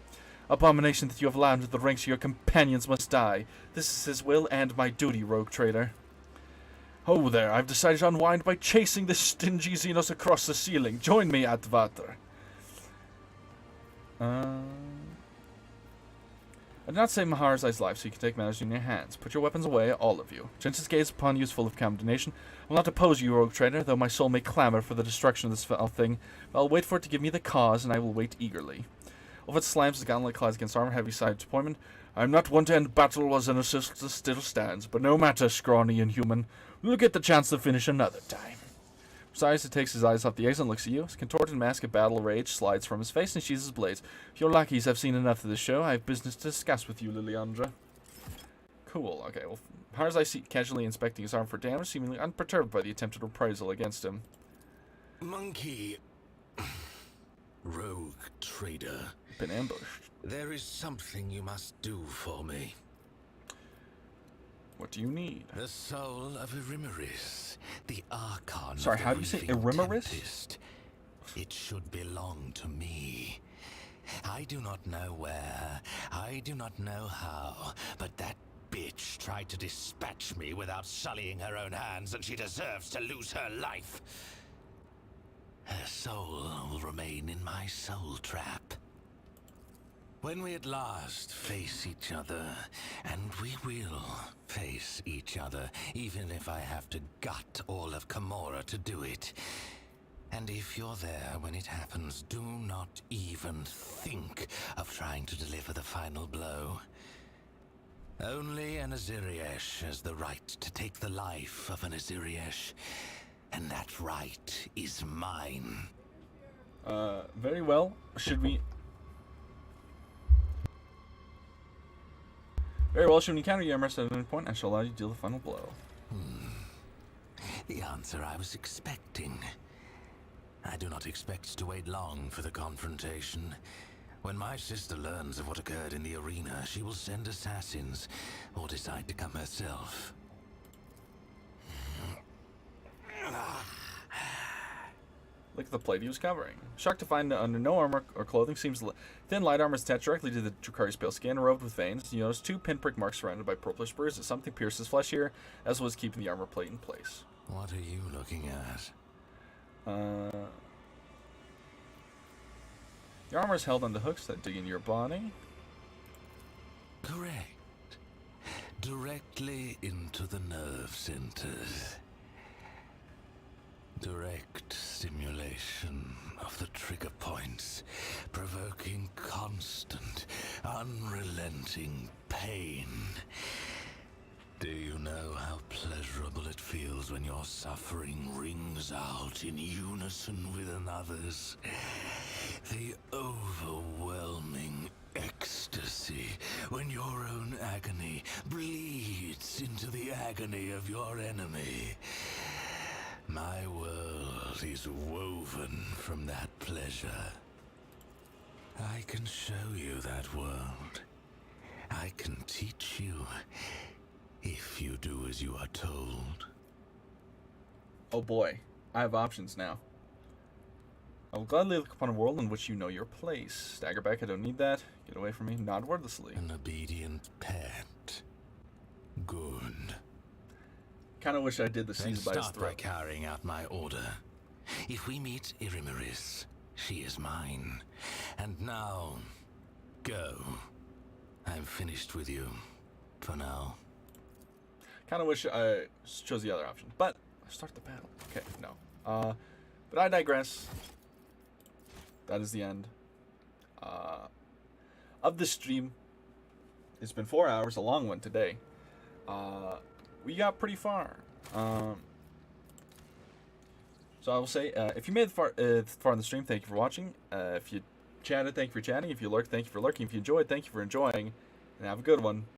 Abomination that you have allowed into the ranks of your companions must die. This is his will and my duty, rogue trader. Oh there, I've decided to unwind by chasing this stingy Xenos across the ceiling. Join me at Vater. I did not save Mahar's eye's life, so you can take matters in your hands. Put your weapons away, all of you. Jensen's gaze upon you is full of condemnation. I will not oppose you, rogue trader, though my soul may clamor for the destruction of this foul thing. But I'll wait for it to give me the cause, and I will wait eagerly. Ovid slams his gauntlet collides against armor, heavy-sided disappointment. I am not one to end battle as an assist still stands, but no matter, scrawny inhuman. We'll get the chance to finish another time. Besides, it takes his eyes off the ace and looks at you. His contorted mask of battle rage slides from his face and sheathes his blades. If your lackeys have seen enough of this show, I have business to discuss with you, Liliandra. Cool, okay, well, Mahar's eye casually inspecting his arm for damage, seemingly unperturbed by the attempted reprisal against him. Monkey. Rogue trader. Been ambushed. There is something you must do for me. What do you need? The soul of Erimeris, the Archon. Sorry, of the how do you say Reaping Erimeris? Tempest. It should belong to me. I do not know where, I do not know how, but that bitch tried to dispatch me without sullying her own hands, and she deserves to lose her life. Her soul will remain in my soul trap. When we at last face each other, and we will face each other, even if I have to gut all of Camorra to do it. And if you're there when it happens, do not even think of trying to deliver the final blow. Only an Aziriesh has the right to take the life of an Aziriesh, and that right is mine. Very well. Should we... Very well, should we encounter you at any point, I shall allow you to deal the final blow. The answer I was expecting. I do not expect to wait long for the confrontation. When my sister learns of what occurred in the arena, she will send assassins, or decide to come herself. Look at the plate he was covering. Shocked to find under no armor or clothing, seems thin light armor is attached directly to the Drukhari's pale skin, robed with veins. You notice 2 pinprick marks surrounded by purplish bruises. Something pierced his flesh here, as was keeping the armor plate in place. What are you looking at? Your armor is held onto hooks that dig into your body. Correct. Directly into the nerve centers. Direct stimulation of the trigger points, provoking constant, unrelenting pain. Do you know how pleasurable it feels when your suffering rings out in unison with another's? The overwhelming ecstasy when your own agony bleeds into the agony of your enemy. My world is woven from that pleasure. I can show you that world. I can teach you, if you do as you are told. Oh boy, I have options now. I will gladly look upon a world in which you know your place. Stagger back, I don't need that. Get away from me, nod wordlessly. An obedient pet. Good. Kind of wish I did the Then seize by his start by throat. carrying out my order. If we meet Irimaris, she is mine. And now, go. I'm finished with you. For now. Kind of wish I chose the other option, but start the battle. Okay, no. But I digress. That is the end of the stream. It's been 4 hours, a long one today. We got pretty far. So I will say, if you made it far in the stream, thank you for watching. If you chatted, thank you for chatting. If you lurked, thank you for lurking. If you enjoyed, thank you for enjoying. And have a good one.